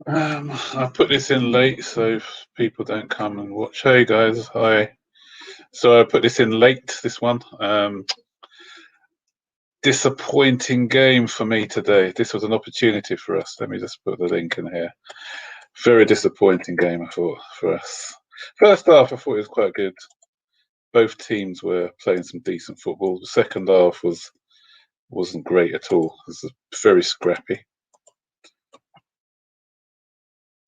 I put this in late so people don't come and watch. Hey guys, hi. So I put this in late. This one. Disappointing game for me today. This was an opportunity for us. Let me just put the link in here. Very disappointing game, I thought, for us. First half, I thought it was quite good. Both teams were playing some decent football. The second half wasn't great at all. It was very scrappy.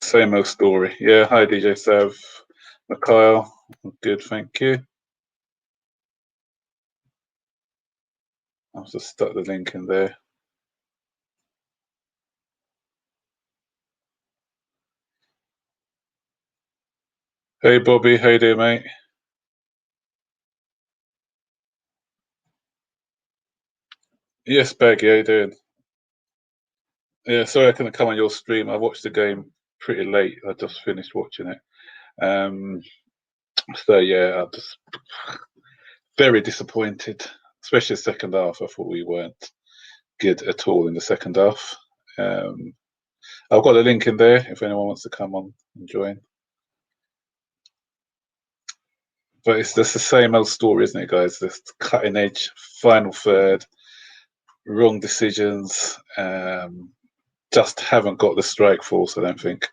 Same old story. Yeah, hi DJ Sav, Mikhail. Good, thank you. I'll just stuck the link in there. Hey Bobby, how you doing, mate? Yes, Baggy, how you doing? Yeah, sorry I couldn't come on your stream. I watched the game pretty late. I just finished watching it. Um, so yeah, I'm just very disappointed, especially the second half. I thought we weren't good at all in the second half. Um, I've got a link in there if anyone wants to come on and join. But it's just the same old story, isn't it, guys? This cutting edge, final third, wrong decisions. Just haven't got the strike force, I don't think.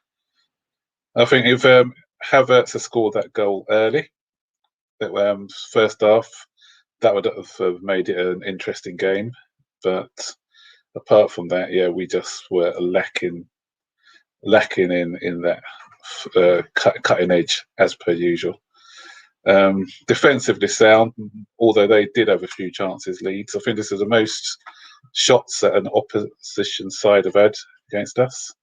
I think if Havertz had scored that goal early, that first half, that would have made it an interesting game. But apart from that, yeah, we just were lacking in that cutting edge as per usual. Defensively sound, although they did have a few chances, leads. I think this is the most shots that an opposition side have had against us.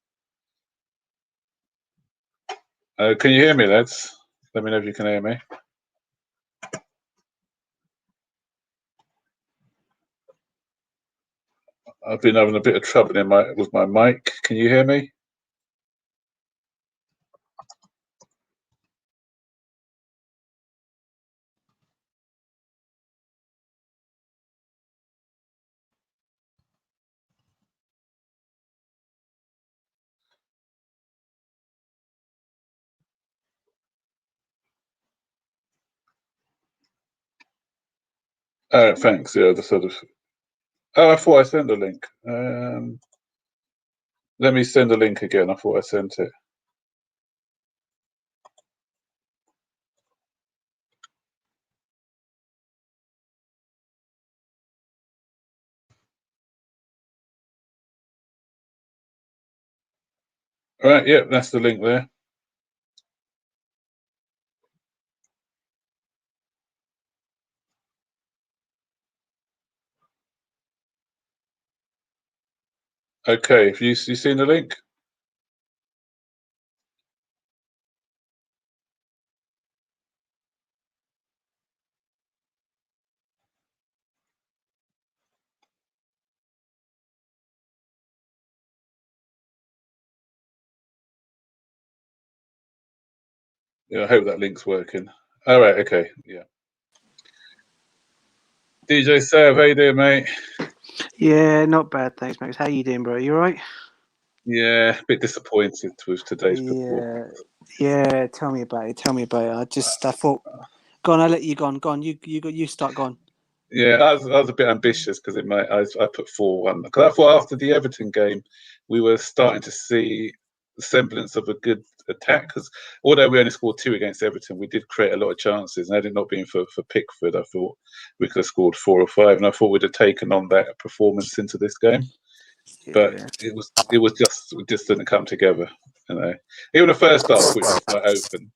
Can you hear me, lads? Let me know if you can hear me. I've been having a bit of trouble with my mic. Can you hear me? Thanks. Yeah, the sort of. Oh, I thought I sent the link. Let me send the link again. I thought I sent it. All right. Yep, that's the link there. Okay. Have you seen the link? Yeah, I hope that link's working. All right. Okay. Yeah. DJ Sav, how you doing, mate? Yeah, not bad, thanks, Max. How you doing, bro? You alright? Yeah, a bit disappointed with today's performance. Yeah. Tell me about it. Tell me about it. I thought, go on. I'll let you go on. Go on. You start. Go on. Yeah, I was a bit ambitious because I put 4-1 because I thought after the Everton game we were starting to see the semblance of a good attack. Because although we only scored 2 against Everton, we did create a lot of chances. And had it not been for Pickford, I thought we could have scored 4 or 5, and I thought we'd have taken on that performance into this game. But Yeah. it just didn't come together. You know, even the first half, which was quite open.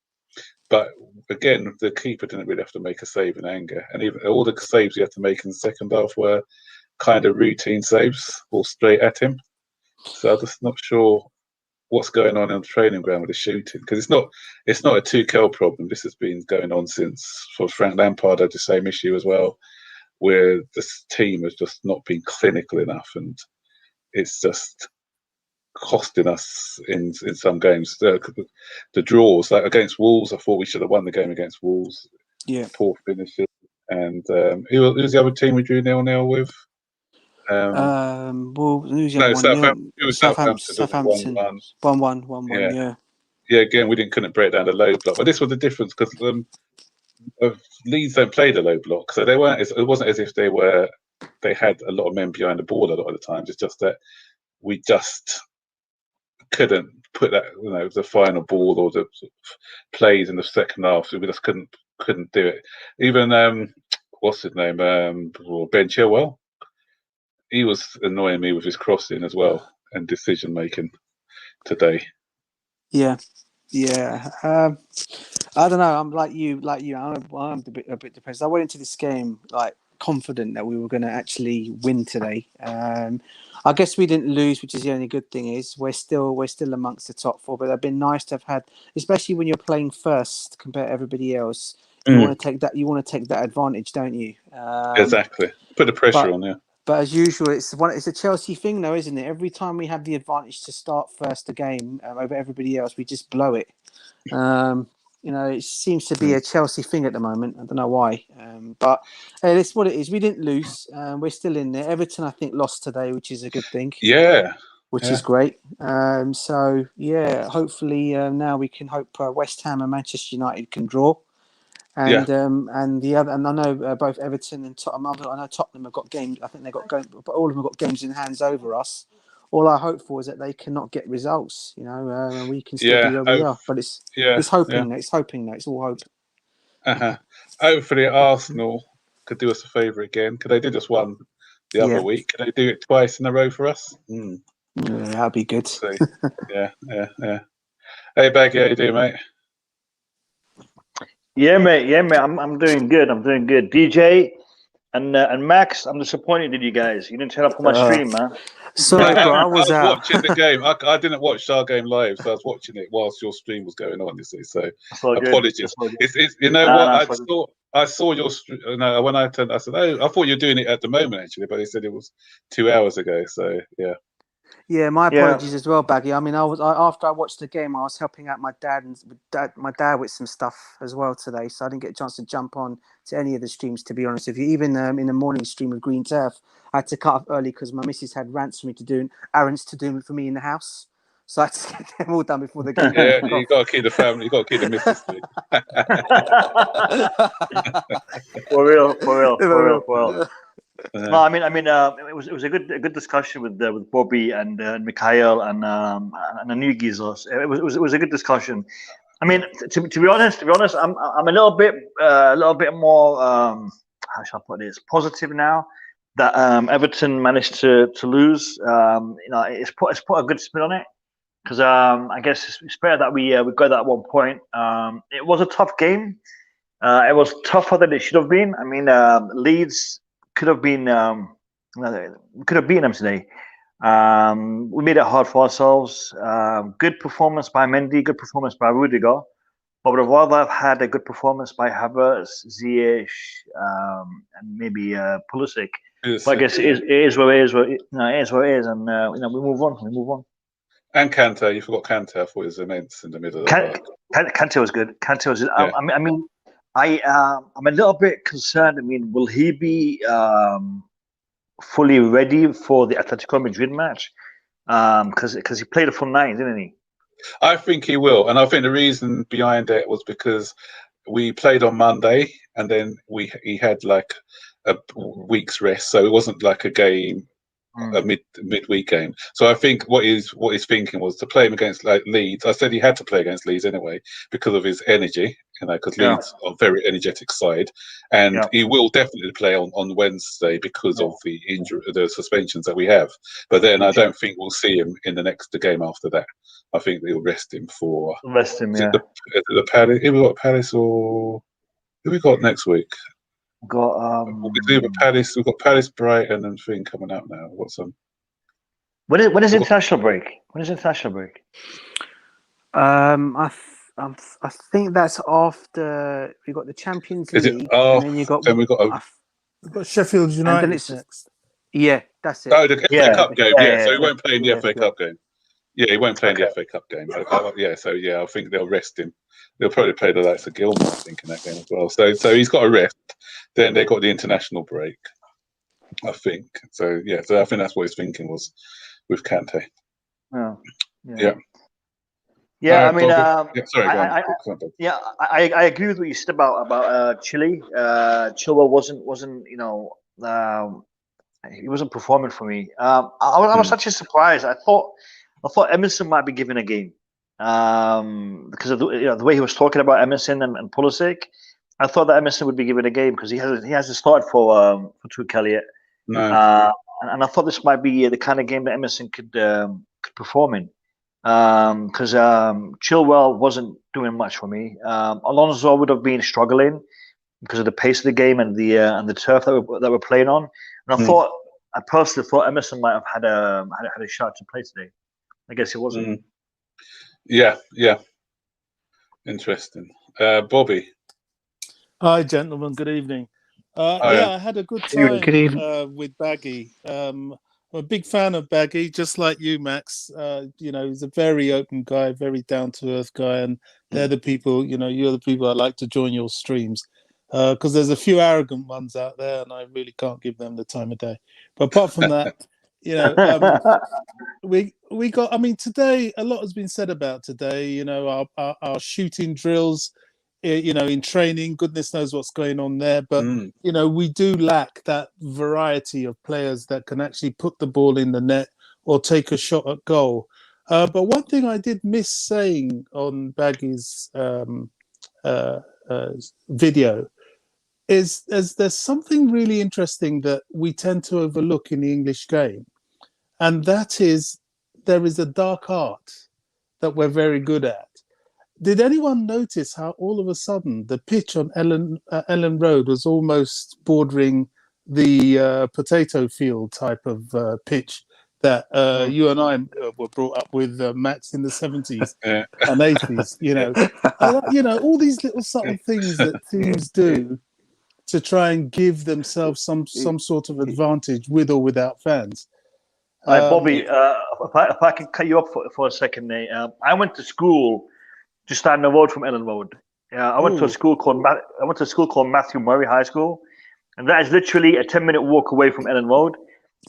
But again, the keeper didn't really have to make a save in anger, and even all the saves he had to make in the second half were kind of routine saves, all straight at him. So I'm just not sure what's going on the training ground with the shooting because it's not a Tuchel problem. This has been going on since for Frank Lampard had the same issue as well, where this team has just not been clinical enough, and it's just costing us in some games. The draws, like against Wolves, I thought we should have won the game against Wolves. Yeah. Poor finishes. And who was the other team we drew 0-0 with? Well, who's the other No, one? It was Southampton, wasn't it? Southampton. 1-1, 1-1. Yeah, Yeah. yeah. Again, we couldn't break down the low block, but this was the difference because Leeds don't play the low block, so they weren't. It wasn't as if they had a lot of men behind the ball a lot of the times. It's just that we just couldn't put that, the final ball or the plays in the second half. So we just couldn't do it. Even what's his name? Ben Chilwell. He was annoying me with his crossing as well and decision making today. Yeah. I don't know. I'm like you. I'm a bit depressed. I went into this game like confident that we were going to actually win today. I guess we didn't lose, which is the only good thing. Is we're still amongst the top four. But it'd been nice to have had, especially when you're playing first compared to everybody else. You want to take that. You want to take that advantage, don't you? Exactly. Put the pressure on, yeah. But as usual, it's a Chelsea thing, though, isn't it? Every time we have the advantage to start first the game over everybody else, we just blow it. It seems to be a Chelsea thing at the moment. I don't know why. But hey, that's what it is. We didn't lose. We're still in there. Everton, I think, lost today, which is a good thing. Yeah. Which is great. So, yeah, hopefully now we can hope West Ham and Manchester United can draw. And the other, and I know both Everton and Tottenham. I know Tottenham have got games. I think they've got games, but all of them have got games in hands over us. All I hope for is that they cannot get results, and we can still be where we are. But it's hoping. Yeah. It's hoping. It's all hope. Hopefully, Arsenal could do us a favour again. Because they did us one the other week. Could they do it twice in a row for us? Yeah, that'd be good. Yeah. Hey, Baggy, how you doing, mate? Yeah, mate. I'm doing good. DJ and Max, I'm disappointed in you guys. You didn't turn up on my stream, man. Sorry, bro. I was out. Watching the game. I didn't watch our game live, so I was watching it whilst your stream was going on. You see, so apologies. It's what I saw your when I turned. I said, I thought you were doing it at the moment actually, but they said it was 2 hours ago. So yeah. Yeah, my apologies as well, Baggy. I mean, after I watched the game, I was helping out my dad with some stuff as well today, so I didn't get a chance to jump on to any of the streams. To be honest with you, even in the morning stream with Green Turf, I had to cut off early because my missus had errands for me for me in the house, so I had to get them all done before the game. Yeah, you got to keep the family. You got to keep the missus. For real. No, I mean, it was a good discussion with Bobby and Mikhail and the new geezers. It was a good discussion. I mean, to be honest, I'm a little bit more how shall I put this, positive now that Everton managed to lose. It's put a good spin on it because I guess it's better that we got that 1 point. It was a tough game. It was tougher than it should have been. I mean, Leeds could have been we could have beaten them today. We made it hard for ourselves. Good performance by Mendy, good performance by Rudiger. But would have rather have had a good performance by Havertz, Ziyech, and maybe Pulisic. But I guess it is what it is. It is what it is, and we move on. And Kante, you forgot Kante. I thought it was immense in the middle of the park. Kante was good. Yeah. I'm a little bit concerned. I mean, will he be fully ready for the Atletico Madrid match? Because he played a full 9, didn't he? I think he will, and I think the reason behind it was because we played on Monday, and then he had like a week's rest, so it wasn't like a game. A midweek game. So I think what he's thinking was to play him against like Leeds. I said he had to play against Leeds anyway because of his energy, because Leeds are a very energetic side, and he will definitely play on Wednesday because of the injury, the suspensions that we have. But then I don't think we'll see him in the game after that. I think they'll rest him for the Palace. Have we got Palace or who we got next week? We've got Palace, Brighton, and Thing coming up now. What's some? When is international break? I think that's after we got the Champions League, and then we've got Sheffield United next. Yeah, that's it. Oh, the FA Cup game. Yeah, so he won't play in the FA Cup game. Yeah, he won't play in the FA Cup game. I think they'll rest him. They'll probably play the likes of Gilmore, I think, in that game as well. So he's got a rest. Then they got the international break. I think so. Yeah, so I think that's what his thinking was with Kante. Yeah. Yeah, I mean, sorry, go on. I agree with what you said about Chile. Chilwell wasn't he wasn't performing for me. I was actually surprised. I thought Emerson might be given a game because of the way he was talking about Emerson and Pulisic. I thought that Emerson would be given a game because he hasn't started for Tuchel yet. No. And I thought this might be the kind of game that Emerson could perform in. Because Chilwell wasn't doing much for me. Alonso would have been struggling because of the pace of the game and the turf that we're playing on. And I personally thought Emerson might have had a shot to play today. I guess it wasn't. Yeah. Interesting. Bobby. Hi, gentlemen. Good evening. I had a good time with Baggy. I'm a big fan of Baggy, just like you, Max. He's a very open guy, very down-to-earth guy, and they're the people, you're the people I like to join your streams. Because there's a few arrogant ones out there, and I really can't give them the time of day. But apart from that, we got. I mean, today a lot has been said about today. Our shooting drills. In training, goodness knows what's going on there. But we do lack that variety of players that can actually put the ball in the net or take a shot at goal. But one thing I did miss saying on Baggy's video is there's something really interesting that we tend to overlook in the English game, and that is there is a dark art that we're very good at. Did anyone notice how all of a sudden the pitch on Ellen Road was almost bordering the potato field type of pitch that you and I were brought up with, Max, in the 70s and 80s? All these little subtle things that teams do to try and give themselves some sort of advantage with or without fans. Bobby, if I can cut you up for a second, mate. I went to school just down the road from Ellen Road. I went to a school called Matthew Murray High School, and that is literally a 10-minute walk away from Ellen Road.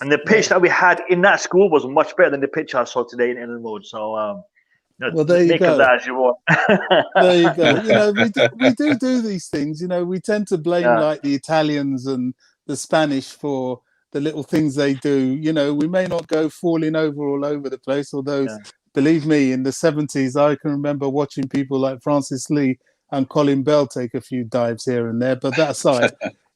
And the pitch that we had in that school was much better than the pitch I saw today in Ellen Road. So, there you go. Of that as you want. There you go. We do these things. We tend to blame like the Italians and the Spanish for the little things they do. We may not go falling over all over the place, although. Yeah. Believe me, in the 70s, I can remember watching people like Francis Lee and Colin Bell take a few dives here and there. But that aside,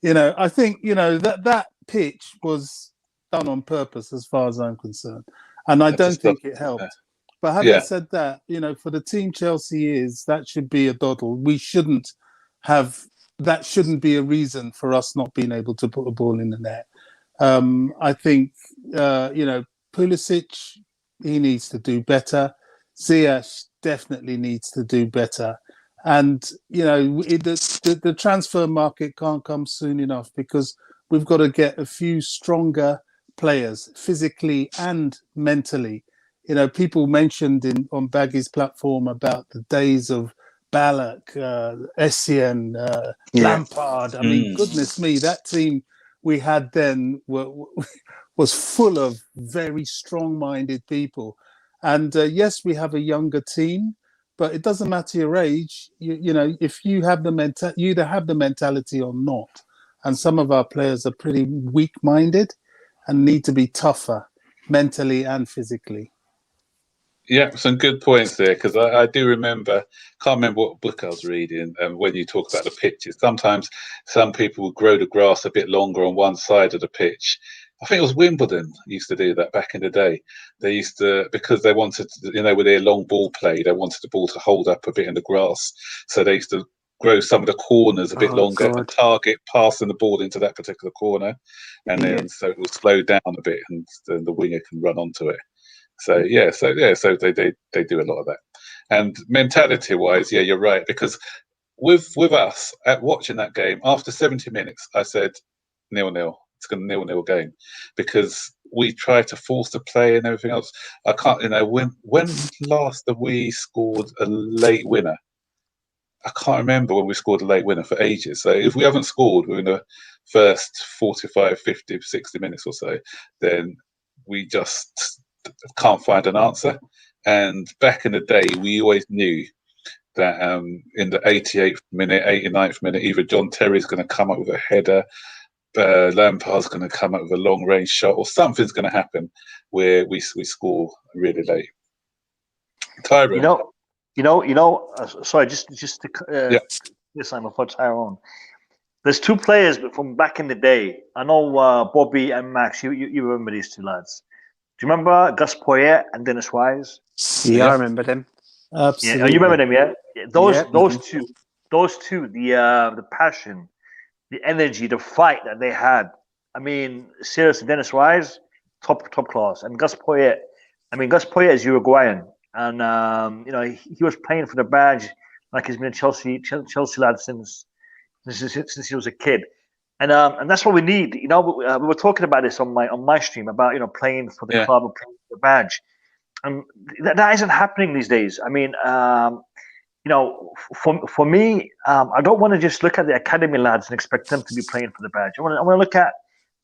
I think, that pitch was done on purpose as far as I'm concerned. And I don't think it helped. But having said that, for the team Chelsea is, that should be a doddle. That shouldn't be a reason for us not being able to put a ball in the net. I think, Pulisic, he needs to do better. Ziyech definitely needs to do better. And, the transfer market can't come soon enough because we've got to get a few stronger players physically and mentally. People mentioned on Baggy's platform about the days of Ballack, Essien, Lampard. I mean, goodness me, that team we had then was full of very strong-minded people. And yes, we have a younger team, but it doesn't matter your age. If you have you either have the mentality or not. And some of our players are pretty weak-minded and need to be tougher mentally and physically. Yeah, some good points there, because I do remember, can't remember what book I was reading, when you talk about the pitches. Sometimes some people would grow the grass a bit longer on one side of the pitch. I think it was Wimbledon used to do that back in the day. They used to, because they wanted to, with their long ball play, they wanted the ball to hold up a bit in the grass. So they used to grow some of the corners a bit longer and target passing the ball into that particular corner. And then so it will slow down a bit and then the winger can run onto it. So they do a lot of that. And mentality-wise, you're right, because with us at watching that game, after 70 minutes, I said 0-0. It's going to 0-0 game, because we try to force the play and everything else. I can't, when last have we scored a late winner? I can't remember when we scored a late winner for ages. So if we haven't scored within the first 45, 50, 60 minutes or so, then we just can't find an answer. And back in the day, we always knew that in the 88th minute, 89th minute, either John Terry's going to come up with a header, Lampard's going to come up with a long range shot, or something's going to happen where we score really late. Tyrone. Sorry, just to this time before Tyrone. There's two players from back in the day. I know Bobby and Max. You remember these two lads? Do you remember Gus Poyet and Dennis Wise? Yeah, I remember them. Absolutely. Yeah, you remember them, yeah? Those two, the passion, the energy, the fight that they had. I mean, seriously, Dennis Wise, top class, and Gus Poyet. I mean, Gus Poyet is Uruguayan, and he was playing for the badge like he's been a Chelsea lad since he was a kid, and that's what we need. We were talking about this on my stream about playing for the club and playing for the badge, and that isn't happening these days. I mean, for me, I don't want to just look at the academy lads and expect them to be playing for the badge. I want to look at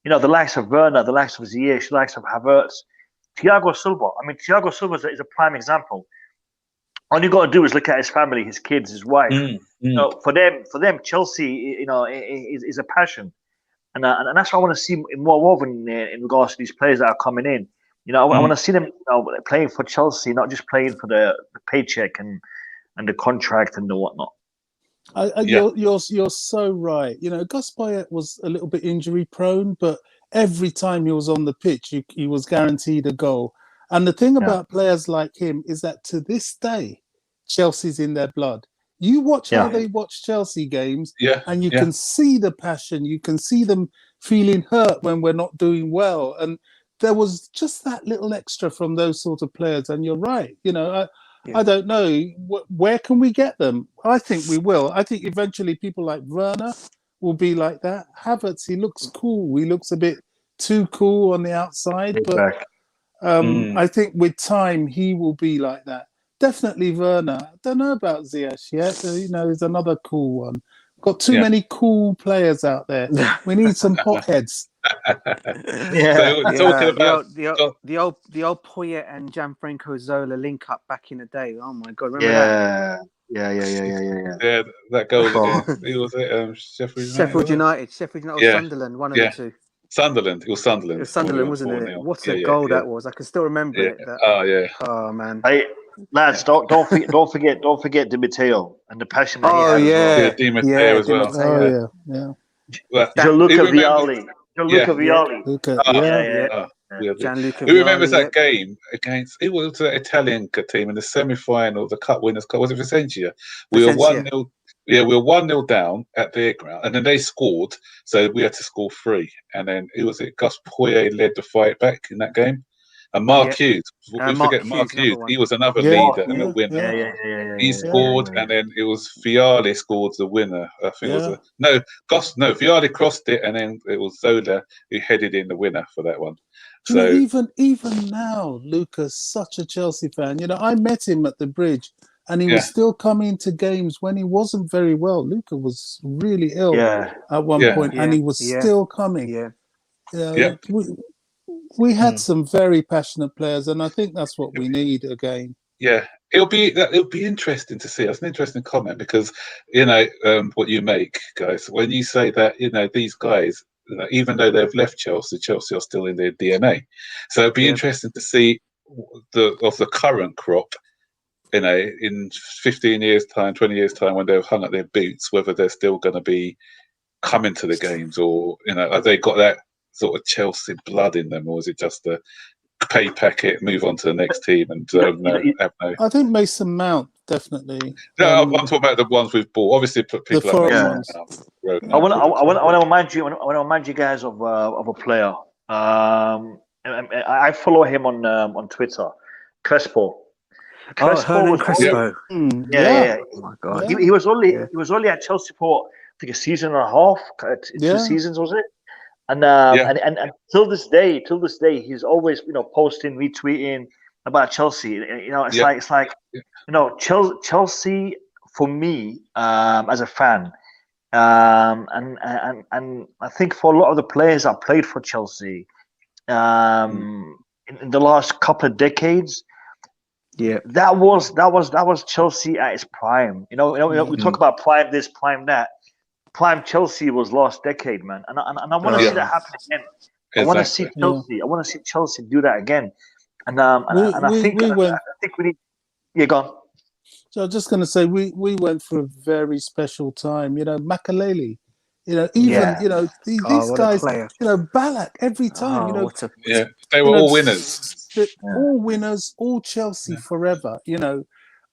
the likes of Werner, the likes of Ziyech, the likes of Havertz, Thiago Silva. I mean, Thiago Silva is a prime example. All you got to do is look at his family, his kids, his wife. For them, Chelsea, is a passion, and that's what I want to see more of in regards to these players that are coming in. I want to see them playing for Chelsea, not just playing for the paycheck and the contract and the whatnot. You're so right. Gus Poyet was a little bit injury prone, but every time he was on the pitch, he was guaranteed a goal. And the thing about players like him is that to this day, Chelsea's in their blood. You watch how they watch Chelsea games, and you can see the passion. You can see them feeling hurt when we're not doing well. And there was just that little extra from those sort of players. And you're right. I don't know. Where can we get them? I think we will. I think eventually people like Werner will be like that. Havertz, he looks cool. He looks a bit too cool on the outside. But I think with time, he will be like that. Definitely Werner. I don't know about Ziyech yet. He's another cool one. Got too many cool players out there. We need some hotheads. Talking about the old Poyet and Gianfranco Zola link up back in the day. Oh my god, remember that? Yeah, that goal. Who was it? Sheffield United. Sheffield United or Sunderland, one of the two. Sunderland. It was Sunderland. It was Sunderland, wasn't it? What a goal that was! I can still remember it. Oh man. Hey, lads, don't forget Di Matteo and the passion that he had. Di Matteo as well. Oh yeah. Gianluca Vialli. Gianluca Who remembers Vialli, that game against? It was an Italian team in the semi-final, the Cup Winners' Cup. Was it Vicentia? We were 1-0. Yeah, we were 1-0 down at their ground, and then they scored, so we had to score 3. And then Gus Poyet led the fight back in that game. And Mark Hughes, we forget Mark Hughes. He was another leader and a winner. He scored, and then it was Vialli scored the winner. I think it was Vialli crossed it, and then it was Zola who headed in the winner for that one. So even now, Luca's such a Chelsea fan. I met him at the bridge, and he was still coming to games when he wasn't very well. Luca was really ill at one point, and he was still coming. We had some very passionate players, and I think that's what we need again. Yeah, it'll be interesting to see. That's an interesting comment because what you make, guys, when you say that these guys, even though they've left Chelsea are still in their DNA. So it'll be interesting to see the current crop. In 15 years' time, 20 years' time, when they've hung up their boots, whether they're still going to be coming to the games, or have they got that sort of Chelsea blood in them, or is it just a pay packet, move on to the next team, and have no? I think Mason Mount definitely. No, I'm talking about the ones we've bought. Obviously, people like Mason Mount. I want to remind you guys of a player. I follow him on Twitter, Crespo. Hernan Crespo. Yeah. Oh my God. He was only at Chelsea for I think a season and a half, 2 seasons, was it? And till this day, he's always posting, retweeting about Chelsea. It's like Chelsea for me as a fan. And I think for a lot of the players that played for Chelsea in the last couple of decades, that was Chelsea at its prime. We talk about prime this, prime that. Prime Chelsea was last decade, man, and I want to see that happen again. I want to see Chelsea. I want to see Chelsea do that again. And I think we need. Yeah, go on. So I was just going to say we went through a very special time. Makaleli. These guys. Ballack every time. They were all winners. All winners, all Chelsea forever.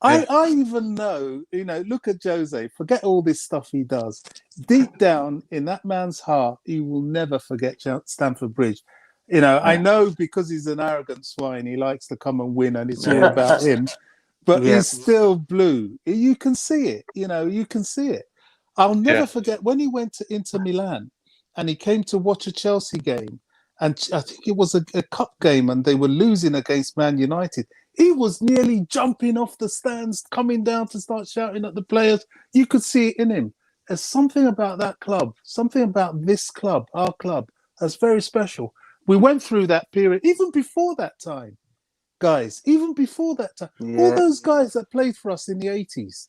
I even know. Look at Jose. Forget all this stuff he does. Deep down in that man's heart, he will never forget Stamford Bridge. I know because he's an arrogant swine. He likes to come and win, and it's all about him. But he's still blue. You can see it. You can see it. I'll never forget when he went to Inter Milan and he came to watch a Chelsea game. And I think it was a cup game and they were losing against Man United. He was nearly jumping off the stands, coming down to start shouting at the players. You could see it in him. There's something about that club, something about this club, our club, that's very special. We went through that period, even before that time. Guys, even before that time, all those guys that played for us in the 80s.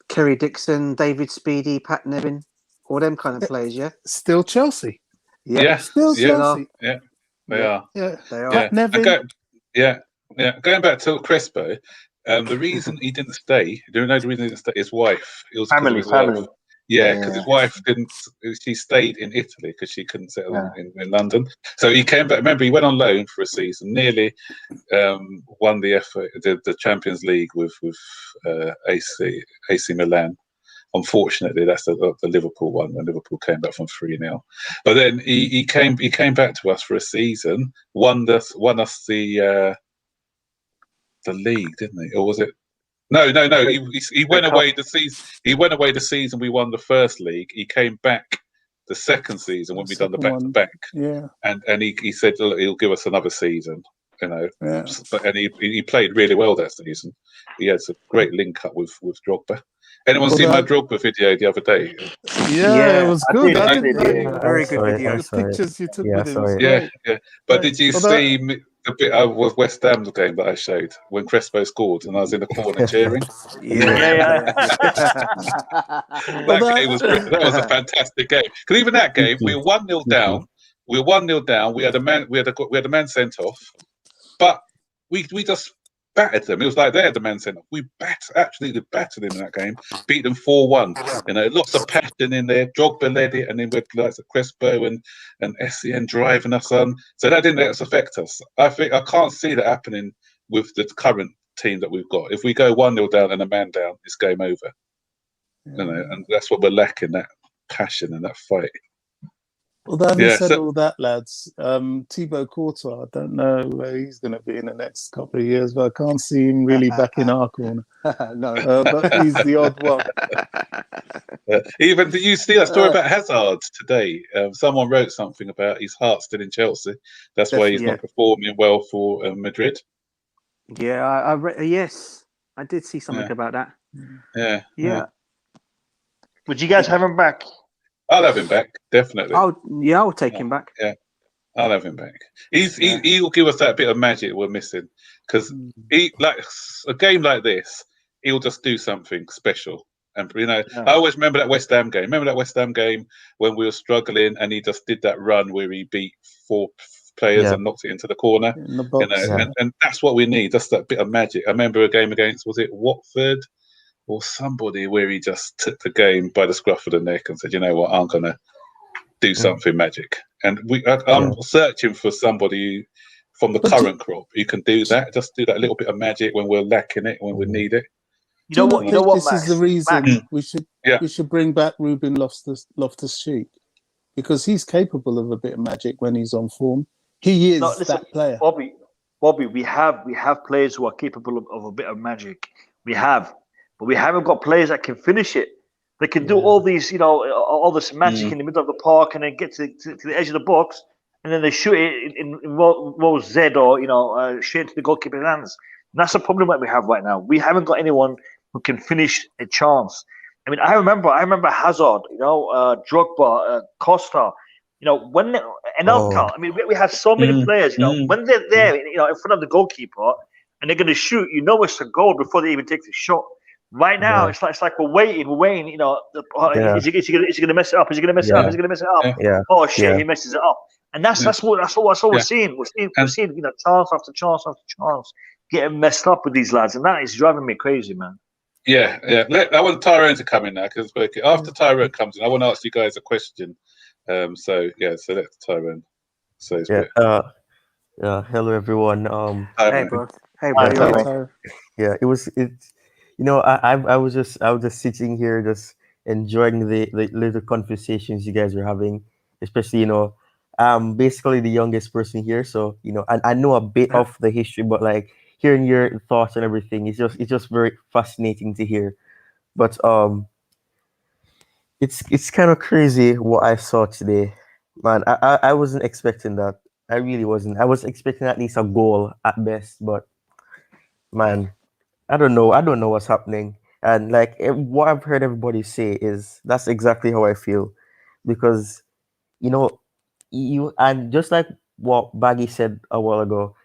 Kerry Dixon, David Speedy, Pat Nevin, all them kind of players, Still Chelsea. Still Chelsea. Yeah, they are. Yeah, they are. Pat Nevin. Going back to Crespo, the reason he didn't stay, do you know the reason he didn't stay? His wife. It was family. Yeah, because his wife didn't. She stayed in Italy because she couldn't settle in London. So he came back. Remember, he went on loan for a season. Nearly won the Champions League with AC Milan. Unfortunately, that's the Liverpool one when Liverpool came back from 3-0. But then he came back to us for a season. Won us the league, didn't he? Or was it? No. He went away the season. He went away the season we won the first league. He came back the second season when we done the back-to-back. Yeah. And he said he'll give us another season. And he played really well that season. He had a great link up with Drogba. Anyone see my Drogba video the other day? Yeah, it was good. I did. Very good video. The pictures you took with him was great. Yeah. But did you see the bit of West Ham game that I showed when Crespo scored and I was in the corner cheering? That was a fantastic game. Because even that game, we were 1-0 down. We had a man sent off, but we just battered them. It was like they had the man sent off. We absolutely battered them in that game. Beat them 4-1. Lots of passion in there. Drogba led it, and then with like Crespo and SCN driving us on. So that didn't let us affect us. I can't see that happening with the current team that we've got. If we go 1-0 down and a man down, it's game over. And that's what we're lacking, that passion and that fight. Well, having said all that, lads, Thibaut Courtois, I don't know where he's going to be in the next couple of years, but I can't see him really back in our corner. No. But he's the odd one. Even did you see that story about Hazard today? Someone wrote something about his heart still in Chelsea. That's why he's not performing well for Madrid. Yeah, yes, I did see something about that. Yeah. Would you guys have him back? I'll have him back, definitely. I'll take him back. Yeah, I'll have him back. He'll give us that bit of magic we're missing. Because like a game like this, he'll just do something special. And I always remember that West Ham game. Remember that West Ham game when we were struggling, and he just did that run where he beat 4 players and knocked it into the corner. In the box, and that's what we need. Just that bit of magic. I remember a game against, was it Watford? Or somebody where he just took the game by the scruff of the neck and said, "You know what, I'm gonna do something magic." And I'm searching for somebody from the current crop who can do that. Just do that little bit of magic when we're lacking it, when we need it. You know what? This is the reason we should bring back Ruben Loftus-Cheek, because he's capable of a bit of magic when he's on form. He is that player. Bobby, we have players who are capable of a bit of magic. But we haven't got players that can finish it. They can do all these, all this magic in the middle of the park and then get to the edge of the box, and then they shoot it in row Z or, straight to the goalkeeper's hands. And that's the problem that we have right now. We haven't got anyone who can finish a chance. I mean, I remember Hazard, Drogba, Costa, when Anelka. I mean, we have so many players. When they're there, in front of the goalkeeper, and they're going to shoot, it's a goal before they even take the shot. Right now, it's like we're waiting. Is he gonna mess it up? Is he gonna mess it up? Is he gonna mess it up? Yeah. Oh shit, he messes it up. And that's what we're seeing. We're seeing chance after chance after chance getting messed up with these lads, and that is driving me crazy, man. Yeah. I want Tyrone to come in now because after Tyrone comes in, I want to ask you guys a question. So let Tyrone say his bit. Hello everyone. Hey, bro. Hi, Yeah, I was just sitting here just enjoying the little conversations you guys were having, especially basically the youngest person here, so I know a bit of the history, but like hearing your thoughts and everything is just very fascinating to hear. But it's kind of crazy what I saw today, man. I wasn't expecting that. I really wasn't. I was expecting at least a goal at best, but man, I don't know. I don't know what's happening. And like what I've heard everybody say is that's exactly how I feel, because you know you and just like what Baggy said a while ago,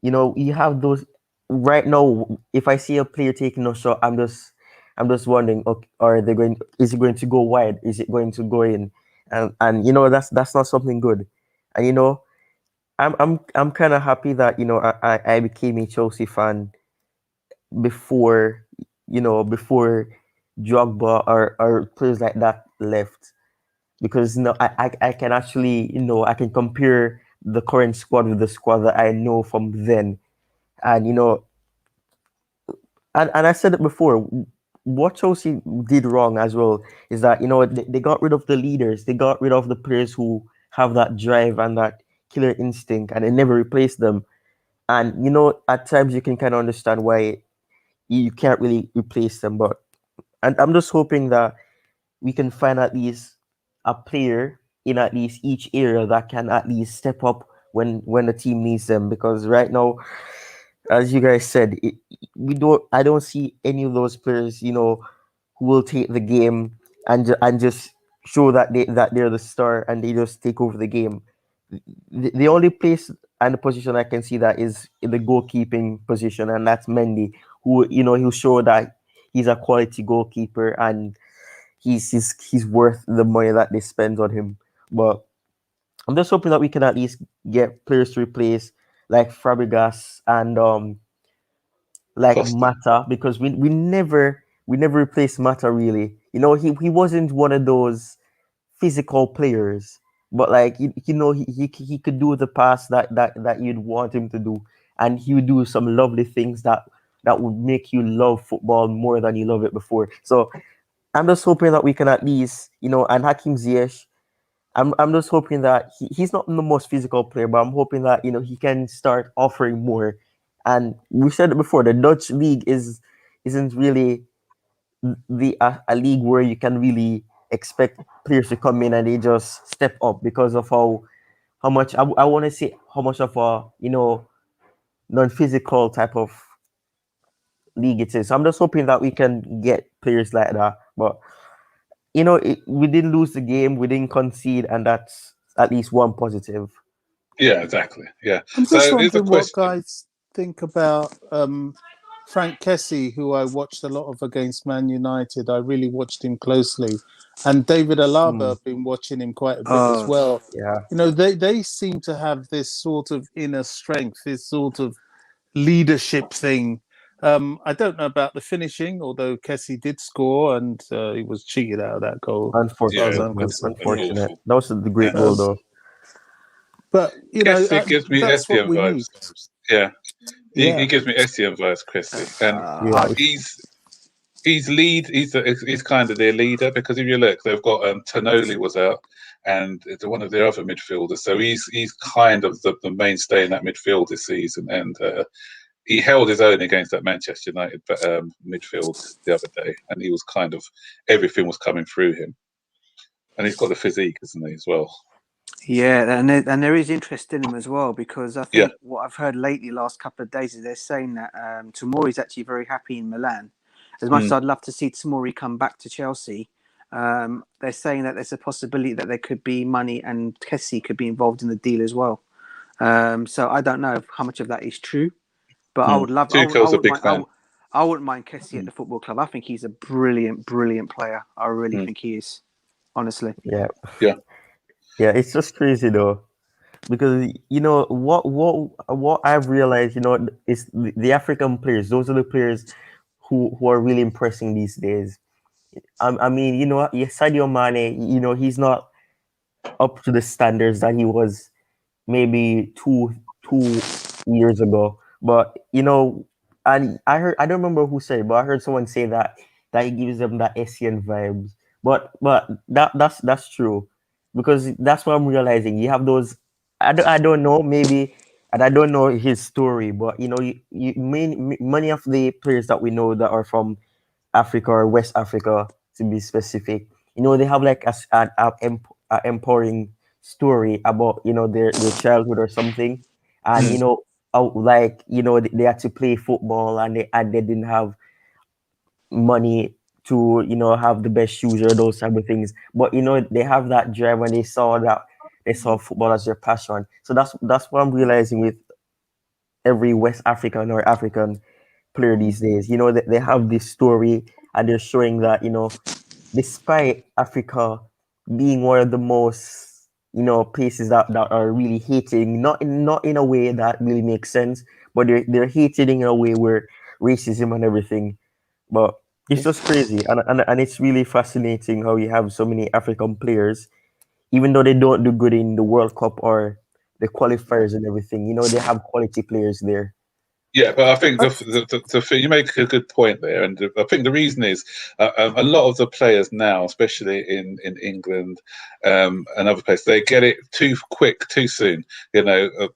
you have those right now. If I see a player taking a shot, I'm just wondering, okay, are they going? Is it going to go wide? Is it going to go in? And that's not something good. And I'm kind of happy that I became a Chelsea fan before before Drogba or players like that left, because I can actually I can compare the current squad with the squad that I know from then, and and I said it before. What Chelsea did wrong as well is that they got rid of the leaders, they got rid of the players who have that drive and that killer instinct, and they never replaced them. And at times you can kind of understand why you can't really replace them. But and I'm just hoping that we can find at least a player in at least each area that can at least step up when the team needs them. Because right now, as you guys said, I don't see any of those players, who will take the game and just show that they're the star and they just take over the game. The only place and the position I can see that is in the goalkeeping position, and that's Mendy, who he'll show that he's a quality goalkeeper and he's worth the money that they spend on him. But I'm just hoping that we can at least get players to replace like Fabregas and like Costa. Mata, because we never replaced Mata really. He wasn't one of those physical players, but like he could do the pass that you'd want him to do, and he would do some lovely things that would make you love football more than you love it before. So I'm just hoping that we can at least, and Hakim Ziyech, I'm just hoping that he's not the most physical player, but I'm hoping that he can start offering more. And we said it before, the Dutch league isn't really a league where you can really expect players to come in and they just step up because of how much I want to say how much of a non-physical type of league it is. So I'm just hoping that we can get players like that. But we didn't lose the game, we didn't concede, and that's at least one positive. Yeah, exactly. Yeah. I'm So just here's a wondering what question. guys think about Frank Kessie, who I watched a lot of against Man United. I really watched him closely. And David Alaba, I've been watching him quite a bit as well. Yeah. They seem to have this sort of inner strength, this sort of leadership thing. I don't know about the finishing, although Kessie did score and he was cheated out of that goal. Unfortunate. I'm concerned. Unfortunate. That was the great goal, though. But Kessie gives me that's what Essien we vibes. need. Yeah. Yeah. He gives me Essien vibes, Kessie, and Yeah. he's kind of their leader, because if you look, they've got Tonoli was out, and it's one of their other midfielders, so he's kind of the mainstay in that midfield this season, and he held his own against that Manchester United midfield the other day, and he was kind of everything was coming through him, and he's got the physique, isn't he, as well? Yeah, and there is interest in him as well, because I think Yeah. what I've heard lately, last couple of days, is they're saying that Tomori's actually very happy in Milan, as much as I'd love to see Tomori come back to Chelsea, they're saying that there's a possibility that there could be money and Kessie could be involved in the deal as well. So I don't know how much of that is true, but I would love. Tuchel's a big fan. I wouldn't mind Kessie at the football club. I think he's a brilliant player. I really think he is. Honestly. Yeah. It's just crazy though, because what I've realized, is the African players. Those are the players who are really impressing these days. I mean, Sadio Mane, he's not up to the standards that he was maybe two years ago. But and I don't remember who said it, but I heard someone say that he gives them that Essien vibes. But that's true, because that's what I'm realizing. You have those. I don't know, maybe, and I don't know his story, but many of the players that we know that are from Africa or West Africa, to be specific, they have like an empowering story about their childhood or something, and they had to play football, and they didn't have money to have the best shoes or those type of things, but they have that drive, and they saw football as their passion. So that's what I'm realizing with every West African or African player these days. They have this story, and they're showing that despite Africa being one of the most places that are really hating, not in a way that really makes sense, but they're hating in a way where racism and everything. But it's just crazy, and it's really fascinating how you have so many African players, even though they don't do good in the World Cup or the qualifiers and everything. They have quality players there. Yeah, but I think you make a good point there, and I think the reason is a lot of the players now, especially in England and other places, they get it too quick, too soon.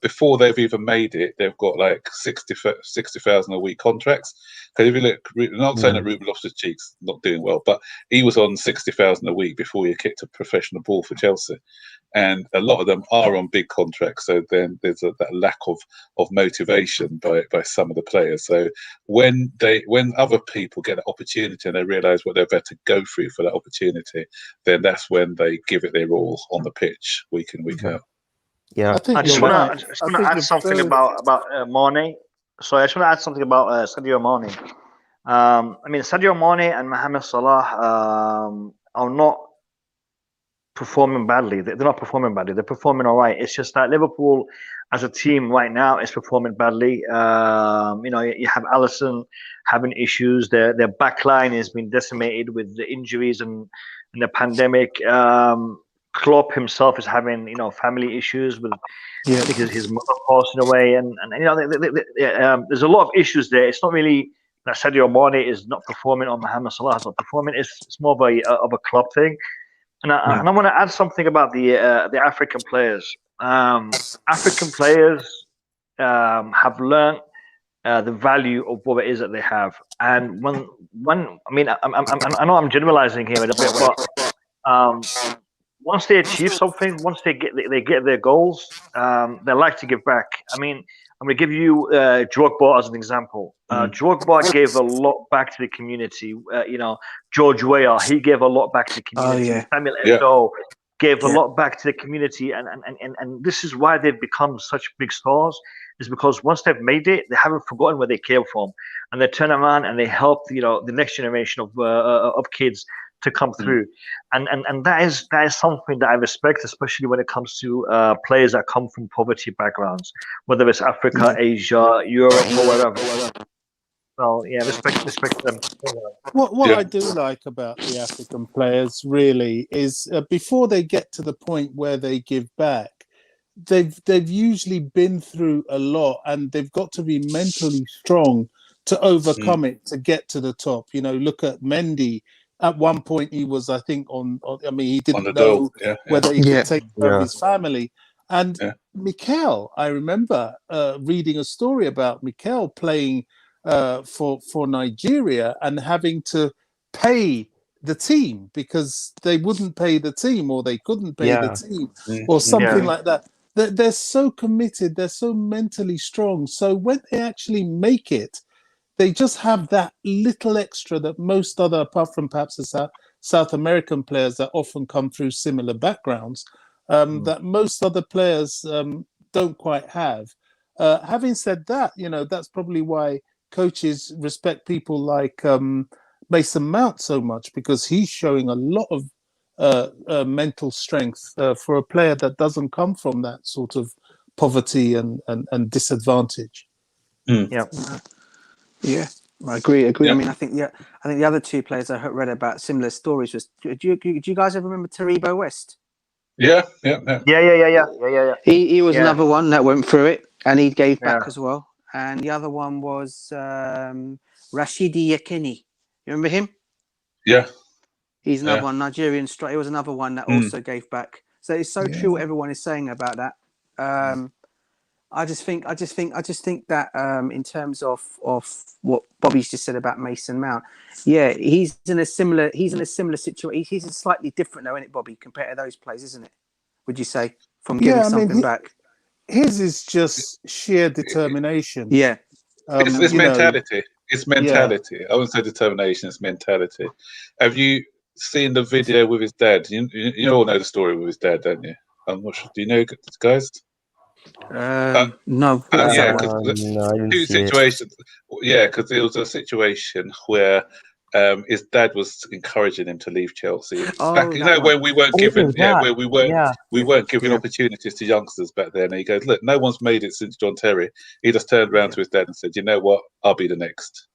Before they've even made it, they've got like 60,000 a week contracts. Because if you look, I'm not saying that Ruben Loftus-Cheek's not doing well, but he was on 60,000 a week before he kicked a professional ball for Chelsea. And a lot of them are on big contracts, so then there's that lack of motivation by some of the players. So when other people get an opportunity and they realise what they're about to go through for that opportunity, then that's when they give it their all on the pitch, week in, week out. Yeah, I just want to add something about Mane. So I just want to add something about Sadio Mane. I mean, Sadio Mane and Mohamed Salah are not performing badly. They're not performing badly. They're performing all right. It's just that Liverpool, as a team right now, is performing badly. You have Alisson having issues. Their back line has been decimated with the injuries and the pandemic. Klopp himself is having family issues with because his mother passing away, and there's a lot of issues there. It's not really that Sadio Mane is not performing or Mohamed Salah is not performing. It's more of a club thing. And I want to add something about the African players. African players have learned the value of what it is that they have. And when I mean, I know I'm generalizing here a bit, but once they achieve something, once they get their goals, they like to give back. I mean, I'm going to give you Drogba as an example. Drogba gave a lot back to the community. George Weah, he gave a lot back to the community. Samuel Eto'o gave a lot back to the community, and this is why they've become such big stars. Is because once they've made it, they haven't forgotten where they came from, and they turn around and they help the next generation of kids to come through, and that is something that I respect, especially when it comes to players that come from poverty backgrounds, whether it's Africa, Asia, Europe, or wherever. Well, yeah, respect them. What I do like about the African players really is before they get to the point where they give back, they've usually been through a lot, and they've got to be mentally strong to overcome it to get to the top. Look at Mendy. At one point, he was, I think, he didn't know whether he could take care of his family. And Mikel, I remember reading a story about Mikel playing for Nigeria and having to pay the team because they wouldn't pay the team, or they couldn't pay the team, or something like that. They're so committed. They're so mentally strong. So when they actually make it, they just have that little extra that most other, apart from perhaps the South American players that often come through similar backgrounds, that most other players don't quite have. Having said that, that's probably why coaches respect people like Mason Mount so much, because he's showing a lot of mental strength for a player that doesn't come from that sort of poverty and disadvantage. Yeah. Yeah, I agree. Yeah. I mean, I think the other two players I read about similar stories was. Do you guys ever remember Taribo West? Yeah. He was Yeah. another one that went through it, and he gave back Yeah. as well. And the other one was Rashidi Yekini. You remember him? Yeah. He's another one, Nigerian striker. He was another one that also gave back. So it's so true what everyone is saying about that. I just think that in terms of what Bobby's just said about Mason Mount, he's in a similar situation. He's slightly different though, isn't it, Bobby, compared to those players, isn't it? Would you say, from giving something back? His is just sheer determination. Yeah. It's mentality. It's mentality. I wouldn't say determination. It's mentality. Have you seen the video with his dad? You all know the story with his dad, don't you? I'm not sure. Do you know, guys? No. Yeah, because no, I didn't two see it. situations. Yeah, because it was a situation where his dad was encouraging him to leave Chelsea. Back, when we weren't given, where we weren't giving opportunities to youngsters back then. And he goes, "Look, no one's made it since John Terry." He just turned around to his dad and said, "You know what? I'll be the next.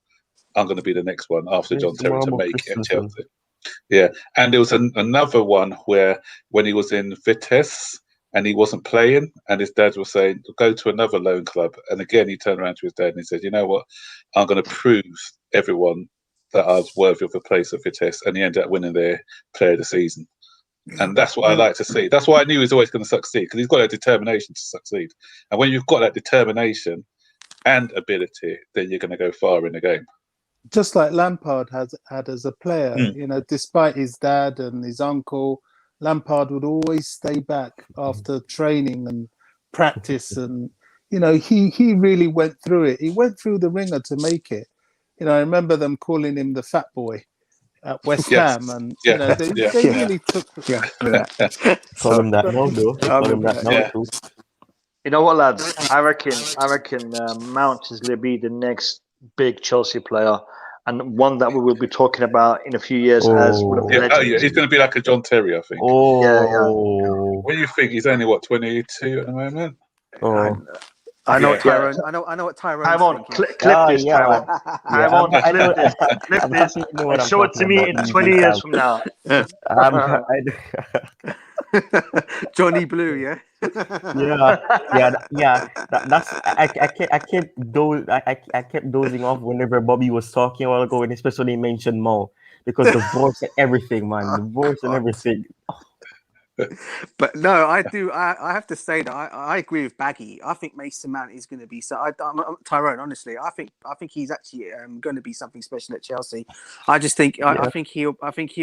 I'm going to be the next one after John Terry to make it at Chelsea." Yeah, and there was another one where when he was in Vitesse and he wasn't playing, and his dad was saying, "Go to another loan club." And again, he turned around to his dad and he said, "You know what? I'm going to prove everyone that I was worthy of a place at Vitesse," and he ended up winning their Player of the Season. And that's what I like to see. That's why I knew he was always going to succeed, because he's got that determination to succeed. And when you've got that determination and ability, then you're going to go far in the game. Just like Lampard had as a player, despite his dad and his uncle, Lampard would always stay back after training and practice, and he really went through it. He went through the ringer to make it. I remember them calling him the fat boy at West Ham, and they really took. Call him that now, though. Call him that now too. You know what, lads? I reckon Mount is going to be the next big Chelsea player, and one that we will be talking about in a few years as one of the legends. He's going to be like a John Terry, I think. What do you think? He's only 22 at the moment. I know Tyrone. I know what Tyrone's thinking. Clip this, Tyrone. Clip this. And show it to me in 20 years from now. Johnny Blue, yeah. That's I kept dozing off whenever Bobby was talking a while ago, and especially when he mentioned Mo, because the voice and everything, man, the voice and everything. But no, I do. I have to say that I agree with Baggy. I think Mason Mount is going to be Tyrone. Honestly, I think he's actually going to be something special at Chelsea. I just think I think he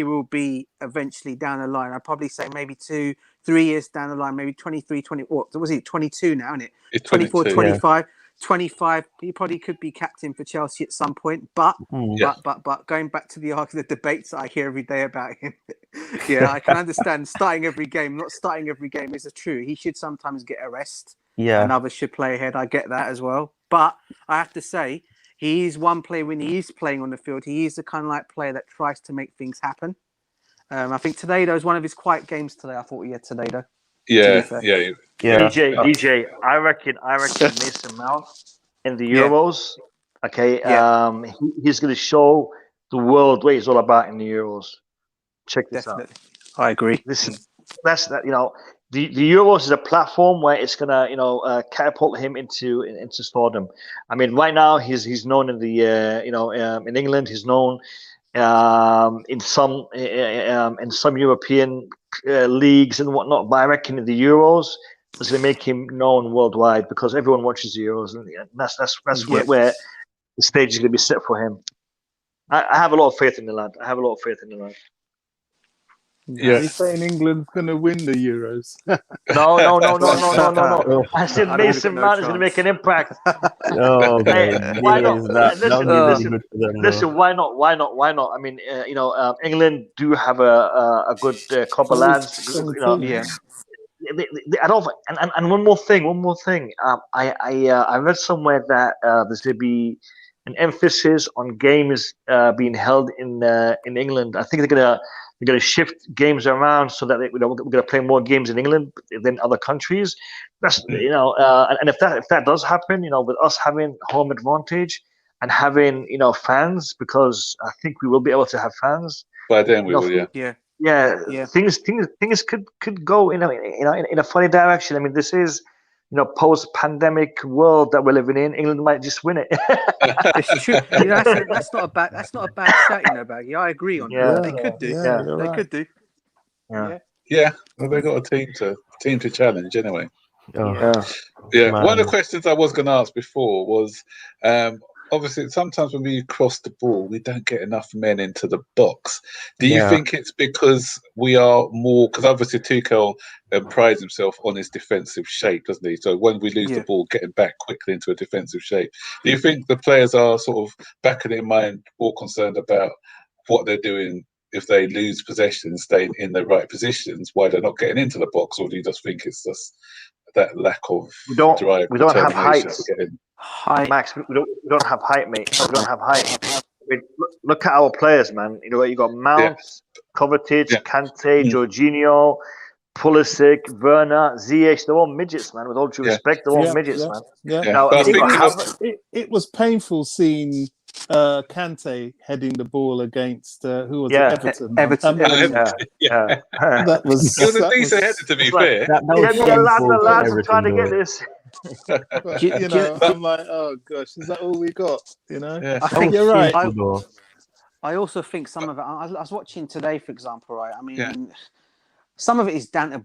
will be eventually down the line. I'd probably say maybe 2-3 years down the line, maybe 23, 20. What was he? 22 now, isn't it? It's 24, 25. 25, he probably could be captain for Chelsea at some point, but going back to the debates that I hear every day about him, I can understand starting every game. Not starting every game is true. He should sometimes get a rest. And others should play ahead. I get that as well. But I have to say, he is one player when he is playing on the field. He is the kind of like player that tries to make things happen. I think today was one of his quiet games today. I thought he had today though. DJ, I reckon Mason Mount in the Euros. Okay, he's going to show the world what he's all about in the Euros. Check this out. I agree. Listen, that's that. The Euros is a platform where it's going to catapult him into stardom. I mean, right now he's known in the in England. He's known in some European leagues and whatnot, but I reckon in the Euros is going to make him known worldwide, because everyone watches the Euros, and that's where the stage is going to be set for him. I have a lot of faith in the lad. Yeah. He's saying England's going to win the Euros. No. I said Mason Mount is going to make an impact. Oh my Hey, why not? days, that would be really good for them. Listen, why not? I mean, England do have a good crop of lads. Yeah. I don't. And one more thing. I read somewhere that there's going to be an emphasis on games being held in England. I think they're gonna shift games around so that we're gonna play more games in England than other countries. That's and if that does happen, with us having home advantage and having fans, because I think we will be able to have fans. By then we will, yeah. Yeah. Things could go in a funny direction. I mean, this is post-pandemic world that we're living in. England might just win it. It's true. That's not a bad stat, Baggy. I agree on that. They could do. They could do. Yeah. Well, they got a team to challenge anyway. Yeah. One of the questions I was going to ask before was, obviously, sometimes when we cross the ball, we don't get enough men into the box. Do you think it's because we are more? Because obviously Tuchel prides himself on his defensive shape, doesn't he? So when we lose the ball, getting back quickly into a defensive shape. Do you think the players are sort of back in their mind more concerned about what they're doing if they lose possession, staying in the right positions, why they're not getting into the box, or do you just think it's just that lack of drive? We don't have height. Height. Max, we don't have height, mate. We don't have height. I mean, look at our players, man. You got Mount, Kovacic, Kante, Jorginho, Pulisic, Werner, Ziyech. They're all midgets, man. With all due respect, they're all midgets, man. Now, it was painful seeing Kante heading the ball against who was it? Everton. Everton. That was. It was a decent header, to be fair. The lads are trying to get this. But, I'm like, oh gosh, is that all we got? I think you're right. I also think some of it. I was watching today, for example, right? I mean, some of it is down to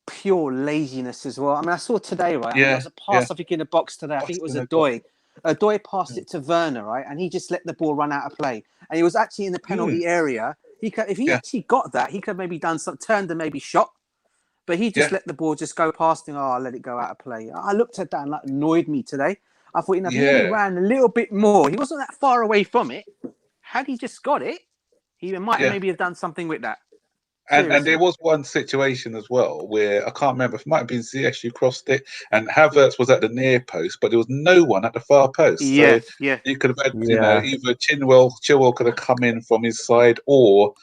pure laziness as well. I mean, I saw today, right? There was a pass, I think, in the box today. I think it was Adoy. Adoy passed it to Werner, right? And he just let the ball run out of play. And he was actually in the penalty area. If he actually got that, he could have maybe done some, turned and maybe shot. But he just let the ball just go past him. Oh, I'll let it go out of play. I looked at that and that annoyed me today. I thought, if he ran a little bit more, he wasn't that far away from it. Had he just got it, he might maybe have done something with that. And there was one situation as well where I can't remember, it might have been Ziyech who crossed it, and Havertz was at the near post, but there was no one at the far post. So you could have had, either Chilwell could have come in from his side, or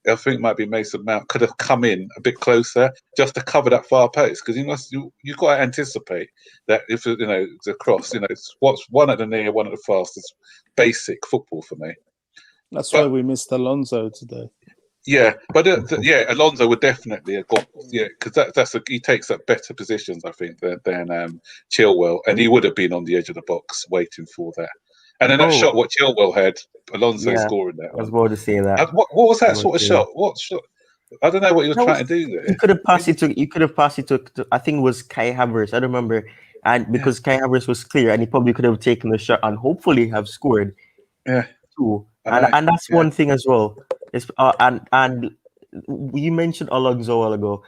I think it might be Mason Mount could have come in a bit closer just to cover that far post, because you've got to anticipate that if it's a cross, it's what's one at the near, one at the fast. It's basic football for me. That's why we missed Alonso today. Yeah, but Alonso would definitely have got because he takes up better positions, I think, than Chilwell, and he would have been on the edge of the box waiting for that. And then that shot, what Chilwell had, Alonso scoring that. I was about to say that. What was that sort of shot? What shot? I don't know what he was trying to do there. You could have passed it to. I think it was Kai Havertz. I don't remember, and because Kai Havertz was clear, and he probably could have taken the shot and hopefully have scored. Yeah. Too. And that's one thing as well. It's, and you mentioned Alonso a while ago.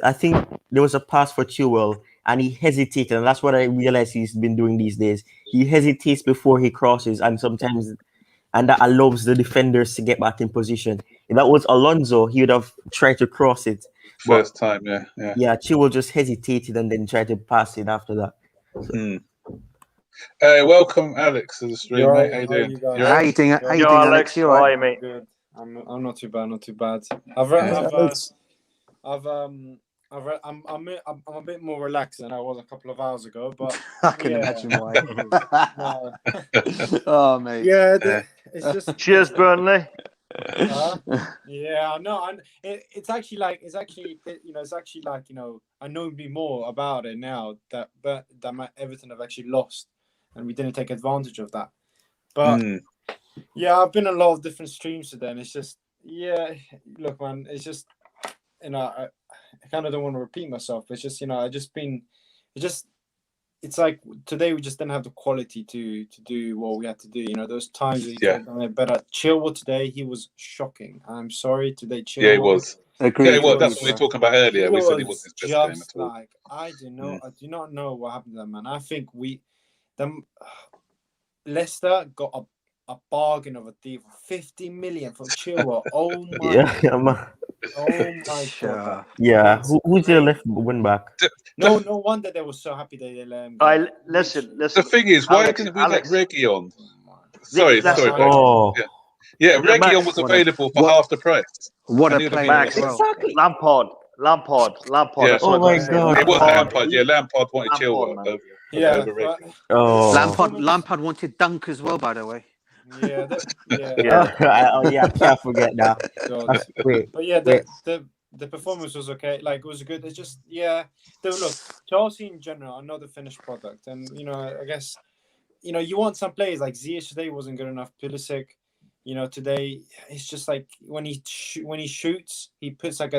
I think there was a pass for Tuchel, and he hesitated, and that's what I realized he's been doing these days. He hesitates before he crosses, and that allows the defenders to get back in position. If that was Alonso, he would have tried to cross it. First time, yeah. Chilwell just hesitated and then tried to pass it after that. Welcome, Alex, to the stream, mate. How you doing? How you doing, Alex? You all right, mate? Good. I'm not too bad. Not too bad. I'm a bit more relaxed than I was a couple of hours ago, but I can imagine why. Oh, mate. Yeah, it's just. Cheers, Burnley. Yeah, no, it's actually like I know me more about it now that Everton have actually lost, and we didn't take advantage of that. But I've been on a lot of different streams today, and it's just look, man, it's just I kind of don't want to repeat myself, but it's just it's like today we just didn't have the quality to do what we had to do. Those times we could have done it better. Chilwell today, he was shocking. I'm sorry today, Chilwell. Yeah, he was. Agreed. Yeah, well, that's what we were talking about earlier. We said it wasn't his best game at all. Like, I do not know what happened to that man. I think Leicester got a bargain of a deal for 50 million from Chilwell. Oh my! Man. Oh my god! Yeah, who's your left wing back? No wonder they were so happy they let him go. Listen. The thing is, why didn't we let Reggie on? Sorry. Oh. Yeah, Reguilon was available for half the price. What a player! Max, exactly. Lampard. Yeah. Oh my god! It was Lampard. Yeah, Lampard wanted Chilwell over Reggie. Lampard wanted Dunk as well, by the way. Yeah. I can't forget that. The performance was okay. Like, it was good. It's just look, Chelsea in general are not the finished product, and I guess you want some players like Ziyech today wasn't good enough. Pulisic, today it's just like when he shoots, he puts like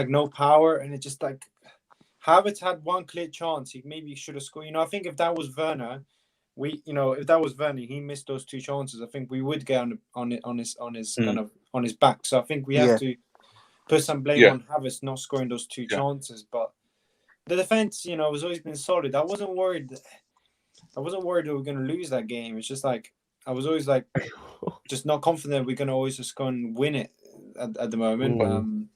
no power, and it just like Havertz had one clear chance. He maybe should have scored. I think if that was Werner, he missed those two chances, I think we would get on his kind of on his back. So I think we have to put some blame on Havertz not scoring those two chances. But the defense, has always been solid. I wasn't worried that we were going to lose that game. It's just like I was always like just not confident we're going to always just go and win it at the moment.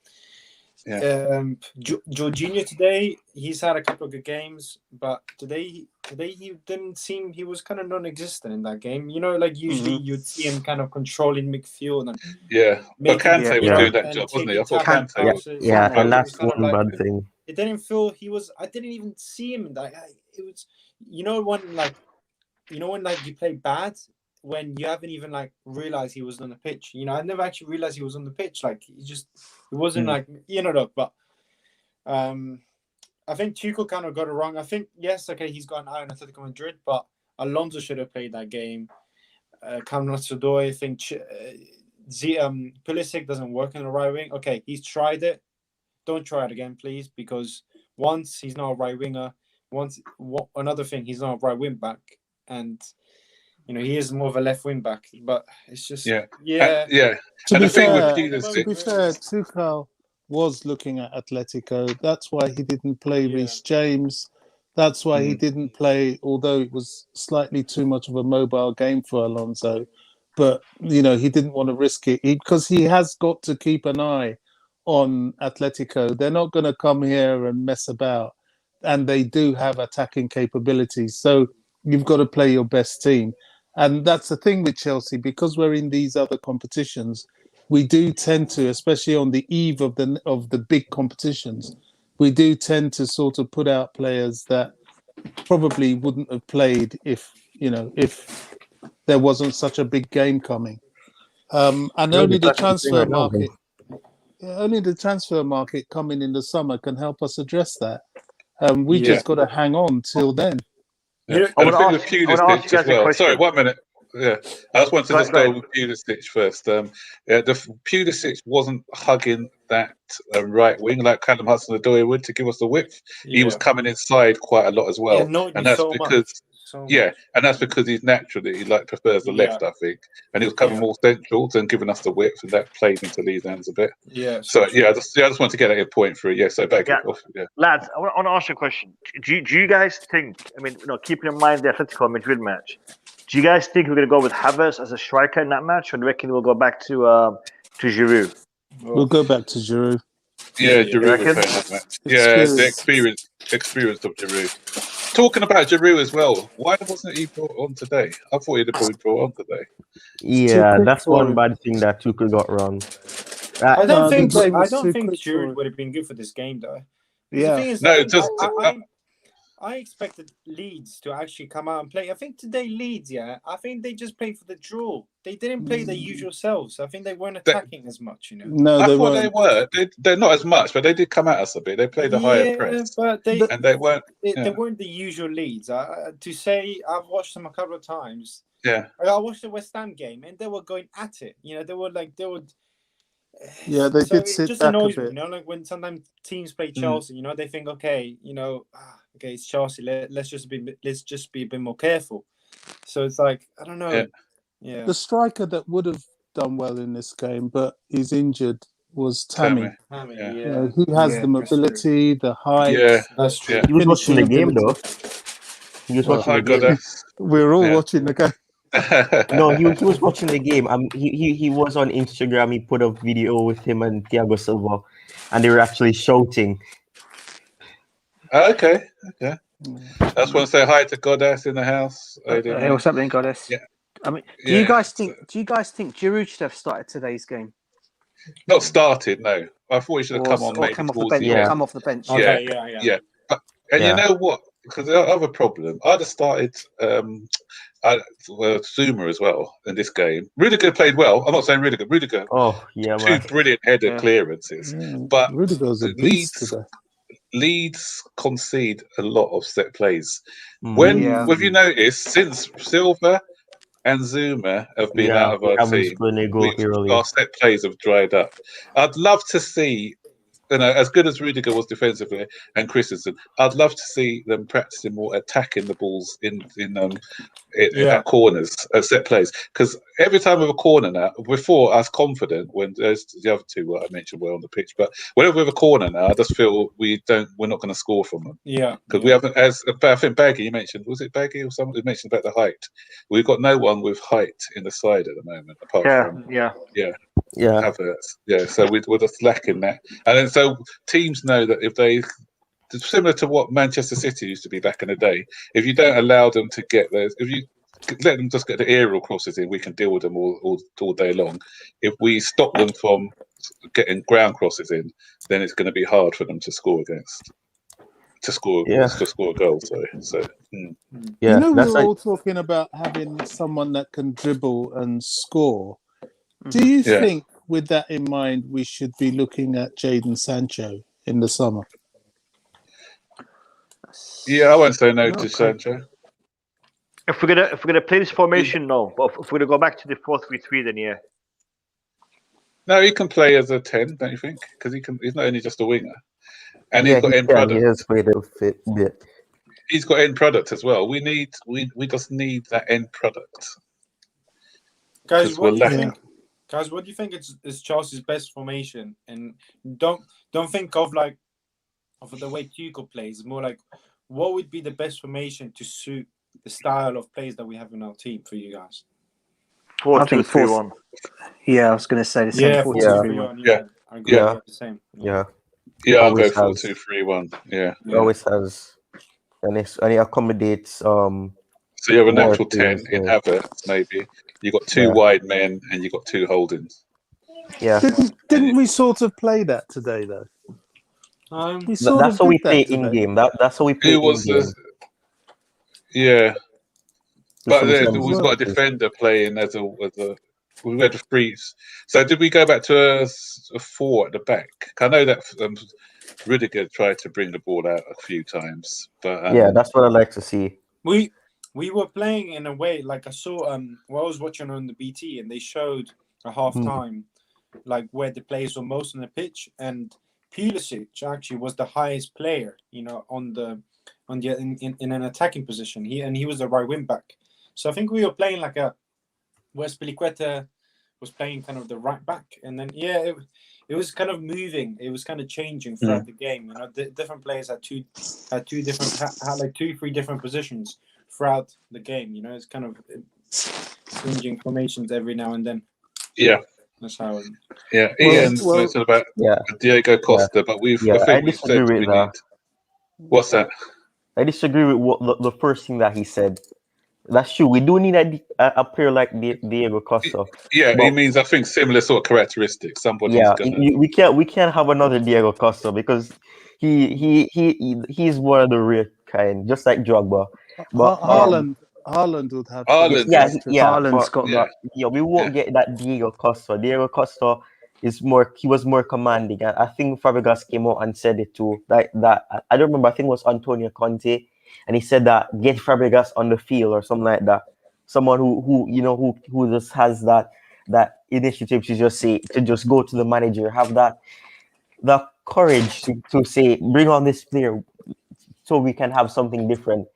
Jorginho today, he's had a couple of good games, but today he didn't seem, he was kind of non-existent in that game. Like usually you'd see him kind of controlling midfield and but Kante was doing that job, wasn't he? I thought Kante and that's one bad thing. It didn't feel I didn't even see him like it was. When you play bad, when you haven't even like realized he was on the pitch. I never actually realized he was on the pitch. Like he wasn't like but I think Tuchel kind of got it wrong. I think he's got an eye on Atletico Madrid, but Alonso should have played that game. Camnotador, I think Pulisic doesn't work in the right wing. Okay, he's tried it. Don't try it again, please, because once he's not a right winger. Another thing, he's not a right wing back, and he is more of a left wing back. But it's just To be fair, Tuchel was looking at Atletico. That's why he didn't play Reece James. That's why he didn't play, although it was slightly too much of a mobile game for Alonso. But he didn't want to risk it because he has got to keep an eye on Atletico. They're not going to come here and mess about. And they do have attacking capabilities. So you've got to play your best team. And that's the thing with Chelsea, because we're in these other competitions, we do tend to, especially on the eve of the big competitions, we do tend to sort of put out players that probably wouldn't have played if there wasn't such a big game coming. And only the transfer market coming in the summer can help us address that. We just got to hang on till then. I want to ask you guys as well. Sorry, 1 minute. Yeah, I just wanted to just go with Pulisic first. The Pulisic wasn't hugging that right wing like Callum Hudson-Odoi would to give us the width. He was coming inside quite a lot as well, and that's and that's because he's naturally he prefers the left, I think, and he was coming more central and giving us the width, and that played into Lee's hands a bit. I just want to get a point through. So back off. Lads, I want to ask you a question. Do you guys think? I mean, keeping in mind the Atletico Madrid match, do you guys think we're going to go with Havertz as a striker in that match, or do you reckon we'll go back to Giroud? We'll go back to Giroud. Yeah, Giroud would play that match. The experience of Giroud. Talking about Giroud as well, why wasn't he brought on today? I thought he'd have been brought on today. Yeah, that's one bad thing that Tuchel got wrong. I don't think Giroud would have been good for this game, though. Yeah. The thing is, I expected Leeds to actually come out and play. I think today Leeds, I think they just played for the draw. They didn't play their usual selves. I think they weren't attacking as much, No, I thought they were. They're not as much, but they did come at us a bit. They played a higher press, but they weren't. They weren't the usual Leeds. To say I've watched them a couple of times. Yeah, I watched the West Ham game and they were going at it. They would. Yeah, they did sit just back annoys a bit. Me, like when sometimes teams play Chelsea, they think, okay, it's Chelsea. Let's just be a bit more careful. So it's like I don't know. Yeah. The striker that would have done well in this game, but he's injured, was Tammy. Yeah. He has Yeah, the mobility, the height. Yeah, That's true. yeah. He was watching the finishing game though. ability. He was Well, watching I the got game. that. We're all Yeah. watching the game. No, he was watching the game. He was on Instagram. He put a video with him and Thiago Silva, and they were actually shouting. Okay. I just want to say hi to Goddess in the house. Hey, what's happening, Goddess? Yeah. I mean, do you guys think Giroud should have started today's game? Not started, no. I thought he should have Or come on or maybe come off the towards bench? the Yeah. end. Come off the bench. Okay, yeah. And Yeah. you know what? Because the other problem, I'd have started Zuma as well in this game. Rudiger played well. I'm not saying Rudiger. Rudiger, Oh yeah, two man. brilliant header Yeah. clearances. Yeah, But Rudiger's a beast today. Leeds concede a lot of set plays. Mm. When Yeah. have you noticed since Silva and Zuma have been out of we our haven't team, scored any goal early. our set plays have dried up. I'd love to see, as good as Rudiger was defensively and Christensen, I'd love to see them practicing more attacking the balls in at corners, at set plays. Because every time we have a corner now, before I was confident when there's the other two I mentioned were on the pitch, but whenever we have a corner now, I just feel we're not going to score from them. Yeah. Because we haven't, I think Baggy, you mentioned, was it Baggy or someone who mentioned about the height? We've got no one with height in the side at the moment, apart from Havertz. Yeah, so we're just lacking that. And then so teams know that if they, similar to what Manchester City used to be back in the day, if you don't allow them to get those, if you let them just get the aerial crosses in, we can deal with them all day long. If we stop them from getting ground crosses in, then it's going to be hard for them to score against. To score a goal. So You know, that's we're all talking about having someone that can dribble and score. Do you think, with that in mind, we should be looking at Jadon Sancho in the summer? Yeah, I won't say no to Sancho. If we're gonna play this formation, no. But if we're gonna go back to the 4-3-3, then yeah. No, he can play as a 10, don't you think? Because he's not only just a winger, and he's got end product. He has played a bit. He's got end product as well. We just need that end product. Guys, what do you think? Guys, what do you think is Chelsea's best formation? And don't think of the way Tuchel plays. More like, what would be the best formation to suit the style of plays that we have in our team for you guys? 4-2-3-1. Yeah, I was going to say the same. 4-2-3-1. Yeah, I agree. The same. Yeah, I'll go 4-2-3-1. Yeah, he always has, and he accommodates. So you have a natural 10 in Havertz, maybe. You got two wide men and you got two holdings. Yeah. Didn't we sort of play that today though? That's how we play in game. That's how we play in game. Yeah. But we've got a defender playing as a we had a freeze. So did we go back to a 4 at the back? I know that Rudiger tried to bring the ball out a few times, but that's what I like to see. We were playing in a way like I saw. I was watching on the BT and they showed a half time, like where the players were most on the pitch, and Pulisic actually was the highest player, in an attacking position. He was the right wing back. So I think we were playing like where Spilicueta was playing kind of the right back, and then it was kind of moving. It was kind of changing throughout the game. The different players had two different had like 2-3 different positions throughout the game. It's kind of changing formations every now and then. Yeah. That's how. Ian mentioned about Diego Costa, but I disagree with that. What's that? I disagree with what the first thing that he said. That's true. We do need a player like Diego Costa. Yeah, it means I think similar sort of characteristics. Somebody's we can't have another Diego Costa because he's one of the rare kind, just like Drogba. But Haaland would have. Haaland's got that. Yeah, we won't get that Diego Costa. Diego Costa he was more commanding. I think Fabregas came out and said it too. Like that. I don't remember. I think it was Antonio Conte, and he said that get Fabregas on the field or something like that. Someone who just has that initiative to just go to the manager, have that courage to say bring on this player so we can have something different.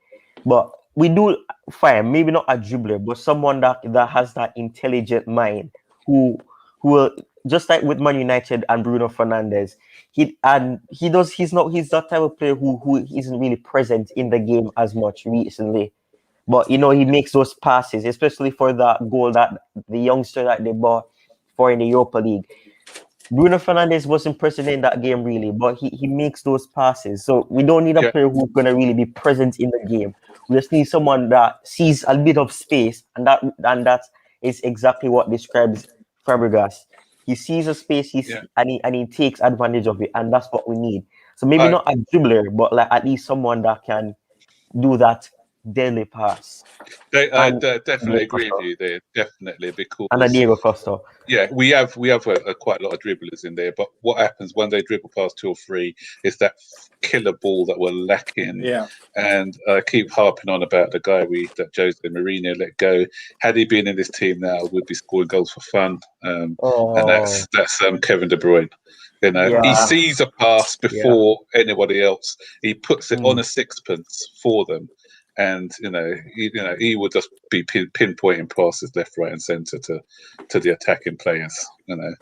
But we do fine, maybe not a dribbler, but someone that has that intelligent mind who will just like with Man United and Bruno Fernandes, he's that type of player who isn't really present in the game as much recently. But you know, he makes those passes, especially for that goal that the youngster that they bought for in the Europa League. Bruno Fernandes wasn't present in that game really, but he makes those passes. So we don't need a Yeah. player who's gonna really be present in the game. We just need someone that sees a bit of space, and that is exactly what describes Fabregas. He sees a space, and he takes advantage of it, and that's what we need. So maybe not a dribbler, but like at least someone that can do that deadly pass. I definitely agree with you there, definitely, because And a Diego Costa. yeah, we have quite a lot of dribblers in there, but what happens when they dribble past 2 or 3 is that killer ball that we're lacking. Yeah. And I keep harping on about the guy that Jose Mourinho let go. Had he been in this team now, we'd be scoring goals for fun. And that's Kevin De Bruyne. You know, he sees a pass before anybody else. He puts it on a sixpence for them. And he would just be pinpointing passes left, right, and centre to the attacking players. You know.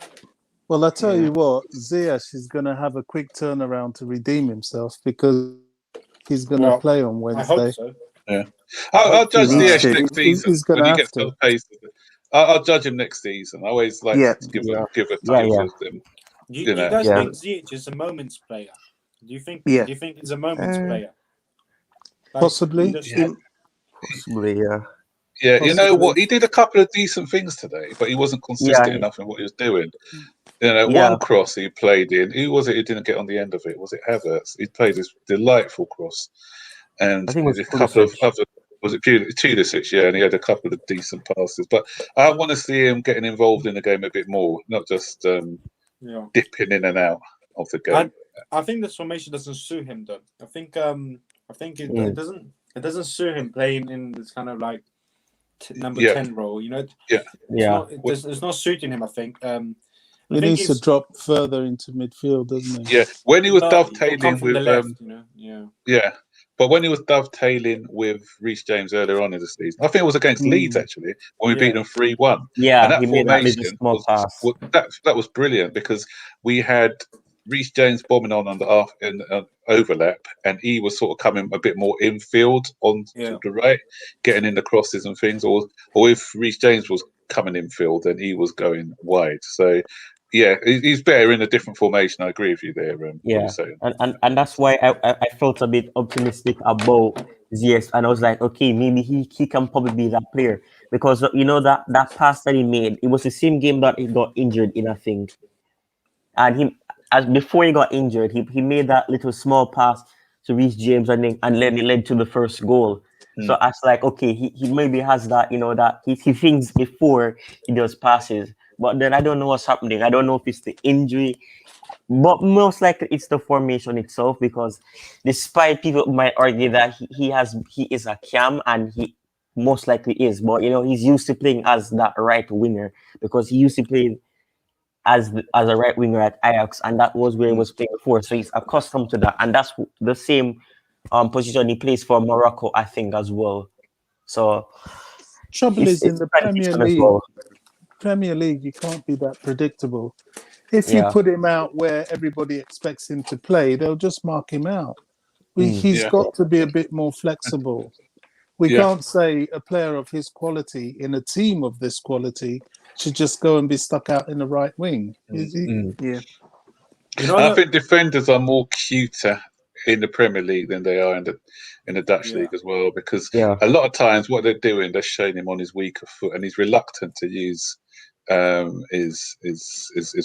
Well, I tell you what, Ziyech is going to have a quick turnaround to redeem himself because he's going to play on Wednesday. I hope so. Yeah, I'll judge Ziyech next season he's going when to he have gets those paces. I'll judge him next season. I always like to give a time to them. Do you guys think Ziyech is a moments player? Do you think he's a moments player? Like, Possibly. Possibly, yeah. Yeah, you know what? He did a couple of decent things today, but he wasn't consistent enough in what he was doing. You know, one cross he played in. Who was it who didn't get on the end of it? Was it Havertz? He played this delightful cross, and I think it was a couple of other. Was it Pulisic? Yeah, and he had a couple of decent passes. But I want to see him getting involved in the game a bit more, not just dipping in and out of the game. I think this formation doesn't suit him, though. I think it doesn't suit him playing in this kind of like number 10 role. You know, it's not suiting him. I think. He needs to drop further into midfield, doesn't he? Yeah, when he was dovetailing with left, but when he was dovetailing with Reece James earlier on in the season, I think it was against Leeds actually when we beat them 3-1. Yeah, and that he made that little small pass. That was brilliant because we had Reece James bombing on the overlap, and he was sort of coming a bit more infield on to the right, getting in the crosses and things. Or if Reece James was coming infield, then he was going wide. So. Yeah, he's better in a different formation. I agree with you there. And that's why I felt a bit optimistic about Ziyech, and I was like, okay, maybe he can probably be that player because you know that pass that he made, it was the same game that he got injured in, I think, and before he got injured, he made that little small pass to Reece James, and then it led to the first goal. So I was like, okay, he maybe has that, you know, that he thinks before he does passes. But then I don't know what's happening. I don't know if it's the injury, but most likely it's the formation itself. Because despite people might argue that he is a cam, and he most likely is, but you know he's used to playing as that right winger because he used to play as a right winger at Ajax, and that was where he was playing before. So he's accustomed to that, and that's the same position he plays for Morocco, I think, as well. So trouble is in the Premier League. Premier League, you can't be that predictable. If you put him out where everybody expects him to play, they'll just mark him out. He's got to be a bit more flexible. We can't say a player of his quality in a team of this quality should just go and be stuck out in the right wing. I think defenders are more cuter in the Premier League than they are in the Dutch league as well, because a lot of times what they're doing, they're showing him on his weaker foot, and he's reluctant to use his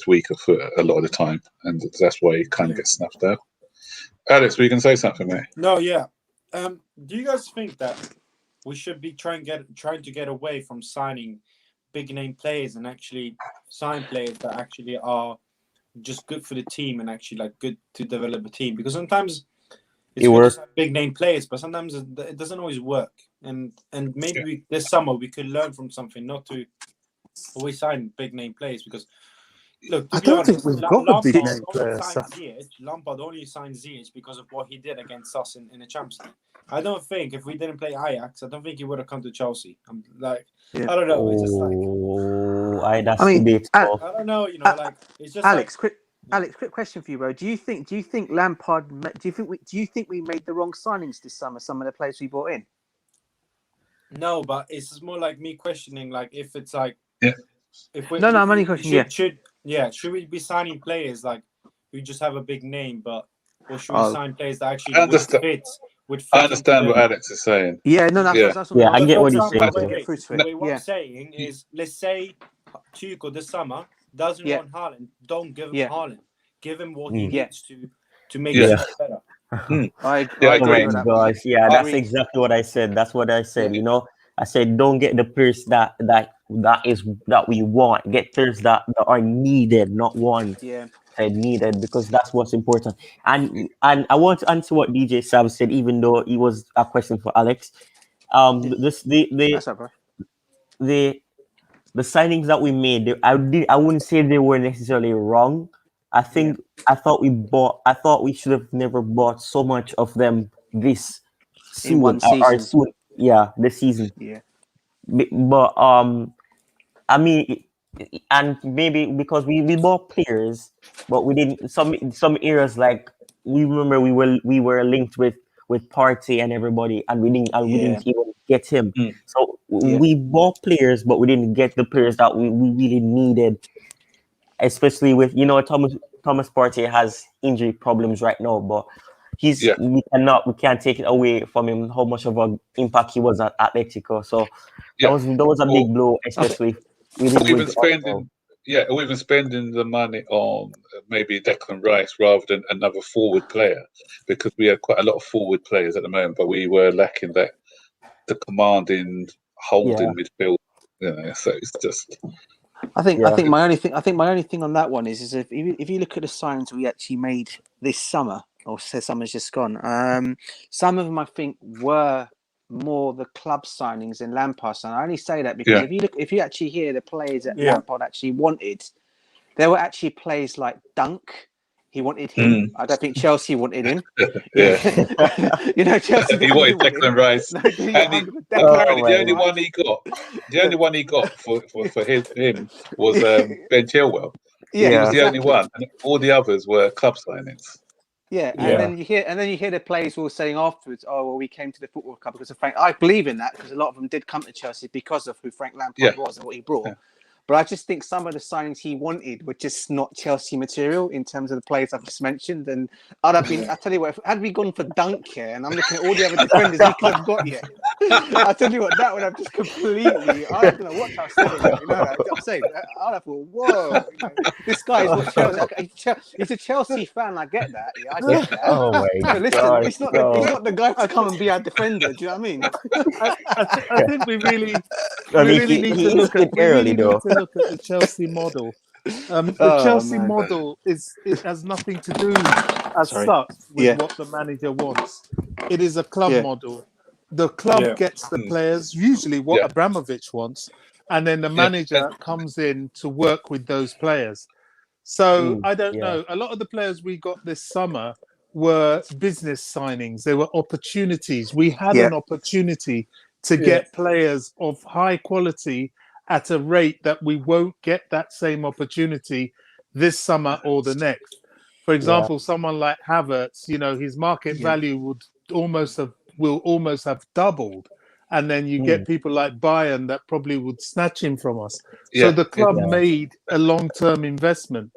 weaker foot a lot of the time, and that's why he kind of gets snuffed out. Alex, were you going to say something, mate? No, do you guys think that we should be trying to get away from signing big name players and actually sign players that actually are just good for the team and actually like good to develop a team? Because sometimes it's good to have big name players, but sometimes it doesn't always work. And maybe this summer we could learn from something, not to always sign big name players. Because look, I don't think we've got a big name player. Lampard only signed Ziyech because of what he did against us in the Champions League. I don't think if we didn't play Ajax, I don't think he would have come to Chelsea. I'm like, Yeah. I don't know. It's just like, that's I mean, debatable. I don't know. You know, like it's just Alex, like. quick question for you, bro. Do you think Lampard? Do you think we made the wrong signings this summer? Some of the players we brought in. No, but it's just more like me questioning, like if it's like, if we I'm only questioning. Should we be signing players like who just have a big name, or should we sign players that actually would fit? I understand what Alex is saying. Yeah, no, that's what I get what he's saying. What I'm saying is, let's say Tuchel this summer doesn't want Haaland. Don't give him Haaland. Give him what he needs to make it better. I agree. Oh my gosh, that's exactly what I said. That's what I said. You know, I said don't get the players that we want. Get players that are needed, not want. Yeah. Needed, because that's what's important. And I want to answer what DJ Sam said, even though it was a question for Alex. The signings that we made, I wouldn't say they were necessarily wrong. I thought we should have never bought so much of them this soon. In one season. This season. Yeah. But I mean, and maybe because we bought players, but we didn't. Some areas, like we remember we were linked with Partey and everybody, and we didn't even get him. So we bought players, but we didn't get the players that we really needed. Especially with Thomas Partey has injury problems right now, but we can't take it away from him how much of an impact he was at Atletico. So that was a big blow, especially. Even spending the money on maybe Declan Rice rather than another forward player, because we had quite a lot of forward players at the moment, but we were lacking the commanding holding midfield. So it's just. I think my only thing on that one is if you look at the signings we actually made this summer, or summer's just gone, some of them I think were more the club signings than Lampard. And I only say that because if you actually hear the players that Lampard actually wanted, there were actually players like Dunk. He wanted him. I don't think Chelsea wanted him. Chelsea. He wanted Declan Rice. The only one he got for him was Ben Chilwell. He was the only one, and all the others were club signings. Then you hear the players all saying afterwards, "Oh, well, we came to the football club because of Frank." I believe in that, because a lot of them did come to Chelsea because of who Frank Lampard was and what he brought. But I just think some of the signings he wanted were just not Chelsea material in terms of the players I've just mentioned. And I tell you what, had we gone for Dunk here, and I'm looking at all the other defenders we could have got here, I tell you what, that would have just completely. I don't know what I was saying. I'm saying, I'd have thought, whoa, this guy is what Chelsea. He's a Chelsea fan. I get that. I get that. Oh my God! Listen, he's not the guy to come and be our defender. Do you know what I mean? I think we really need to look at the Chelsea model. The Chelsea model it has nothing to do as such with what the manager wants. It is a club model. The club gets the players, usually what Abramovich wants, and then the manager comes in to work with those players. So I don't know. A lot of the players we got this summer were business signings. They were opportunities. We had an opportunity to get players of high quality at a rate that we won't get that same opportunity this summer or the next. For example, someone like Havertz, his market value will almost have doubled. And then you get people like Bayern that probably would snatch him from us. So the club made a long-term investment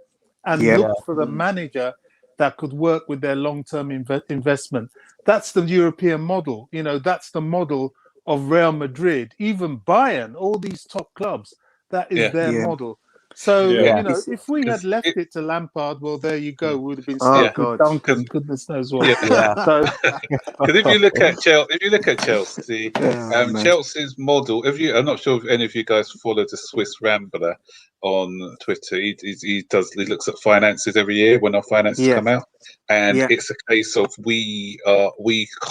and looked for the manager that could work with their long-term investment. That's the European model. That's the model of Real Madrid, even Bayern, all these top clubs. That is their model. So, if we had left it to Lampard, well, there you go. We would have been stuck with Duncan. Goodness knows what. Because if you look at Chelsea, Chelsea's model. I'm not sure if any of you guys follow the Swiss Rambler on Twitter. He looks at finances every year when our finances come out, and it's a case of we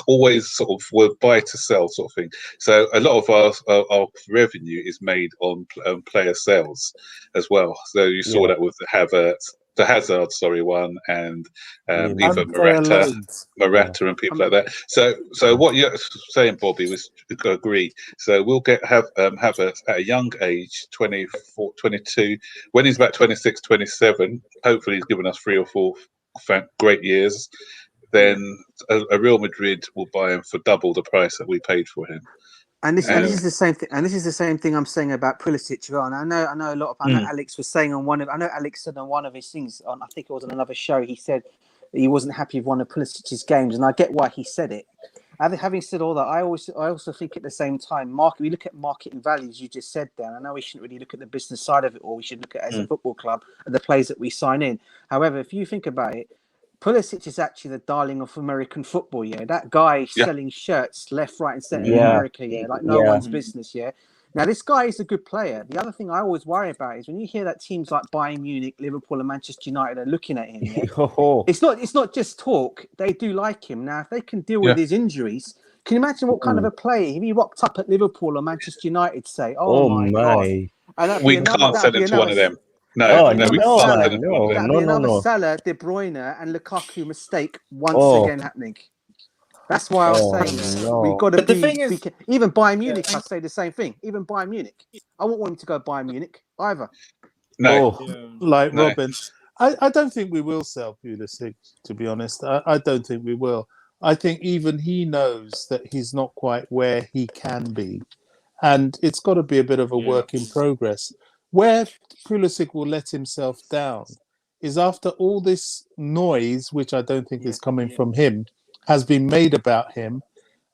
always sort of were buy to sell sort of thing. So a lot of our revenue is made on player sales as well. So you saw that with the Havertz, the Hazard, one, and And even they are Morata loads. and people like that. So what you're saying, Bobby, was we could agree. So we'll have us at a young age, 24, 22, when he's about 26, 27. Hopefully, he's given us 3 or 4 great years. Then a Real Madrid will buy him for double the price that we paid for him. And this is the same thing. And this is the same thing I'm saying about Pulisic. Well, and I know a lot of. I know Alex was saying on one of. I know Alex said on one of his things. I think it was on another show. He said that he wasn't happy with one of Pulisic's games, and I get why he said it. Having said all that, I also think at the same time, we look at marketing values. You just said there. And I know we shouldn't really look at the business side of it, or we should look at it as a football club and the players that we sign in. However, if you think about it, Pulisic is actually the darling of American football, yeah. That guy selling shirts left, right, and centre in America, like no one's business, yeah. Now, this guy is a good player. The other thing I always worry about is when you hear that teams like Bayern Munich, Liverpool, and Manchester United are looking at him. Yeah? It's not just talk. They do like him. Now, if they can deal with his injuries, can you imagine what kind of a player if he rocked up at Liverpool or Manchester United? Say, oh my god, and we can't sell him to one of them. No, that'd be another no. Salah, De Bruyne, and Lukaku mistake once again happening. That's why I was saying we've got to But the thing is, even Bayern Munich. I say the same thing. Even Bayern Munich, I wouldn't want him to go Bayern Munich either. No, Robin, I don't think we will sell Pulisic. To be honest, I don't think we will. I think even he knows that he's not quite where he can be, and it's got to be a bit of a work in progress. Where Pulisic will let himself down is after all this noise, which I don't think is coming from him, has been made about him,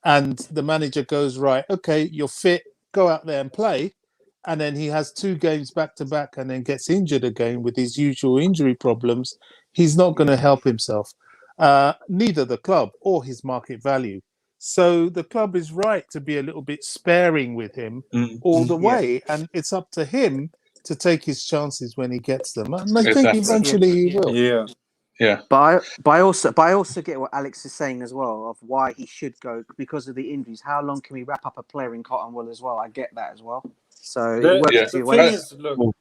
and the manager goes, right, okay, you're fit, go out there and play, and then he has 2 games back to back and then gets injured again with his usual injury problems. He's not going to help himself, neither the club or his market value. So the club is right to be a little bit sparing with him all the way, and it's up to him to take his chances when he gets them. And I think eventually he will. Yeah. But I also get what Alex is saying as well of why he should go because of the injuries. How long can we wrap up a player in cotton wool as well? I get that as well. So the thing is, look,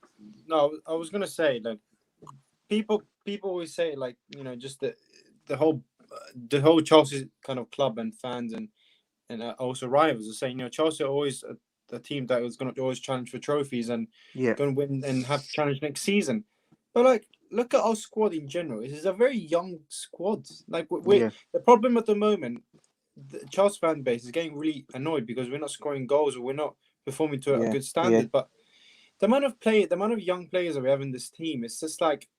no, I was gonna say like people always say like just the whole Chelsea kind of club and fans and also rivals are saying Chelsea are always a team that is going to always challenge for trophies and going to win and have to challenge next season. But like, look at our squad in general. It is a very young squad. Like the problem at the moment, the Chelsea fan base is getting really annoyed because we're not scoring goals or we're not performing to a good standard. But the amount of young players that we have in this team, it's just like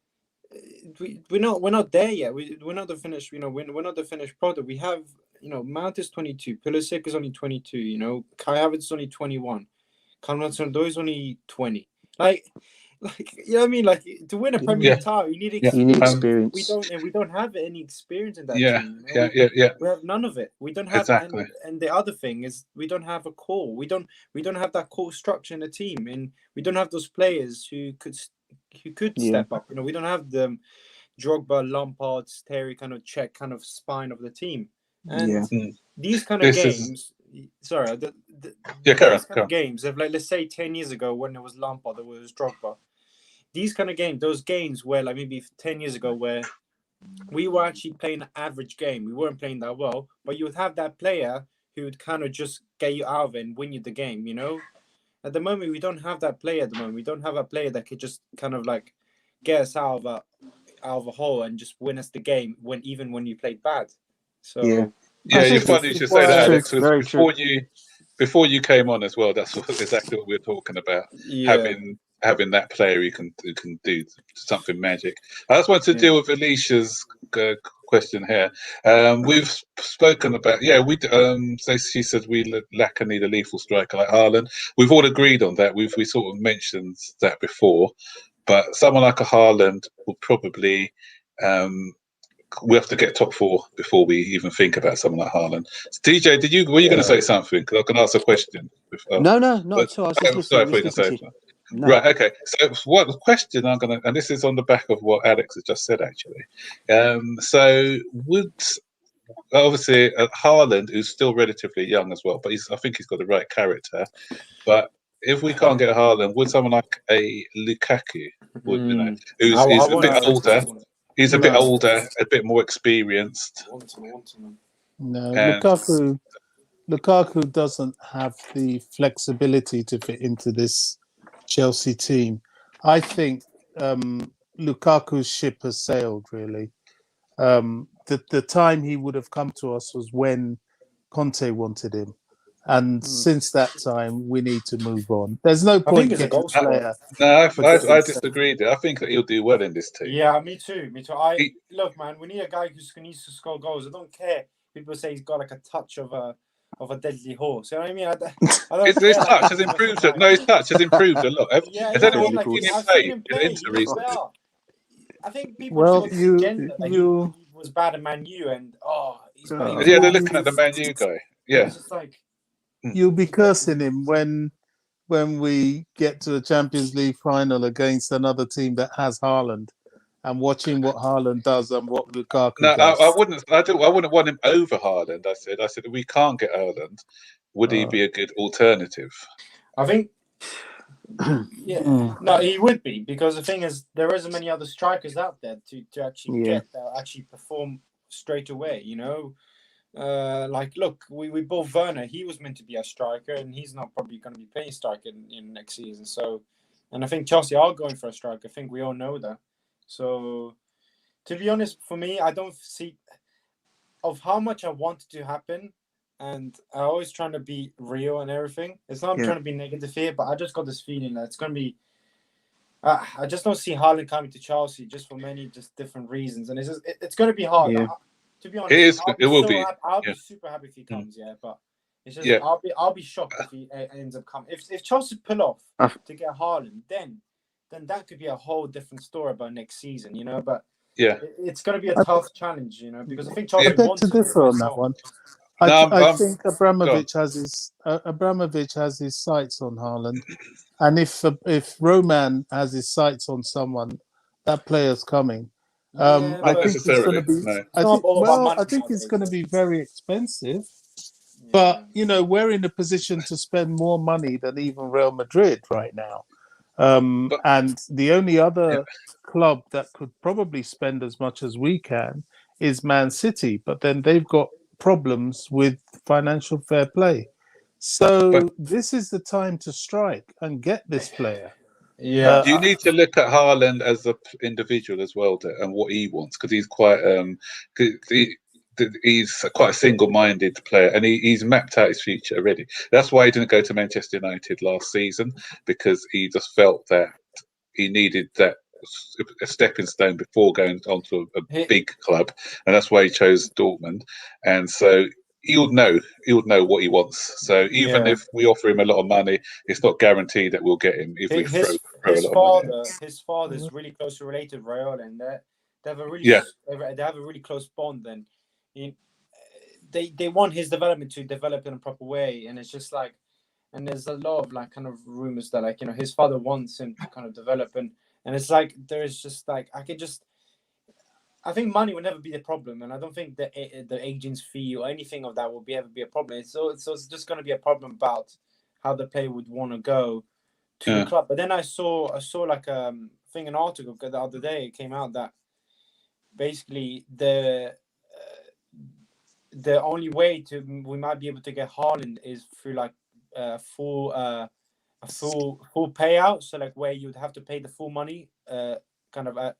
we're not there yet. We're not the finished. We're not the finished product. We have. Mount is 22. Pulisic is only 22. Kai Havertz is only 21. Hudson-Odoi is only 20. Like, you know what I mean? Like, to win a Premier League title, you need experience. We don't have any experience in that team. We have none of it. We don't have. Exactly. And the other thing is, we don't have a core. We don't have that core structure in the team, and we don't have those players who could step up. We don't have the Drogba, Lampard, Terry kind of check kind of spine of the team. And these kind of games, games of like, let's say 10 years ago when there was Lampard, there was Drogba. These kind of games, those games where like maybe 10 years ago where we were actually playing an average game, we weren't playing that well, but you would have that player who would kind of just get you out of it and win you the game. At the moment, we don't have that player. At the moment, we don't have a player that could just kind of like get us out of a hole and just win us the game when you played bad. So you're funny you should say that, Alex. Before you came on as well, that's exactly what we were talking about. Having that player who can do something magic. I just want to deal with Alicia's question here. We've spoken about so she said we need a lethal striker like Haaland. We've all agreed on that. We sort of mentioned that before, but someone like a Haaland will probably. We have to get top 4 before we even think about someone like Haaland. DJ, were you going to say something? Because I can ask a question. No, not at all. I was just listening. No. Right, okay. So what the question I'm going to, and this is on the back of what Alex has just said, actually. So would, obviously, Haaland, who's still relatively young as well, but I think he's got the right character. But if we can't get Haaland, would someone like a Lukaku, would who's I a want bit him. older? He's a bit No. older, a bit more experienced. I want him. No, And- Lukaku doesn't have the flexibility to fit into this Chelsea team. I think Lukaku's ship has sailed, really. The time he would have come to us was when Conte wanted him. And since that time, we need to move on. There's no point he's a getting goal a player. No, I disagree. I think that he'll do well in this team. Yeah, me too. Look, man, we need a guy who needs to score goals. I don't care. People say he's got like a touch of a deadly horse. You know what I mean? I don't His care, touch like, has improved. No, his touch has improved a lot. Has anyone like, seen him I've play seen him play. into recently? I think people Well, just you- agenda that you- he was bad at Man U and he's playing. Yeah, they're looking at the Man U guy. Yeah, It's just like You'll be cursing him when we get to a Champions League final against another team that has Haaland, and watching what Haaland does and what Lukaku no, does. I wouldn't. I wouldn't want him over Haaland. I said if we can't get Haaland, would he be a good alternative? I think. Yeah, no, he would be, because the thing is, there isn't many other strikers out there to actually get that actually perform straight away. You know, like look, we bought Werner. He was meant to be a striker, and he's not probably going to be playing striker in next season. So, and I think Chelsea are going for a striker. I think we all know that. So, to be honest, for me, I don't see of how much I want it to happen. And I'm always trying to be real and everything. It's not I'm trying to be negative here, but I just got this feeling that it's going to be. I just don't see Haaland coming to Chelsea just for many different reasons, and it's going to be hard. Yeah. To be honest, I'll Yeah. be super happy if he comes. But it's just I'll be shocked if he ends up coming. If Chelsea pull off to get Haaland, then that could be a whole different story about next season. You know, but it's going to be a tough challenge. You know, because I think Chelsea I beg wants to differ on that one. I think Abramovich has his sights on Haaland, and if Roman has his sights on someone, that player's coming. I think it's going to be. No. I think it's going to be very expensive, but we're in a position to spend more money than even Real Madrid right now, and the only other club that could probably spend as much as we can is Man City, but then they've got problems with financial fair play. So this is the time to strike and get this player. Yeah, you need to look at Haaland as an individual as well, and what he wants, because he's quite he's quite a single-minded player, and he's mapped out his future already. That's why he didn't go to Manchester United last season, because he just felt that he needed that a stepping stone before going on to a big club, and that's why he chose Dortmund. And so he'll know what he wants. So even if we offer him a lot of money, it's not guaranteed that we'll get him if we throw a lot of money. His father is really closely related, Raiola, and they have a really they have a really close bond. And they want his development to develop in a proper way, and it's just like, and there's a lot of like kind of rumors that like his father wants him to kind of develop, and it's like there's just like I think money will never be the problem, and I don't think the agent's fee or anything of that will ever be a problem. So it's just going to be a problem about how the player would want to go to the club. But then I saw like an article the other day. It came out that basically the only way we might be able to get Haaland is through like a full payout. So like where you'd have to pay the full money.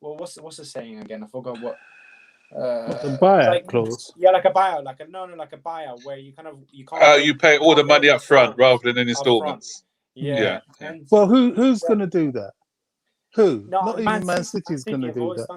What's the saying again? I forgot what. The buyout clause. Yeah, like a buyout, like a buyout where you can't. You pay all the money up front rather than in installments. Yeah. Well, who's going to do that? Who? No, Not even Man City is going to do that.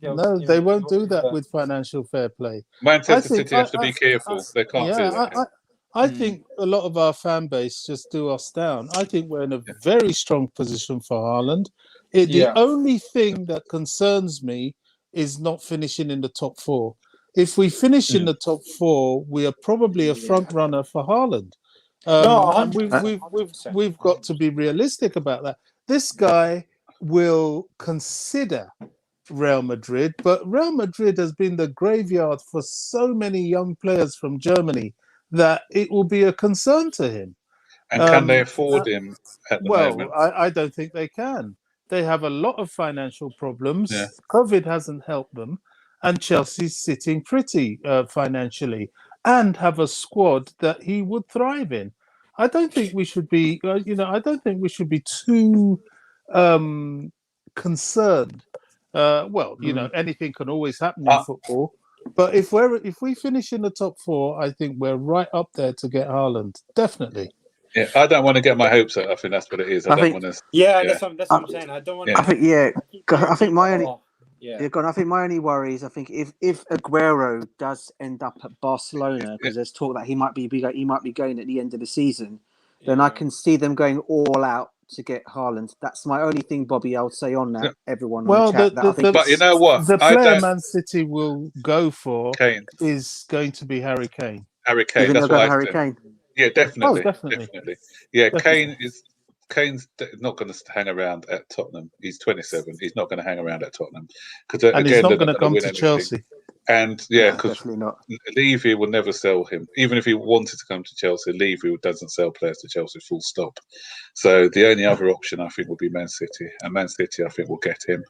No, they won't do that with financial fair play. Manchester City has to be careful. They can't do that. I think a lot of our fan base just do us down. I think we're in a very strong position for Haaland. The only thing that concerns me is not finishing in the top four. If we finish in the top four, we are probably a front runner for Haaland. We've got to be realistic about that. This guy will consider Real Madrid, but Real Madrid has been the graveyard for so many young players from Germany that it will be a concern to him. And can they afford him at the moment? I don't think they can. They have a lot of financial problems. Yeah. COVID hasn't helped them, and Chelsea's sitting pretty financially, and have a squad that he would thrive in. I don't think we should be, I don't think we should be too concerned. Anything can always happen in football. But if we finish in the top 4, I think we're right up there to get Haaland. Definitely. Yeah, I don't want to get my hopes up. I think that's what it is. I don't want to. Yeah, that's what I'm saying. I don't want. I think I think my only. Yeah, I think my only worry is I think if Aguero does end up at Barcelona, because there's talk that he might be going at the end of the season, then I can see them going all out to get Haaland. That's my only thing, Bobby. I would say on that. Everyone. Well, on the chat, but you know what? The player Man City will go for Kane is going to be Harry Kane. Harry Kane. That's what I think. Kane? Yeah, definitely. Oh, definitely. Yeah, Definitely. Kane's not going to hang around at Tottenham. He's 27. He's not going to hang around at Tottenham and he's not going to come to Chelsea. And because definitely not. Levy will never sell him, even if he wanted to come to Chelsea. Levy doesn't sell players to Chelsea. Full stop. So the only other option I think would be Man City, and Man City I think will get him,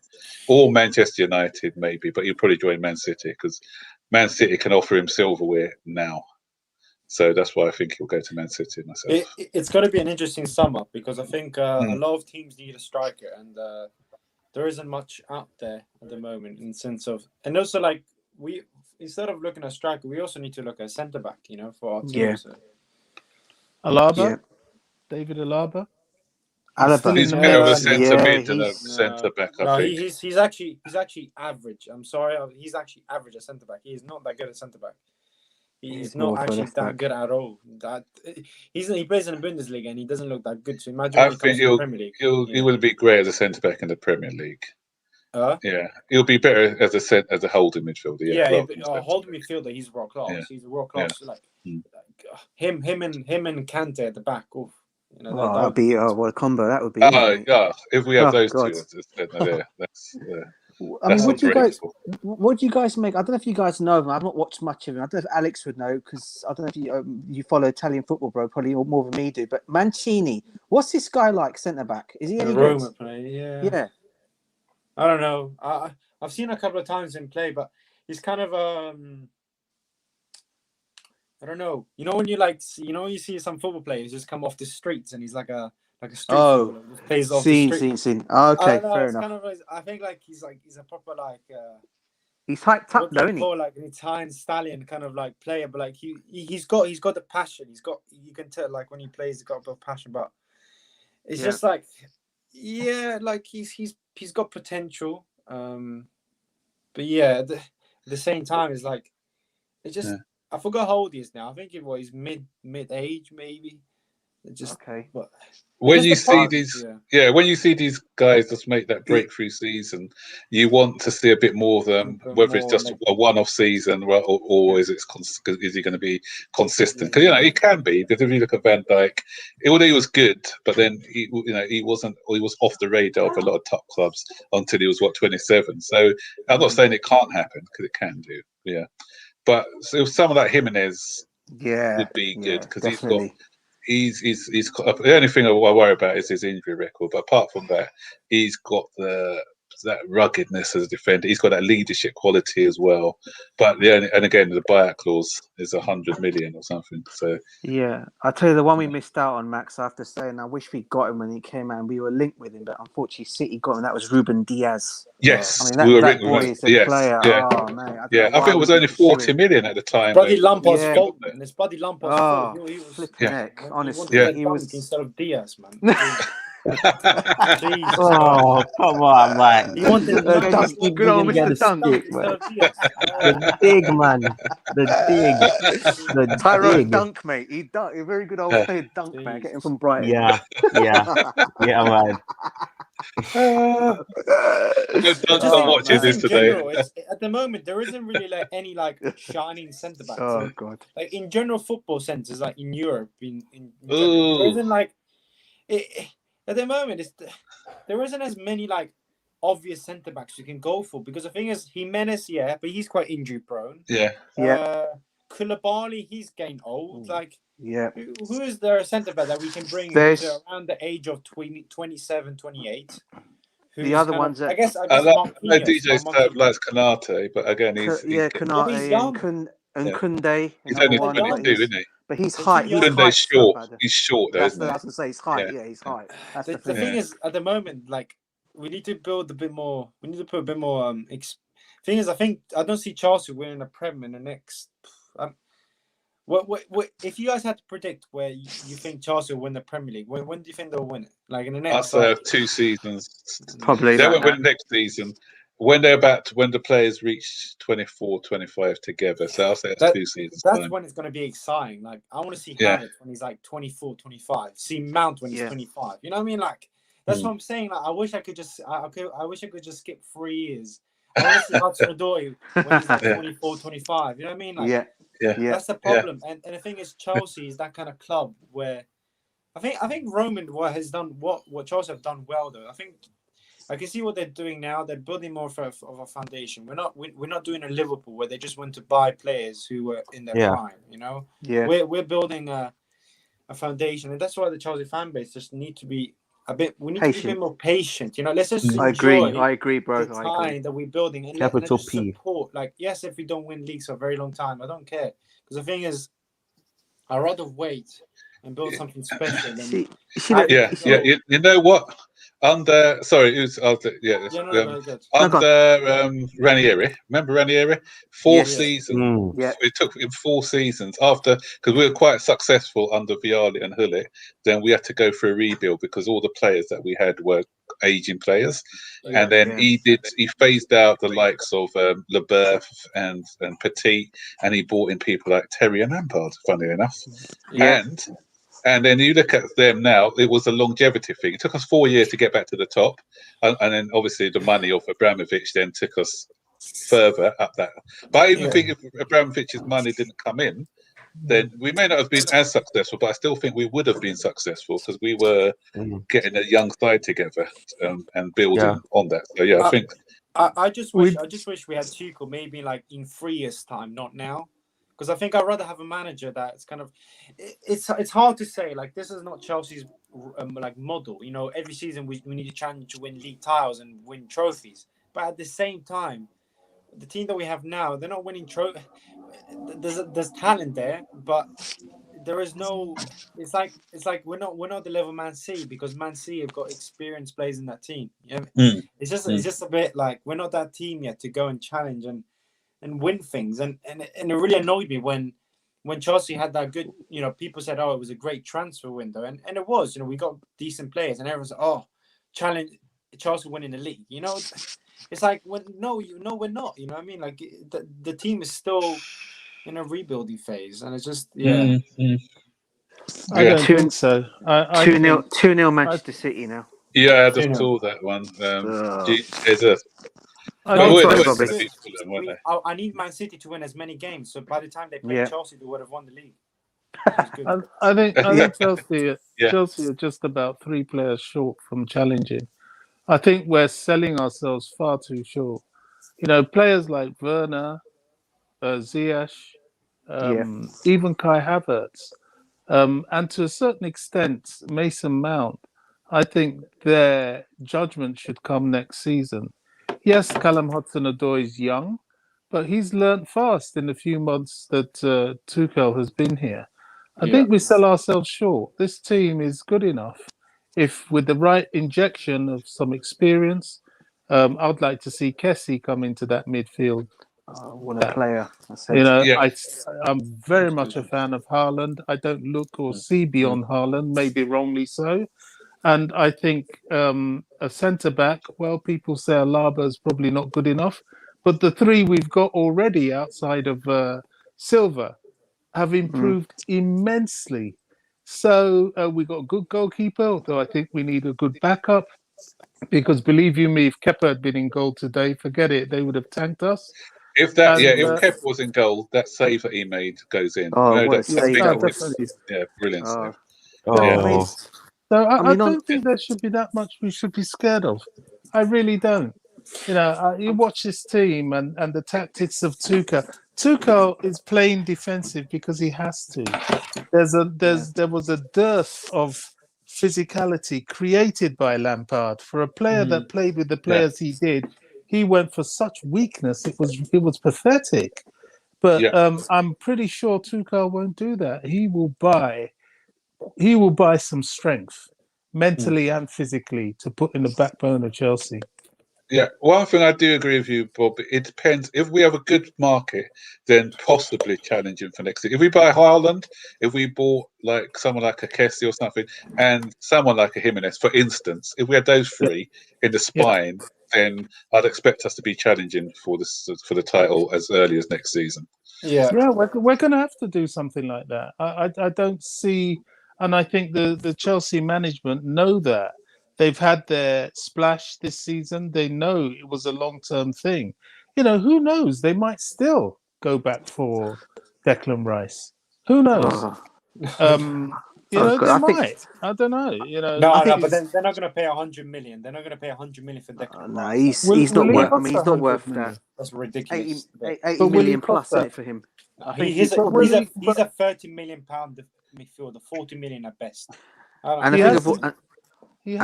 or Manchester United maybe, but he'll probably join Man City because Man City can offer him silverware now. So that's why I think he'll go to Man City myself. It's going to be an interesting summer because I think a lot of teams need a striker, and there isn't much out there at the moment in the sense of, and also like we instead of looking at striker, we also need to look at centre back, for our team. Yeah. So. Alaba, David Alaba. He's better of a centre mid than a centre back. I think he's actually average. I'm sorry, he's actually average at centre back. He's not that good at centre back. He's not actually that good at all. He plays in the Bundesliga and he doesn't look that good. So imagine when he comes to the Premier League. He will be great as a centre back in the Premier League. Yeah, he'll be better as a holding midfielder. Yeah, holding midfielder. He's world class. Yeah. He's world class. Yeah. Him and Kante at the back. Oof, that'd be what a combo that would be. If we have those two, that's. I mean, what do you guys make? I don't know if you guys know him. I've not watched much of him. I don't know if Alex would know because I don't know if you follow Italian football, bro. Probably more than me do. But Mancini, what's this guy like, centre back? Is he any good? Roma player, yeah. I don't know. I've seen a couple of times him play, but he's kind of I don't know. When you see some football players just come off the streets and he's like a street footballer who plays off the street. Seen. Okay, fair enough. Kind of, I think he's a proper he's hyped up though, isn't he? Like an Italian stallion kind of player, but he's got the passion. You can tell when he plays, he's got a bit of passion, but it's just he's got potential. But at the same time, it's it's just I forgot how old he is now. I think he's mid-age maybe. Okay. But when you see these guys just make that breakthrough season, you want to see a bit more of them. Whether it's just a one-off season, or is he going to be consistent? Because he can be. Because if you look at Van Dijk, although he was good, but then he wasn't. Or he was off the radar of a lot of top clubs until he was 27. So I'm not saying it can't happen because it can do. Yeah, but so some of that Jimenez would be good because he's got. He's the only thing I worry about is his injury record. But apart from that, he's got that ruggedness as a defender. He's got that leadership quality as well. But again, the buyout clause is 100 million or something. So I'll tell you the one we missed out on, Max. I have to say, and I wish we got him when he came out and we were linked with him, but unfortunately, City got him. That was Ruben Diaz. Yes, I mean that boy is a player. Yeah. Oh man, I think it was only 40 million at the time. Bloody Lampard's fault, man. It's bloody Lampard's fault. He was flipping neck. Honestly, he was instead of Diaz, man. Oh, come on, man. He wanted good old Mr. Dunk. The dig, man. The Tyrone Dunk, mate. He a very good old player, Dunk, man. Get him from Brighton. Yeah, man. Watching this today. General, at the moment, there isn't really any shining centre backs. Oh god! In general football centres, in Europe, in general, there isn't at the moment, there isn't as many obvious centre backs you can go for because the thing is Jimenez, but he's quite injury prone. Yeah. Koulibaly, he's getting old. Yeah. Who is their centre back that we can bring There's- to around the age of 27, 28? The other ones I that guess I know Marquinhos. DJ Stab likes Kanate, but again, he's Konate and Yeah. Kunde, he's another only one. 22, isn't he? But he's They're height. too He's young. height. Kunde's short. Bad. He's short, though, That's isn't he? what I say. He's height. Yeah. Yeah, he's height. That's The the thing. thing is, at the moment, like we need to build a bit more. We need to put a bit more. Thing is, I don't see Chelsea winning the Prem in the next. What if you guys had to predict where you think Chelsea will win the Premier League? When do you think they'll win it? Like in the I'd next? say 2 seasons. Probably They like won't win that. next season. When the players reach 24, 25 together. So I'll say it's 2 seasons. That's time. when it's going to be exciting. Like I want to see Yeah. Havertz when he's like 24, 25. See Mount when he's 25. You know what I mean? Like that's what I'm saying. Like I wish I could just skip 3 years. I want to see Hudson-Odoi when he's like 24, 25. You know what I mean? Like that's the problem. And the thing is, Chelsea is that kind of club where I think Roman has done what Chelsea have done well though. I think I can see what they're doing now. They're building more of a foundation. We're not doing a Liverpool where they just want to buy players who were in their prime. You know, we're building a foundation, and that's why the Chelsea fan base just need to be a bit. We need to be a bit more patient. You know, let's just enjoy. I agree, bro. The time that we're building and Capital let's P. support. Like, yes, if we don't win leagues for a very long time, I don't care because the thing is, I'd rather wait and build something special. Than You know what? Under Ranieri. Remember Ranieri? 4 seasons. Yeah. It took him 4 seasons after, because we were quite successful under Vialli and Hullet. Then we had to go for a rebuild because all the players that we had were aging players. And then he phased out the likes of Leboeuf and Petit, and he brought in people like Terry and Lampard, funny enough. And then you look at them now, it was a longevity thing. It took us 4 years to get back to the top. And then obviously the money of Abramovich then took us further up that. But I even think if Abramovich's money didn't come in, then we may not have been as successful, but I still think we would have been successful because we were getting a young side together and building on that. So, I think... I just wish we had Tuchel maybe like in 3 years' time, not now. Because I think I'd rather have a manager that's kind of, it's hard to say. Like this is not Chelsea's like model. You know, every season we need to challenge to win league titles and win trophies. But at the same time, the team that we have now, they're not winning trophies. There's talent there, but there is no. It's like we're not the level Man City because Man City have got experienced players in that team. Yeah, it's just a bit like we're not that team yet to go and challenge and win things, and it really annoyed me when Chelsea had that good, you know, people said, oh, it was a great transfer window, and it was, you know, we got decent players, and everyone's like, oh, challenge Chelsea winning the league, you know, it's like we're not, you know what I mean, like the team is still in a rebuilding phase, and it's just I don't think so. 2-0 Manchester City now. Yeah, I just saw that one. I need Man City to win as many games, so by the time they play Chelsea, they would have won the league. I think Chelsea are just about 3 players short from challenging. I think we're selling ourselves far too short. You know, players like Werner, Ziyech, even Kai Havertz, and to a certain extent, Mason Mount. I think their judgment should come next season. Yes, Callum Hudson-Odoi is young, but he's learnt fast in the few months that Tuchel has been here. I think we sell ourselves short. This team is good enough. If with the right injection of some experience, I'd like to see Kessie come into that midfield. What a player. You know, I'm very much a fan of Haaland. I don't look or see beyond Haaland, maybe wrongly so. And I think a centre-back, well, people say Alaba is probably not good enough. But the 3 we've got already outside of Silva have improved immensely. So we got a good goalkeeper, although I think we need a good backup. Because believe you me, if Kepa had been in goal today, forget it, they would have tanked us. If Kepa was in goal, that save that he made goes in. Brilliant. So I don't think there should be that much we should be scared of. I really don't. You know, you watch this team and the tactics of Tuchel. Tuchel is playing defensive because he has to. There was a dearth of physicality created by Lampard for a player that played with the players he did. He went for such weakness; it was pathetic. But I'm pretty sure Tuchel won't do that. He will buy some strength, mentally and physically, to put in the backbone of Chelsea. Yeah, one thing I do agree with you, Bob. It depends. If we have a good market, then possibly challenging for next year. If we buy Haaland, if we bought like someone like a Kessie or something, and someone like a Jimenez, for instance, if we had those three in the spine, then I'd expect us to be challenging for the title as early as next season. Yeah, we're going to have to do something like that. I don't see, and I think the Chelsea management know that. They've had their splash this season. They know it was a long-term thing. You know, who knows? They might still go back for Declan Rice. Who knows? You know, they might. I don't know. You know, but then they're not going to pay 100 million. They're not going to pay 100 million for Declan Rice. He's not worth. I mean, he's not worth that. That's ridiculous. 80 million plus, isn't it, for him? He's a 30 million pound midfielder, 40 million at best. And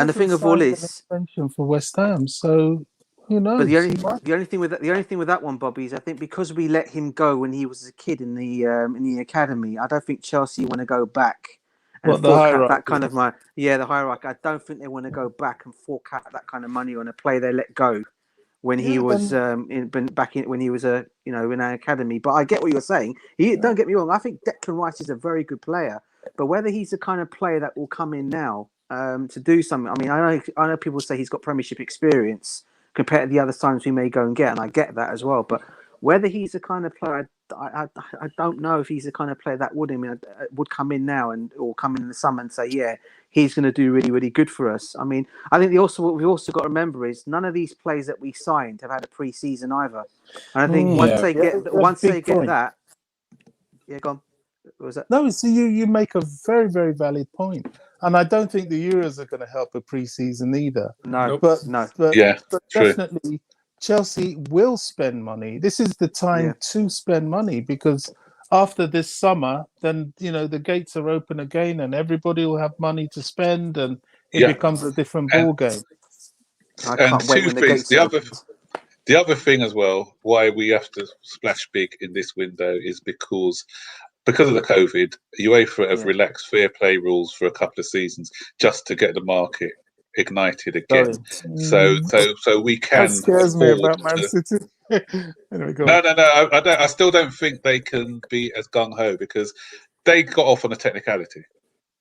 the thing of all is, extension for West Ham. So who knows? But the only thing with that one, Bobby, is I think because we let him go when he was a kid in the academy, I don't think Chelsea want to go back and fork out that kind of money. Yeah, the hierarchy. I don't think they want to go back and fork out that kind of money on a player they let go when he was when he was in our academy. But I get what you're saying. Don't get me wrong. I think Declan Rice is a very good player, but whether he's the kind of player that will come in now to do something. I mean, I know people say he's got Premiership experience compared to the other signs we may go and get, and I get that as well. But whether he's the kind of player, I don't know if he's the kind of player that would come in now or come in the summer and say, yeah, he's going to do really, really good for us. I mean, I think what we've also got to remember is none of these players that we signed have had a pre-season either. And I think once they get that, yeah, go on. What was that? No, so you make a very, very valid point. And I don't think the Euros are going to help a pre-season either. No, but true. Definitely Chelsea will spend money. This is the time to spend money because after this summer, then the gates are open again, and everybody will have money to spend, and it becomes a different ball game. I can't wait when the gates are open. The other thing as well, why we have to splash big in this window is because of the COVID, UEFA have relaxed fair play rules for a couple of seasons just to get the market ignited again. So we can. That scares me about Man City. Anyway, go on. No. I still don't think they can be as gung ho because they got off on a technicality.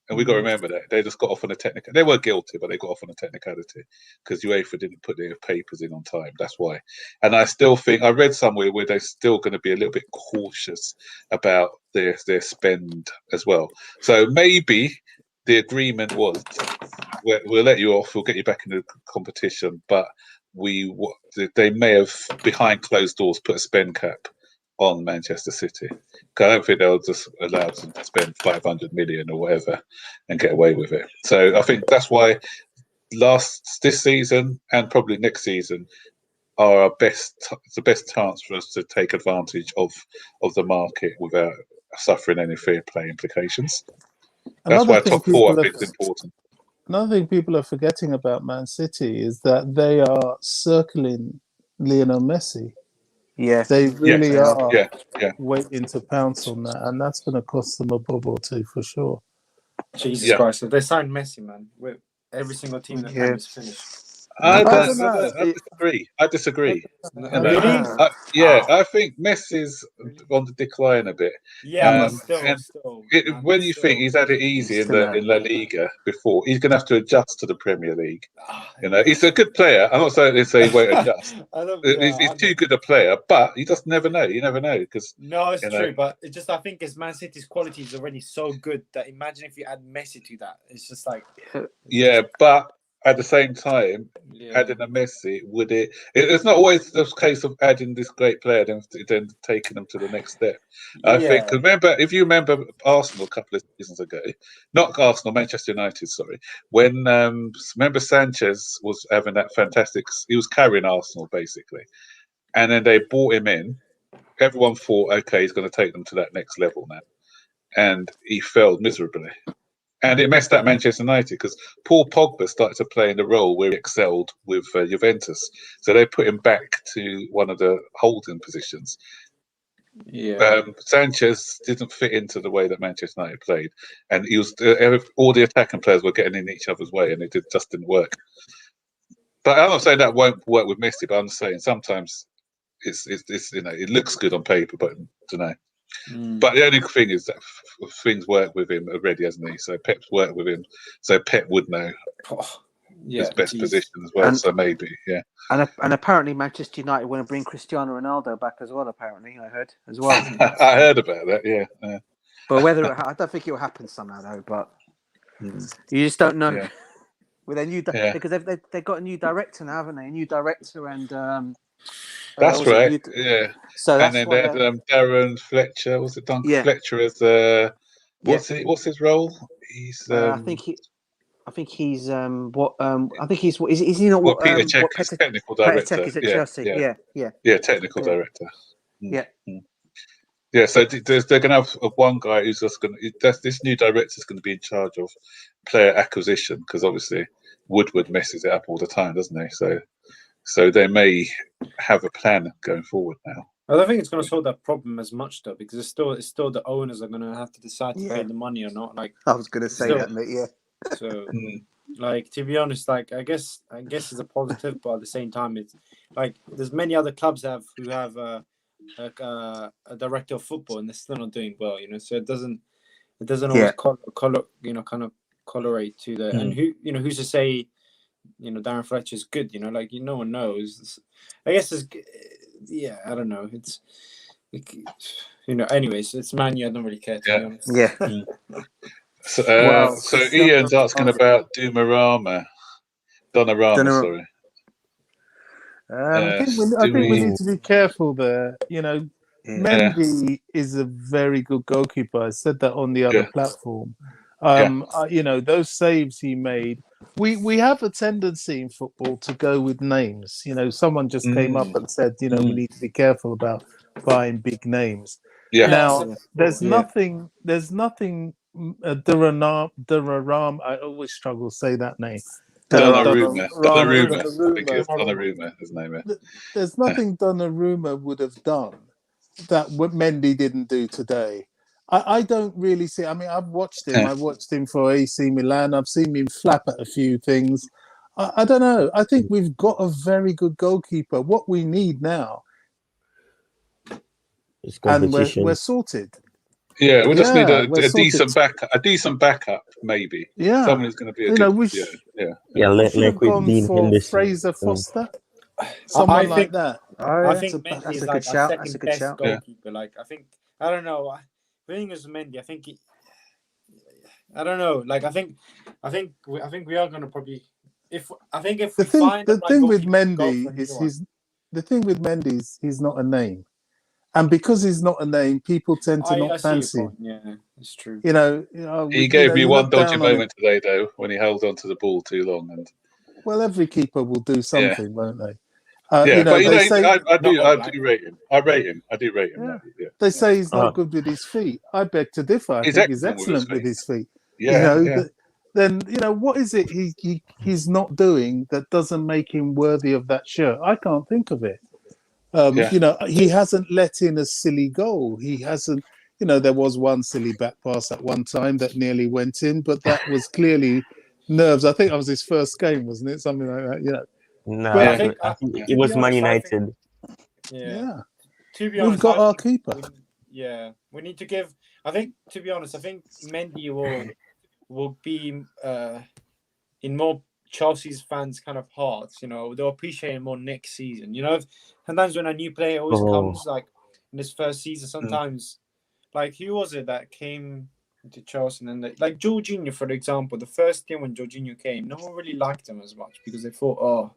And we got to remember that they just got off on a technical. They were guilty, but they got off on a technicality because UEFA didn't put their papers in on time. That's why. And I still think I read somewhere where they're still going to be a little bit cautious about their spend as well. So maybe the agreement was we'll let you off, we'll get you back in the competition, but they may have behind closed doors put a spend cap on Manchester City. Because I don't think they'll just allow them to spend 500 million or whatever and get away with it. So I think that's why this season and probably next season are the best chance for us to take advantage of the market without suffering any fair play implications. That's why top four I think is important. Another thing people are forgetting about Man City is that they are circling Lionel Messi. Yeah, they really are waiting to pounce on that, and that's going to cost them a bob or two for sure. Jesus Christ! If they signed Messi, man, every single team that is finished. I disagree. Really? I think Messi's on the decline a bit. Yeah, but still. When you think he's had it easy in La Liga before, he's going to have to adjust to the Premier League. He's a good player. I'm not saying he won't adjust. He's too good a player, but you just never know. You never know because it's true. But it's just I think as Man City's quality is already so good that imagine if you add Messi to that, it's just like but. At the same time, adding a Messi, would it? It's not always the case of adding this great player then taking them to the next step. I think. If you remember Arsenal a couple of seasons ago, not Arsenal, Manchester United, sorry. When remember Sanchez was having that fantastic, he was carrying Arsenal basically, and then they brought him in, everyone thought, okay, he's going to take them to that next level now, and he failed miserably. And it messed up Manchester United because Paul Pogba started to play in the role where he excelled with Juventus. So they put him back to one of the holding positions. Yeah. Sanchez didn't fit into the way that Manchester United played, and he was all the attacking players were getting in each other's way, and it just didn't work. But I'm not saying that won't work with Messi, but I'm saying sometimes it's it looks good on paper, but I don't know. But the only thing is that things work with him already, hasn't he? So Pep's worked with him, so Pep would know his best position as well. And, so maybe, yeah. And apparently Manchester United want to bring Cristiano Ronaldo back as well. Apparently, I heard as well. I heard about that, yeah. But whether I don't think it will happen somehow though. But you just don't know. Yeah. With a new because they've got a new director now, haven't they? A new director and. That's right. Yeah. So and then they had Darren Fletcher. Was it Duncan Fletcher as what's his role? He's I think he's what I think he's is he not what Peter Cech is technical director. Peter Cech is at Chelsea. Yeah, technical director. Yeah. Yeah, so they're going to have one guy who's just going to. This new director is going to be in charge of player acquisition because obviously Woodward messes it up all the time, doesn't he? So they may have a plan going forward now. I don't think it's going to solve that problem as much though, because it's still the owners are going to have to decide to pay the money or not. Like I was going to say that, mate. Yeah. So, like to be honest, like I guess it's a positive, but at the same time, it's like there's many other clubs who have a director of football and they're still not doing well. You know, so it doesn't always kind of correlate to the and who's to say. Darren Fletcher's good. Like no one knows. I guess it's I don't know. It's anyways, it's Man U. I don't really care. To be honest. Yeah. So Ian's asking about Donnarumma. Sorry. I think we need to be careful there. Mendy is a very good goalkeeper. I said that on the other platform. Those saves he made. We have a tendency in football to go with names. Someone just came up and said, we need to be careful about buying big names. Yeah. Now, there's nothing. Donnarumma. I always struggle to say that name. Donnarumma. Donnarumma, his name. There's nothing Donnarumma would have done that what Mendy didn't do today. I don't really see. I mean, I've watched him. I watched him for AC Milan. I've seen him flap at a few things. I don't know. I think we've got a very good goalkeeper. What we need now, and we're sorted. Yeah, we just need a decent backup. A decent backup, maybe. Yeah, someone who's going to be Like gone for Fraser Foster. Someone like that. I think Mendy is like our second best goalkeeper. Like I don't know. The thing is Mendy, I don't know. Like I think we are going to probably if we find the thing with Mendy is he's not a name, and because he's not a name, people tend to not fancy him. Yeah, it's true. He gave me one dodgy moment today, though, when he held on to the ball too long. And well, every keeper will do something, won't they? I do rate him. I do rate him. Yeah. They say he's not good with his feet. I beg to differ. I think he's excellent with his feet. Then what is it he's not doing that doesn't make him worthy of that shirt? I can't think of it. He hasn't let in a silly goal. He hasn't. There was one silly back pass at one time that nearly went in, but that was clearly nerves. I think that was his first game, wasn't it? Something like that. No, I think it was Man United. To be honest, we've got our keeper. We need to give. I think Mendy will be in more Chelsea's fans' kind of hearts. They'll appreciate him more next season. Sometimes when a new player always comes, like in this first season, sometimes like who was it that came to Chelsea and then like Jorginho, for example, the first game when Jorginho came, no one really liked him as much because they thought,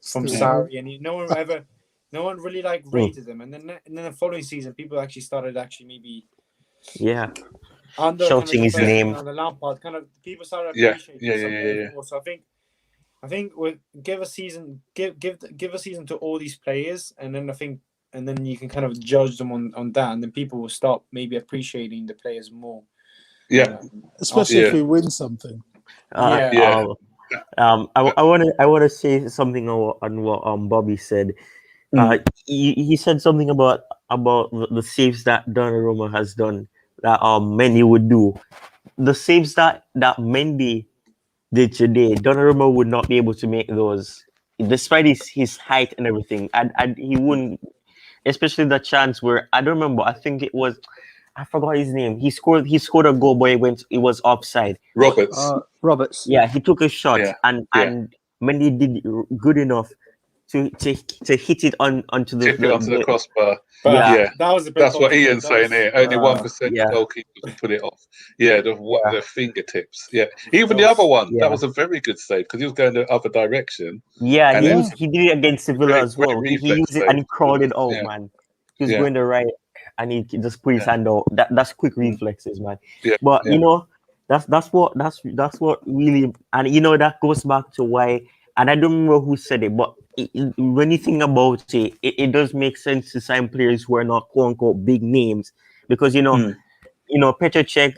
from Sarri, and no one really like rated him, and then the following season, people actually started maybe shouting his name. The Lampard kind of people started appreciating more. So I think we'll give a season to all these players, and then I think and then you can kind of judge them on that, and then people will start maybe appreciating the players more. Yeah, especially if we win something. Yeah. I want to say something on what Bobby said. He said something about the saves that Donnarumma has done that Mendy would do. The saves that Mendy did today, Donnarumma would not be able to make those, despite his height and everything. And he wouldn't, especially the chance where I don't remember. I think it was, I forgot his name. He scored a goal, but it was offside. Roberts. Yeah, he took a shot, Yeah. and Mendy did good enough to hit it onto the crossbar. But yeah, that was a bit. That's what Ian's saying here. Only 1% of goalkeepers will put it off. Yeah, the fingertips. Yeah, even the other one. That was a very good save because he was going the other direction. Yeah, he did it against Sevilla as well. He used it and he crawled it out, man. He was going the right, and he just put his hand out. That's quick reflexes, man. Yeah, but you know, that's what really, and that goes back to why. And I don't remember who said it, but when you think about it, it does make sense to sign players who are not quote unquote big names, because Petr Cech,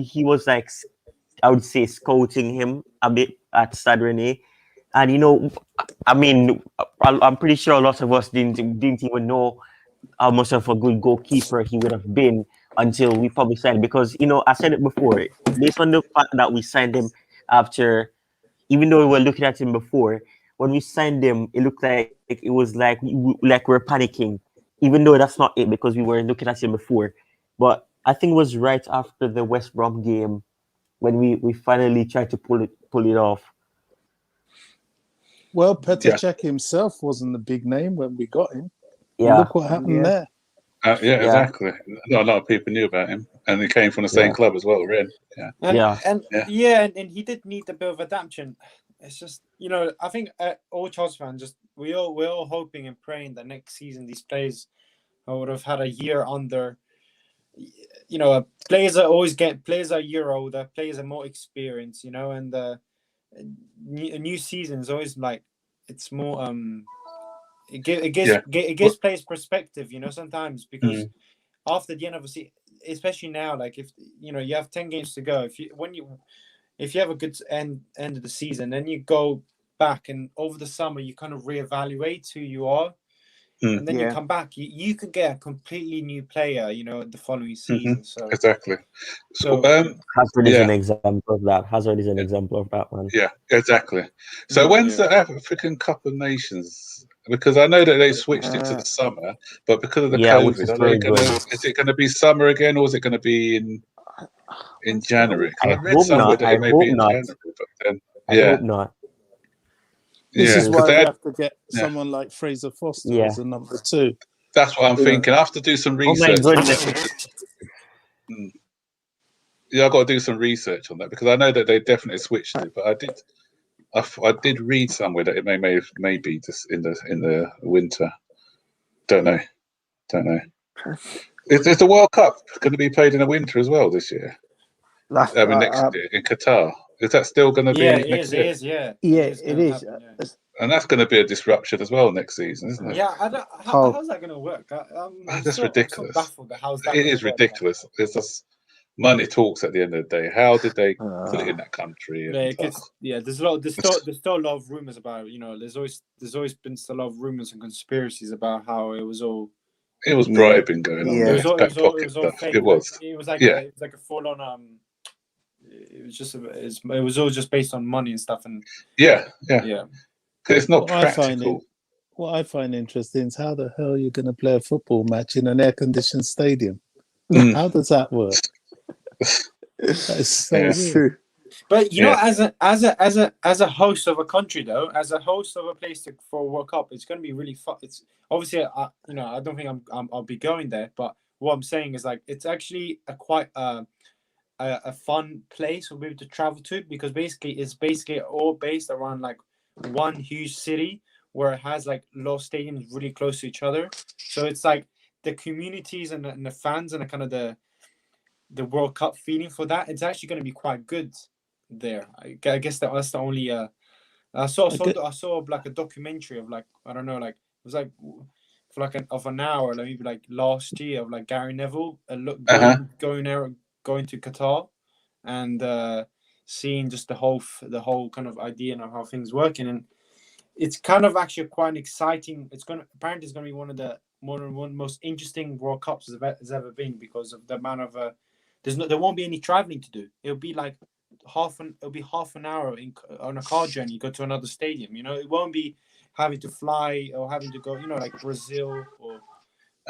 he was like, I would say, scouting him a bit at Stade Rennais. And I mean, I'm pretty sure a lot of us didn't even know how much of a good goalkeeper he would have been until we probably signed. Because I said it before, based on the fact that we signed him after, even though we were looking at him before, when we signed him, it looked like it was like we're panicking, even though that's not it, because we were looking at him before. But I think it was right after the West Brom game when we finally tried to pull it off. Well, Petr Cech himself wasn't a big name when we got him. Yeah. Look what happened there. Exactly. Not a lot of people knew about him, and he came from the same club as well, Ren. And he did need a bit of adaptation. It's just I think all Chelsea fans we're all hoping and praying that next season these players would have had a year under. Players are a year older, players are more experienced, and a new season is always like it's more it gives players perspective, sometimes, because after the end of the season, especially now, like if you have 10 games to go, if you have a good end of the season, then you go back and over the summer you kind of reevaluate who you are. And then you come back, you could get a completely new player, the following season. So exactly. So Hazard is an example of that. Hazard is an example of that one. Yeah, exactly. So when's the African Cup of Nations? Because I know that they switched it to the summer, but because of the COVID, is it going to be summer again, or is it going to be in January? I hope not. I hope not. I hope not. This is why we have to get someone like Fraser Foster as a number 2. That's what I'm thinking. I have to do some research. Oh my goodness. I've got to do some research on that, because I know that they definitely switched it. But I did read somewhere that it may be just in the winter. Don't know. Is the World Cup going to be played in the winter as well this year? Next year in Qatar. Is that still going to be? Yeah, it is. Yeah, it is. And that's going to be a disruption as well next season, isn't it? Yeah, how's that going to work? That's ridiculous. I'm so baffled it is ridiculous. It's just money talks at the end of the day. How did they put it in that country? There's still a lot of rumors about there's always been a lot of rumors and conspiracies about how it was all. It was bribing going on. It was fake. It was like a full on it was all just based on money and stuff, and it's not practical. What I find interesting is how the hell you're going to play a football match in an air-conditioned stadium. How does that work? That is so true. But as a host of a country, though, as a host of a place for a World Cup, it's going to be really fun. It's obviously, I don't think I'll be going there, but what I'm saying is, like, it's actually quite a fun place for people to travel to, because it's all based around like one huge city where it has like a lot of stadiums really close to each other. So it's like the communities and the fans and the kind of the World Cup feeling for that. It's actually going to be quite good there. I guess that's the only. I saw like a documentary of like, I don't know, like it was like for like an hour, like maybe like last year, of like Gary Neville, going to Qatar, and seeing just the whole kind of idea of how things working, and it's kind of actually quite exciting. Apparently it's going to be one of the most interesting World Cups has ever been, because of the amount of there won't be any traveling to do. It'll be like half an hour on a car journey, go to another stadium. It won't be having to fly or having to go, like Brazil or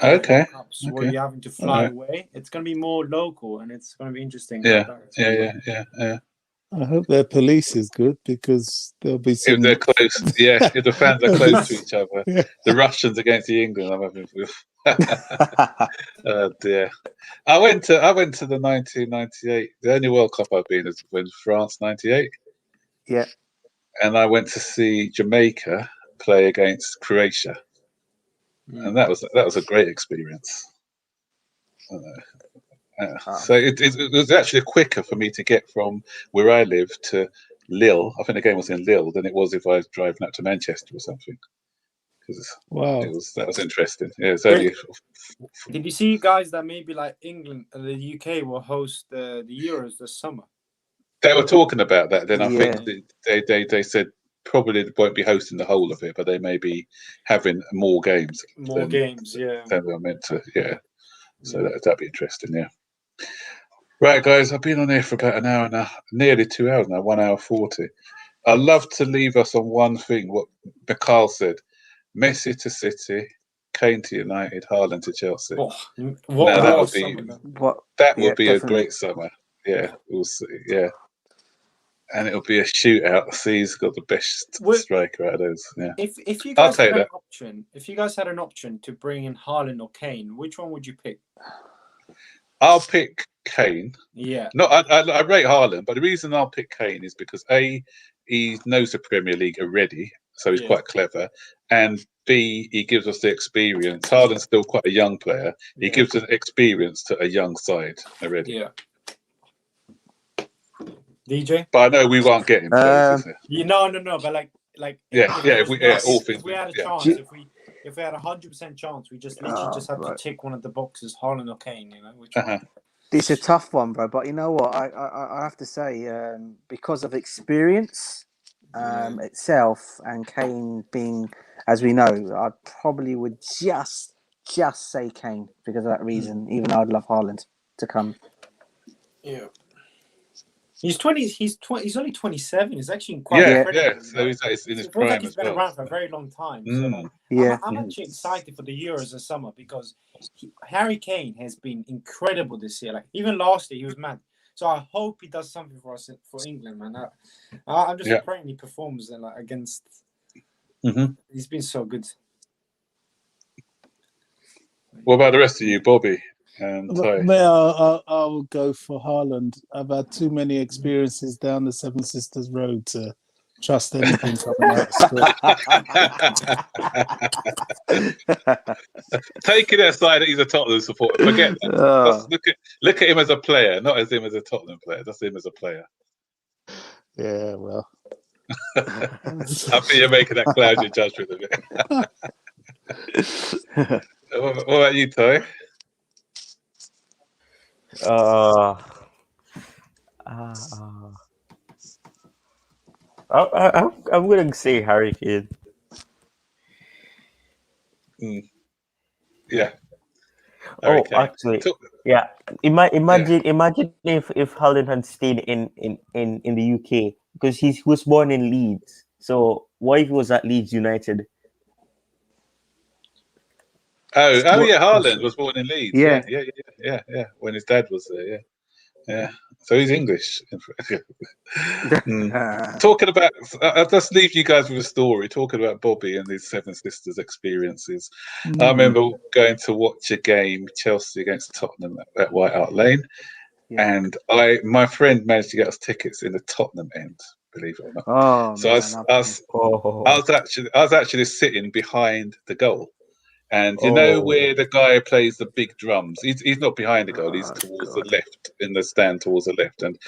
Okay. Cups where you're having to fly away. It's going to be more local, and it's going to be interesting. Yeah. I hope their police is good, because there'll be some. If they're close, if the fans are close to each other, the Russians against the England, I'm having. Oh dear! I went to the 1998. The only World Cup I've been is when France '98. Yeah. And I went to see Jamaica play against Croatia, and that was a great experience. So it was actually quicker for me to get from where I live to Lille. I think the game was in Lille than it was if I was driving up to Manchester or something. Wow, that was interesting. Yeah, it's only. Did you see, guys, that maybe like England and the UK will host the Euros this summer? They were talking about that. Then I think they said probably they won't be hosting the whole of it, but they may be having more games. Than they're meant to. Yeah. So that'd be interesting. Yeah. Right, guys, I've been on here for about an hour now, nearly 2 hours now, 1 hour 40. I'd love to leave us on one thing, what Mikhail said. Messi to City, Kane to United, Haaland to Chelsea. That would be a great summer. Yeah, we'll see. Yeah. And it'll be a shootout. C's got the best striker out of those. Yeah. If you guys had an option to bring in Haaland or Kane, which one would you pick? I'll pick Kane. Yeah. No, I rate Haaland, but the reason I'll pick Kane is because A, he knows the Premier League already, so he's quite clever, and B, he gives us the experience. Haaland's still quite a young player. He gives us experience to a young side already. Yeah. DJ? But I know we won't get him. No, but if we had a chance, if we had 100% chance, we just literally have to tick one of the boxes, Haaland or Kane, which one? It's a tough one, bro. But you know what? I have to say, because of experience itself, and Kane being, as we know, I probably would just say Kane because of that reason. Even though I'd love Haaland to come. Yeah. He's 20. He's only 27. He's actually quite incredible. So he's in his prime he's been around for a very long time. So I'm actually excited for the Euros this summer because Harry Kane has been incredible this year. Like even last year, he was mad. So I hope he does something for us for England, man. I'm just praying he performs against. He's been so good. What about the rest of you, Bobby? I'll go for Haaland. I've had too many experiences down the Seven Sisters Road to trust anything coming out. Taking it aside that he's a Tottenham supporter, forget that. Look at him as a player, not as him as a Tottenham player. Just him as a player. Yeah, well. I think you're making that cloud your judgment of it. What about you, Ty? I'm gonna say Harry Kane. Yeah. Harry Kane. Actually, yeah. Imagine if Haaland had stayed in the UK, because he was born in Leeds. So what if he was at Leeds United? Haaland was born in Leeds. Yeah. When his dad was there, yeah. So he's English. Talking about, I'll just leave you guys with a story. Talking about Bobby and his Seven Sisters experiences. I remember going to watch a game, Chelsea against Tottenham at White Hart Lane, and my friend managed to get us tickets in the Tottenham end. Believe it or not. I was actually sitting behind the goal. And you know where the guy plays the big drums? He's not behind the goal. He's towards the left, in the stand towards the left. And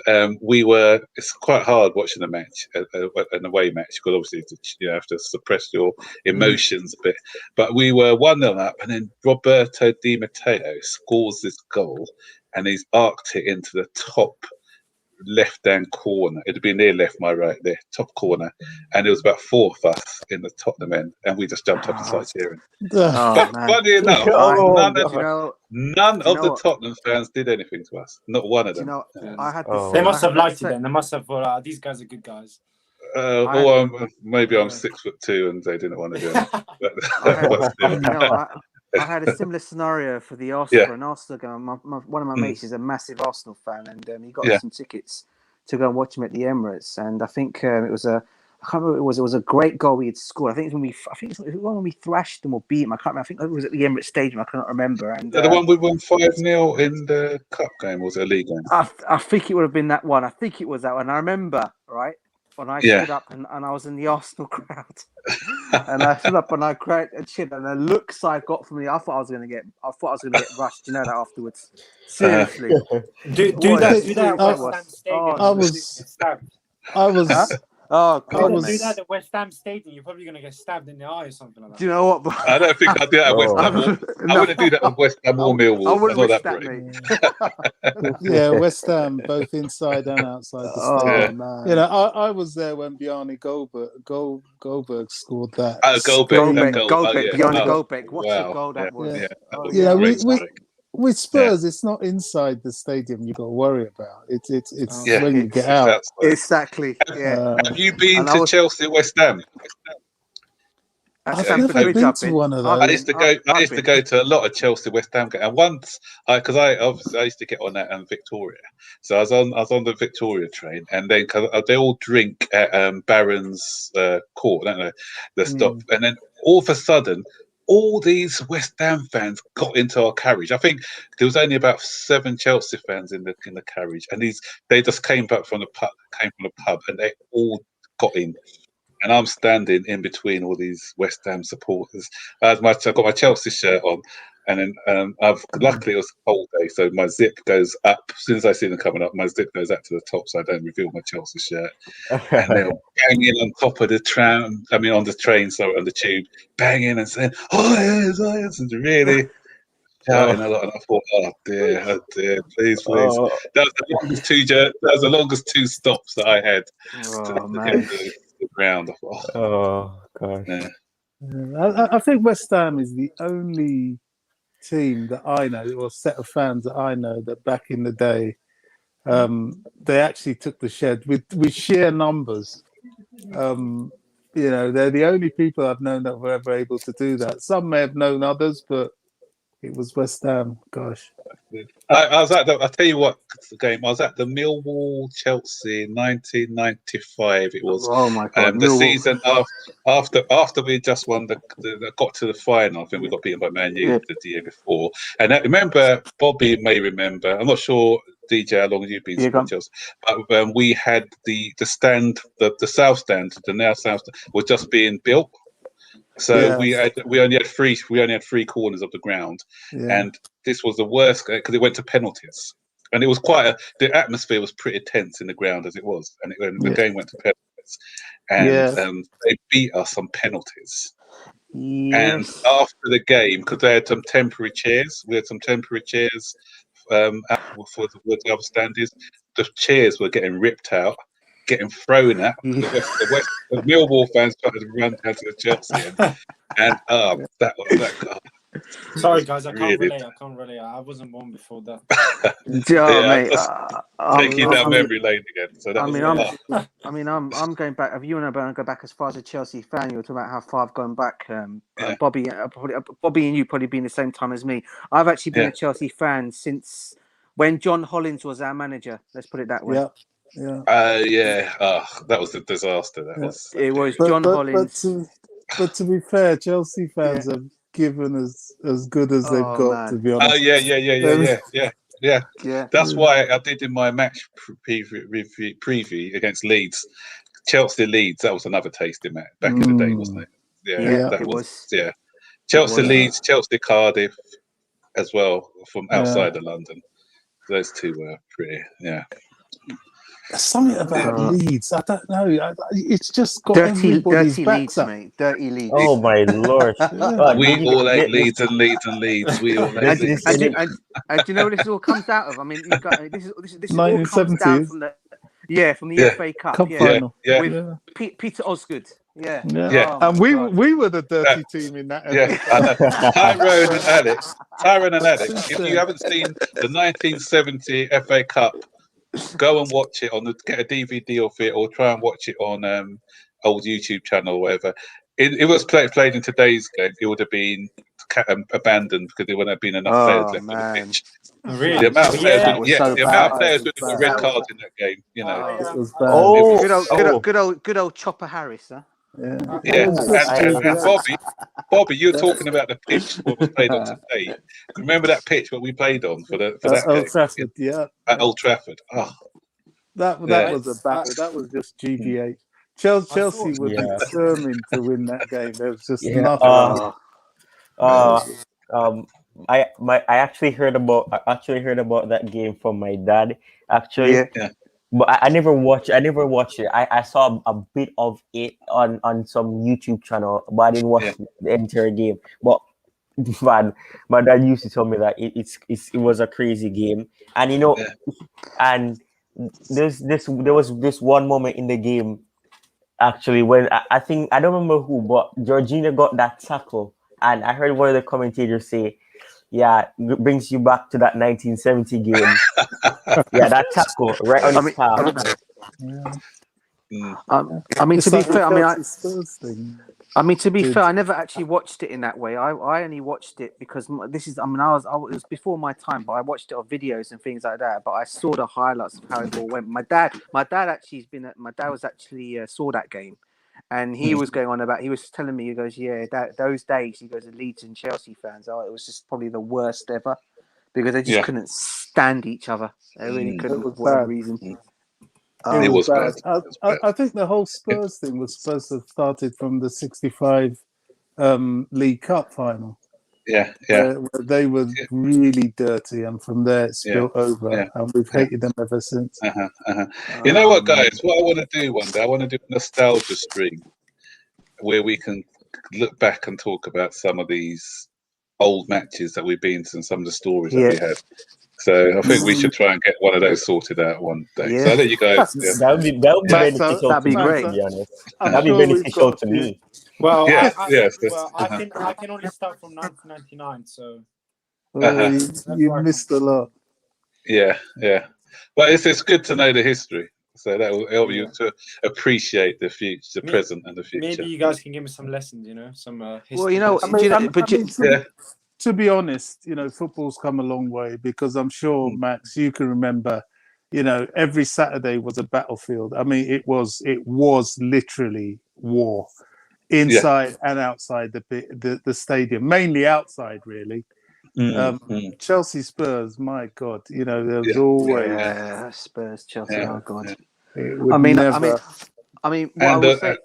it's quite hard watching a match, an away match, because obviously you have to suppress your emotions a bit. But we were 1-0 up, and then Roberto Di Matteo scores this goal, and he's arced it into the top left-hand corner. It'd be near left, my right there, top corner. And there was about 4 of us in the Tottenham end, and we just jumped up and started cheering. But funny enough, none of the Tottenham fans did anything to us. Not one of them. I had they must have liked it then. They must have thought, these guys are good guys. Maybe I'm 6'2" and they didn't want to do it. I had a similar scenario for the Arsenal, for an Arsenal game. One of my mates is a massive Arsenal fan, and he got some tickets to go and watch him at the Emirates. And I think it was I can't remember. It was a great goal we had scored. I think it was when we thrashed them or beat them. I can't remember. I think it was at the Emirates Stadium. I cannot remember. And the one we won 5-0 in the cup game, or was it a league game? I think it would have been that one. I think it was that one. I remember, right? When I stood up and I was in the Arsenal crowd, and I stood up and I cried and shit, and the looks I got from I thought I was going to get rushed. You know that afterwards. Seriously, do that. I was. Oh, God, do that at West Ham Stadium. You're probably going to get stabbed in the eye or something like that. Do you know what? I don't think I'd do that at West Ham. I wouldn't do that at West Ham or Millwall. I wouldn't risk that, mate. Yeah, West Ham, both inside and outside the stadium. You know, I was there when Bjarne Goldberg scored that. Goldberg. Bjarne Goldberg. What a goal that was. Yeah, with Spurs, it's not inside the stadium you got to worry about. It's when you get out. Exactly. Yeah. Have you been to Chelsea, West Ham? I've never been to one of those. I used to go to a lot of Chelsea West Ham games, and once because I used to get on that Victoria, so I was on the Victoria train, and then cause they all drink at Barron's Court, don't they? The stop, and then all of a sudden, all these West Ham fans got into our carriage. I think there was only about 7 Chelsea fans in the carriage, and they just came back from the pub, and they all got in. And I'm standing in between all these West Ham supporters. I've got my Chelsea shirt on, and then luckily it was a cold day, so my zip goes up. As soon as I see them coming up, my zip goes up to the top, so I don't reveal my Chelsea shirt. And they were banging on top of the tram. I mean, on the train, on the tube, banging and saying, "Oh yes," and really shouting a lot. And I thought, "Oh dear, please." That was the longest 2 stops that I had to get to the ground. I thought, oh gosh. Yeah. I think West Ham is the only team that I know, or set of fans that I know, that back in the day, they actually took the shed with sheer numbers. You know, they're the only people I've known that were ever able to do that. Some may have known others, but it was West Ham. Gosh. I was at I'll tell you what game. I was at the Millwall Chelsea 1995. It was. Oh my God! The season after we just won got to the final. I think we got beaten by Man U the year before. And I remember, Bobby may remember. I'm not sure, DJ, how long you've been to Chelsea, but we had the stand, the south stand, the now south stand, was just being built. So we only had 3 corners of the ground, and this was the worst because it went to penalties, and it was the atmosphere was pretty tense in the ground as it was, and the game went to penalties, and they beat us on penalties. And after the game, because they had some temporary chairs, for the other standings. The chairs were getting ripped out, getting thrown at. The Millwall fans started to run down to the Chelsea, and that was. Sorry, guys, I can't relate. I wasn't born before that. Mate, taking down memory lane again. So I'm going back. If you want to go back as far as a Chelsea fan, you were talking about how far I've gone back. Bobby and you probably been the same time as me. I've actually been a Chelsea fan since when John Hollins was our manager. Let's put it that way. That was a disaster. It was John Hollins. But to be fair, Chelsea fans have given as good as they've got, to be honest. Yeah. That's why I did in my match preview against Leeds, Chelsea Leeds. That was another tasting match back in the day, wasn't it? Chelsea Leeds, Chelsea Cardiff, as well from outside of London. Those two were pretty, There's something about Leeds. I don't know. It's just got dirty everybody's backs Leeds, up. mate. Dirty Leeds. Oh my lord! We all hate Leeds and Leeds and Leeds. We all hate Leeds. And do you know where this all comes out of? I mean, you got this all comes down from the FA Cup final. With Peter Osgood. Yeah. Oh, and we were the dirty team in that. I know. Tyrone and Alex. If you haven't seen the 1970 FA Cup, go and watch it get a DVD of it, or try and watch it on old YouTube channel or whatever. It was played in today's game. It would have been abandoned because there wouldn't have been enough players left on the pitch. Really? The amount of players with the red cards in that game, Good old Chopper Harris, huh? And Bobby, you're talking about the pitch what was played on today. Remember that pitch what we played on for that Old game? Trafford, at Old Trafford. Oh, that was a battle. That was just GBH. Chelsea were determined to win that game. There was just nothing. I actually heard about that game from my dad. Actually, but I never watched it. I saw a bit of it on some YouTube channel, but I didn't watch the entire game. But man, my dad used to tell me that it was a crazy game, and and there was this one moment in the game actually when I think I don't remember who, but Georgina got that tackle, and I heard one of the commentators say, it brings you back to that 1970 game. That tackle right on his calf. I mean, to be fair, I never actually watched it in that way. I only watched it because it was before my time, but I watched it on videos and things like that. But I saw the highlights of how it all went. My dad was actually saw that game, and he was going on about. He was telling me, he goes, those days, he goes, the Leeds and Chelsea fans, it was just probably the worst ever because they just couldn't stand each other. They really couldn't for whatever reason. It was bad. I think the whole Spurs thing was supposed to have started from the 65 League Cup final. Where they were really dirty, and from there it spilled over, and we've hated them ever since. You know what, guys? What I want to do one day, I want to do a nostalgia stream where we can look back and talk about some of these old matches that we've been to and some of the stories that we had. So I think we should try and get one of those sorted out one day. So I'll let you guys. That would be beneficial. That'd be great. To be honest, that'd be beneficial to me. Well, I can only start from 1999, so you missed a lot. Yeah, but it's good to know the history, so that will help you to appreciate the future, the present, and the future. Maybe you guys can give me some lessons, some history. Well, to be honest, football's come a long way because I'm sure, Max, you can remember, every Saturday was a battlefield. I mean, it was literally war, inside and outside the stadium, mainly outside, really. Chelsea Spurs, my God, there was always Spurs Chelsea. Oh God. I mean, what I would say.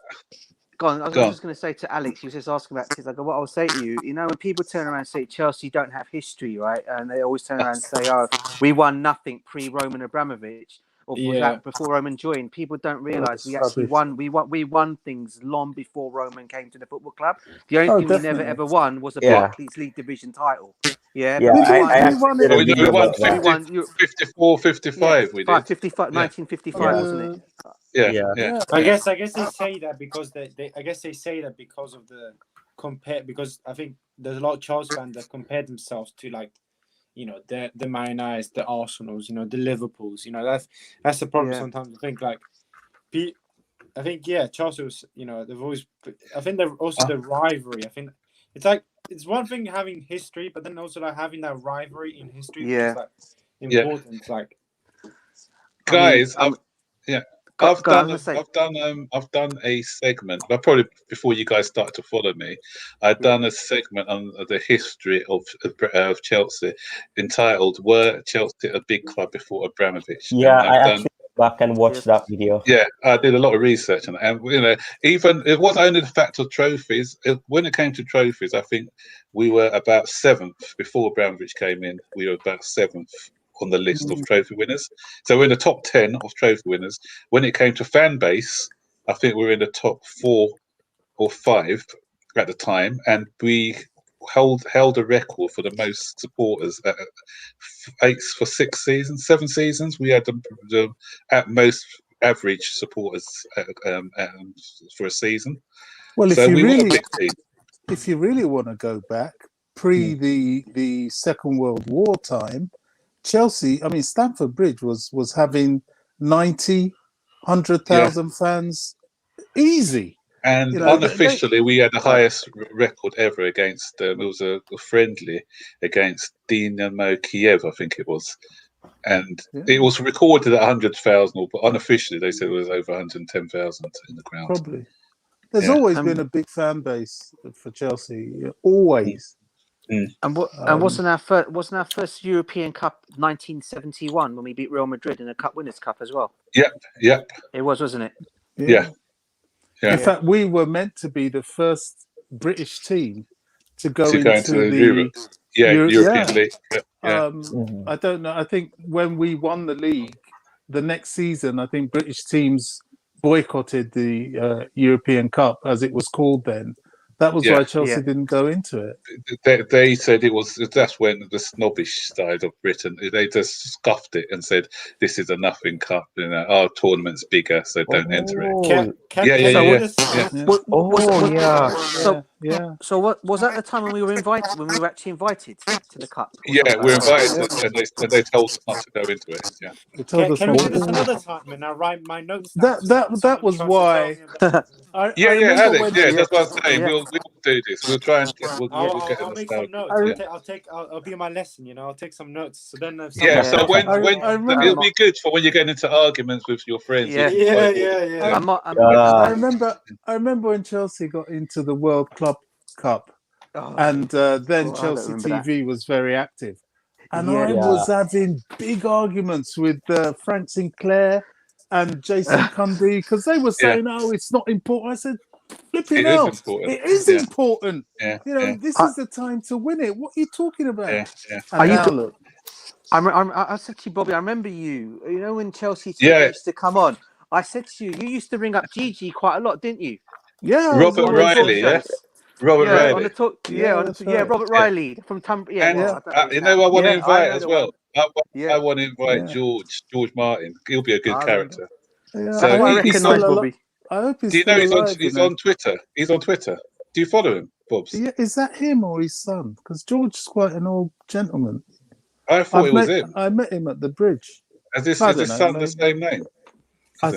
I was just going to say to Alex, he was just asking about this. What I'll say to you, when people turn around and say Chelsea don't have history, right? And they always turn around and say, we won nothing pre-Roman Abramovich or before Roman joined. People don't realise we actually won. We won things long before Roman came to the football club. The only thing we never ever won was a Barclays League division title. We won 54, 55. We did 1955, wasn't it? Yeah. I guess they say that because because of the because I think there's a lot of Chelsea fans that compare themselves to the Man United, the Arsenals, the Liverpools. That's the problem sometimes. I think Chelsea was they've always. I think they're also the rivalry. I think it's one thing having history, but then also having that rivalry in history. Which is important. Guys, I've done a segment, but probably before you guys start to follow me, I've done a segment on the history of Chelsea entitled "Were Chelsea a big club before Abramovich?" back and watch that video. Yeah, I did a lot of research on it, and even it wasn't only the fact of trophies. When it came to trophies, I think we were about 7th before Abramovich came in. We were about 7th on the list of trophy winners. So we're in the top 10 of trophy winners. When it came to fan base, I think we were in the top 4 or 5 at the time, and we held a record for the most supporters for 6 seasons, 7 seasons. We had the at most average supporters for a season. Well, so we were a big team. If you really want to go back pre the Second World War time, Chelsea, I mean Stamford Bridge was having 90, 100,000 fans easy. And unofficially, we had the highest record ever against. It was a friendly against Dynamo Kiev, I think it was, and it was recorded at 100,000, but unofficially they said it was over 110,000 in the ground. Probably. There's always been a big fan base for Chelsea, always. And wasn't our first European Cup 1971 when we beat Real Madrid in a Cup Winners' Cup as well? Yep. It was, wasn't it? Yeah. In fact, we were meant to be the first British team to go into the European League. I don't know. I think when we won the league, the next season, I think British teams boycotted the European Cup, as it was called then. That was why Chelsea didn't go into it. They said that's when the snobbish side of Britain, they just scuffed it and said, this is a nothing cup, our tournament's bigger, so don't enter it. So what was that the time when we were invited, when we were actually invited to the cup? Yeah, we're invited, and they told us not to go into it. Yeah. Can we do this another time? And I write my notes down. That was why. Alex. That's what I'm saying. We'll do this. We'll try and I'll make some notes. I'll be in my lesson. I'll take some notes. So then, so when it'll be good for when you're getting into arguments with your friends. I remember when Chelsea got into the World Club Cup, and then Chelsea TV was very active, and I was having big arguments with Frank Sinclair and Jason Cundy because they were saying, "Oh, it's not important." I said, "Flipping hell, it is important. This is the time to win it. What are you talking about?" I said to you, Bobby, I remember you. When Chelsea used to come on, I said to you, you used to ring up Gigi quite a lot, didn't you? Yeah, Robert Riley. Robert Riley. Robert Riley from Tunbridge. I want to invite as well. I want to invite George Martin. He'll be a good character. So I recognise Bobby. I hope he's he's on Twitter. He's on Twitter. Do you follow him, Bobs? Yeah, is that him or his son? Because George is quite an old gentleman. I thought it was him. I met him at the bridge. Is his son the same name? I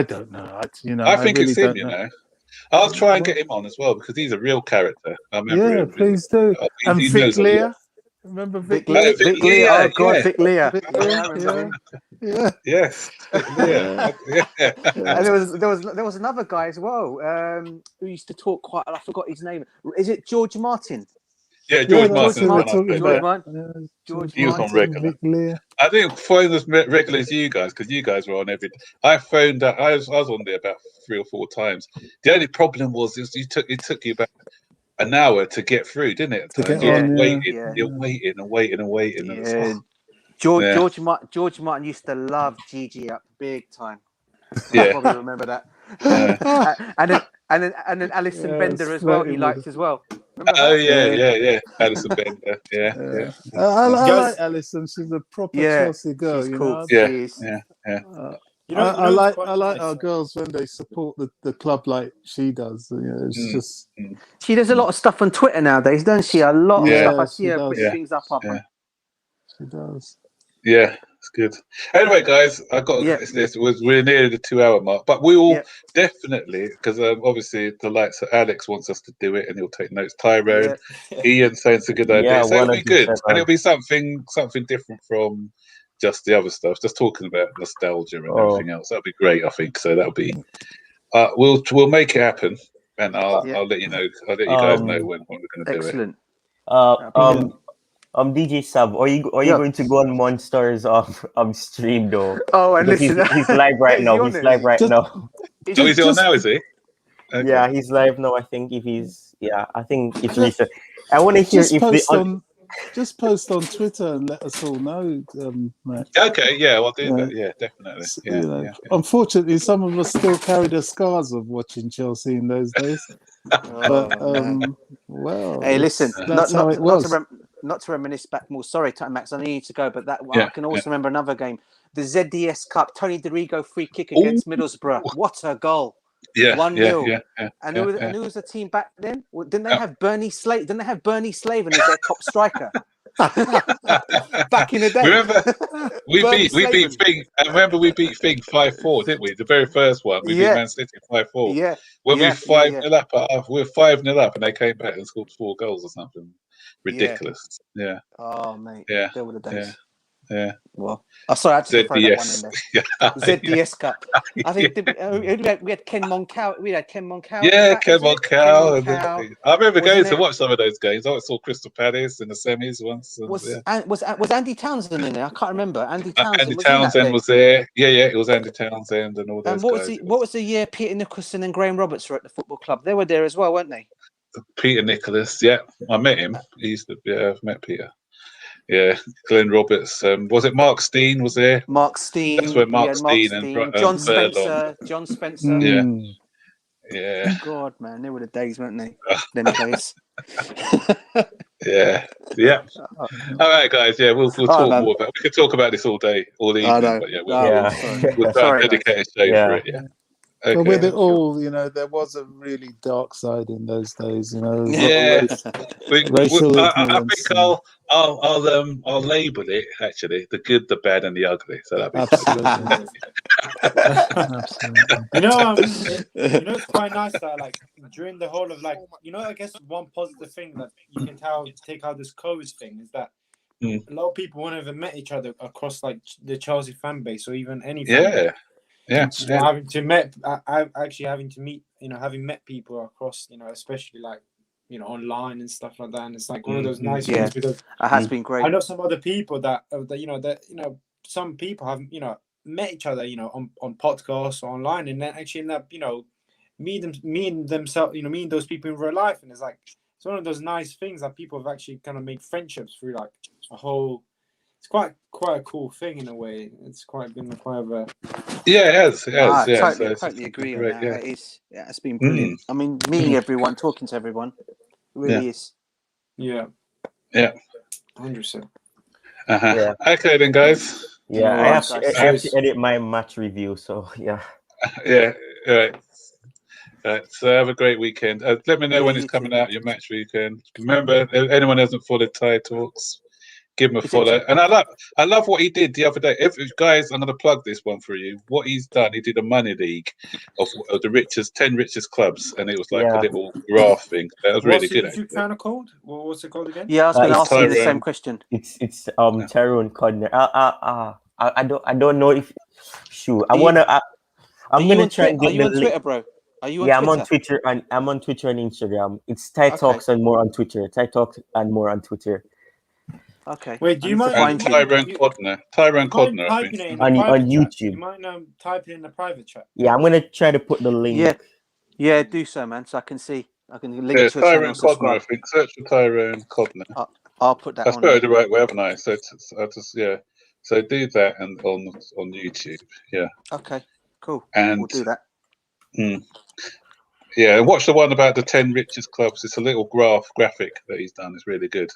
don't know. I think it's him. I'll try and get him on as well because he's a real character. I remember him. Please do. And Vic Lear. Remember Vic Lear? Vic Lear. Oh God, Vic Lear. Yes. And there was another guy as well who used to talk quite. I forgot his name. Is it George Martin? Yeah, George Martin. George he was on regular. I didn't phone as regular as you guys because you guys were on every. I phoned that I was on there about 3 or 4 times. The only problem was it took you about an hour to get through, didn't it? You're waiting. Yeah. George Martin used to love Gigi up big time. Yeah, I probably remember that. And then Alison Bender as well. He liked as well. Yeah. Alison Bender. Yeah. I like Alison. She's a proper Chelsea girl. She's cool. I like our girls when they support the club like she does. It's just she does a lot of stuff on Twitter nowadays, doesn't she? A lot of stuff. I see her put things up. She does. Yeah, it's good. Anyway, guys, we're near the 2-hour mark, but we will definitely, because obviously the likes of Alex wants us to do it, and he'll take notes. Tyrone, Ian saying it's a good idea, so it'll be good, and it'll be something different from just the other stuff. Just talking about nostalgia and everything else. That'll be great, I think. So that'll be. We'll make it happen, and I'll let you know. I'll let you guys know when we're going to do it. Excellent. DJ Sab, are you going to go on Monsters stream though? Oh, and Because listen, he's live right is now. he on He's there, live is he? right Just- now. Oh, is he on now? Is he? Okay. Yeah, he's live now. I think I think it's recent. I want to hear just if just post on Twitter and let us all know, Matt. Okay, yeah, I'll do Yeah. that. Yeah, definitely. Yeah, You know, yeah. unfortunately, some of us still carry the scars of watching Chelsea in those days. But man. well, Hey, listen, that's how it was. not to reminisce back more. Sorry, Max, I need to go, but Yeah, I can also remember another game, the ZDS Cup, Tony DeRigo free kick against Middlesbrough. What a goal! Yeah, 1-0. yeah. And who was the team back then? Well, didn't they have Bernie Slave? Didn't they have Bernie Slaven as their top striker? Back in the day. Remember, we Bernie beat Slaven. Fing. I remember we beat Fing 5-4, didn't we? The very first one, we beat Man City 5-4. Yeah. When we 5-0 up, we were 5-0 up, and they came back and scored 4 goals or something ridiculous. Yeah. Oh, mate. Yeah. There were the days. Yeah. Well, sorry, I had to throw that one in there. ZDS Cup. I think we had Ken Moncal. We had Ken Moncal. Yeah, Ken Moncal. I remember going to it? watch some of those games. I saw Crystal Palace in the semis once. And, was Andy Townsend in there? I can't remember. Andy Townsend was there. Yeah, it was Andy Townsend and all those guys. What was the year Peter Nicholson and Graham Roberts were at the football club? They were there as well, weren't they? Peter Nicholas, yeah. I met him. I've met Peter. Yeah, Glenn Roberts. Was it Mark Steen was there? Mark Steen. That's where Mark Steen and John Spencer. John Spencer. Yeah. God, man, they were the days, weren't they? Them days. Yeah. All right, guys. Yeah, we'll talk more about. We could talk about this all day, all evening. But we'll try and dedicate a show for it. Yeah. Okay. But with it all, there was a really dark side in those days. Yeah, racial I think I'll label it actually the good, the bad, and the ugly. So that'd be absolutely. It's quite nice that during the whole of I guess one positive thing that you can take out this COVID thing is that a lot of people won't have met each other across the Chelsea fan base or even any fan base. Having to meet, having met people across, especially online and stuff like that, and it's one of those nice things because it has been great. I know some other people that some people have met each other on podcasts or online, and then actually end up meeting those people in real life, and it's one of those nice things that people have actually kind of made friendships through a whole. It's quite a cool thing in a way. It's been quite of a. Yeah, it has. Totally agree on that. It's been brilliant. I mean, meeting everyone, talking to everyone, it really is. Yeah. 100%. Okay, then, guys. Yeah, I have to edit my match review. So yeah. Yeah. All right. So have a great weekend. Let me know when it's coming out. Your match weekend. Remember, if anyone hasn't followed Thai Talks, give him a follow. And I love what he did the other day. Guys, I'm going to plug this one for you. What he's done, he did a money league of the 10 richest clubs, and it was a little graph thing. That was really good. What's the YouTube channel called? What's it called again? Yeah, I was going to ask you the same question. It's Tyrone Codner. I don't know if. Shoot, I'm gonna try and get. Are you on Twitter, bro? Are you on Twitter? I'm on Twitter and I'm on Twitter and Instagram. It's Thai Talks and more on Twitter. Thai Talks and more on Twitter. Okay. Wait, do you mind Tyrone Codner, I think. On YouTube. You might type it in the private chat. Yeah, I'm gonna try to put the link. Yeah, do so, man, so I can see. I can link to Tyrone Codner, I think. Search for Tyrone Codner. I'll put that. I spelled it the right way, haven't I? So So do that and on YouTube. Yeah. Okay. Cool. And we'll do that. Yeah, and watch the one about the 10 richest clubs. It's a little graphic that he's done. It's really good.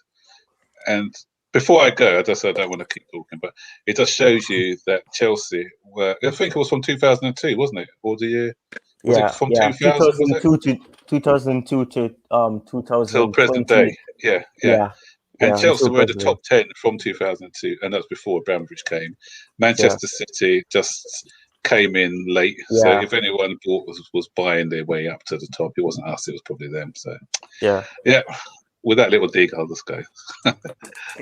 And before I go, I don't want to keep talking, but it just shows you that Chelsea were. I think it was from 2002, wasn't it? Or the year? Was it from 2002 to 2002 to 2000 till present day. Yeah. And Chelsea were in the top 10 from 2002, and that's before Abramovich came. Manchester City just came in late, so if anyone was buying their way up to the top, it wasn't us; it was probably them. So yeah. With that little dig, I'll just go. All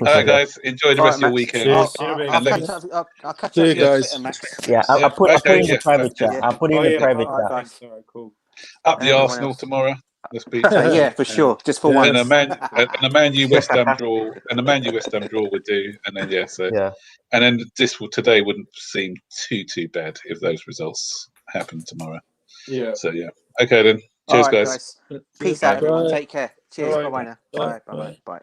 right, guys, enjoy the rest of your weekend. I'll catch up with you guys. Max. Yeah, I'll put it in the private chat. I'll put it in the private chat. Cool. Up the Arsenal tomorrow. Let's beat Yeah, for sure. Just for once. And a Man U West Ham draw, and a Man U West Ham draw would do, and then and then today wouldn't seem too bad if those results happen tomorrow. Yeah. So okay then. Cheers, All right, guys. Peace out, everyone. Bye. Take care. Cheers. Bye. Bye now. Bye. Bye.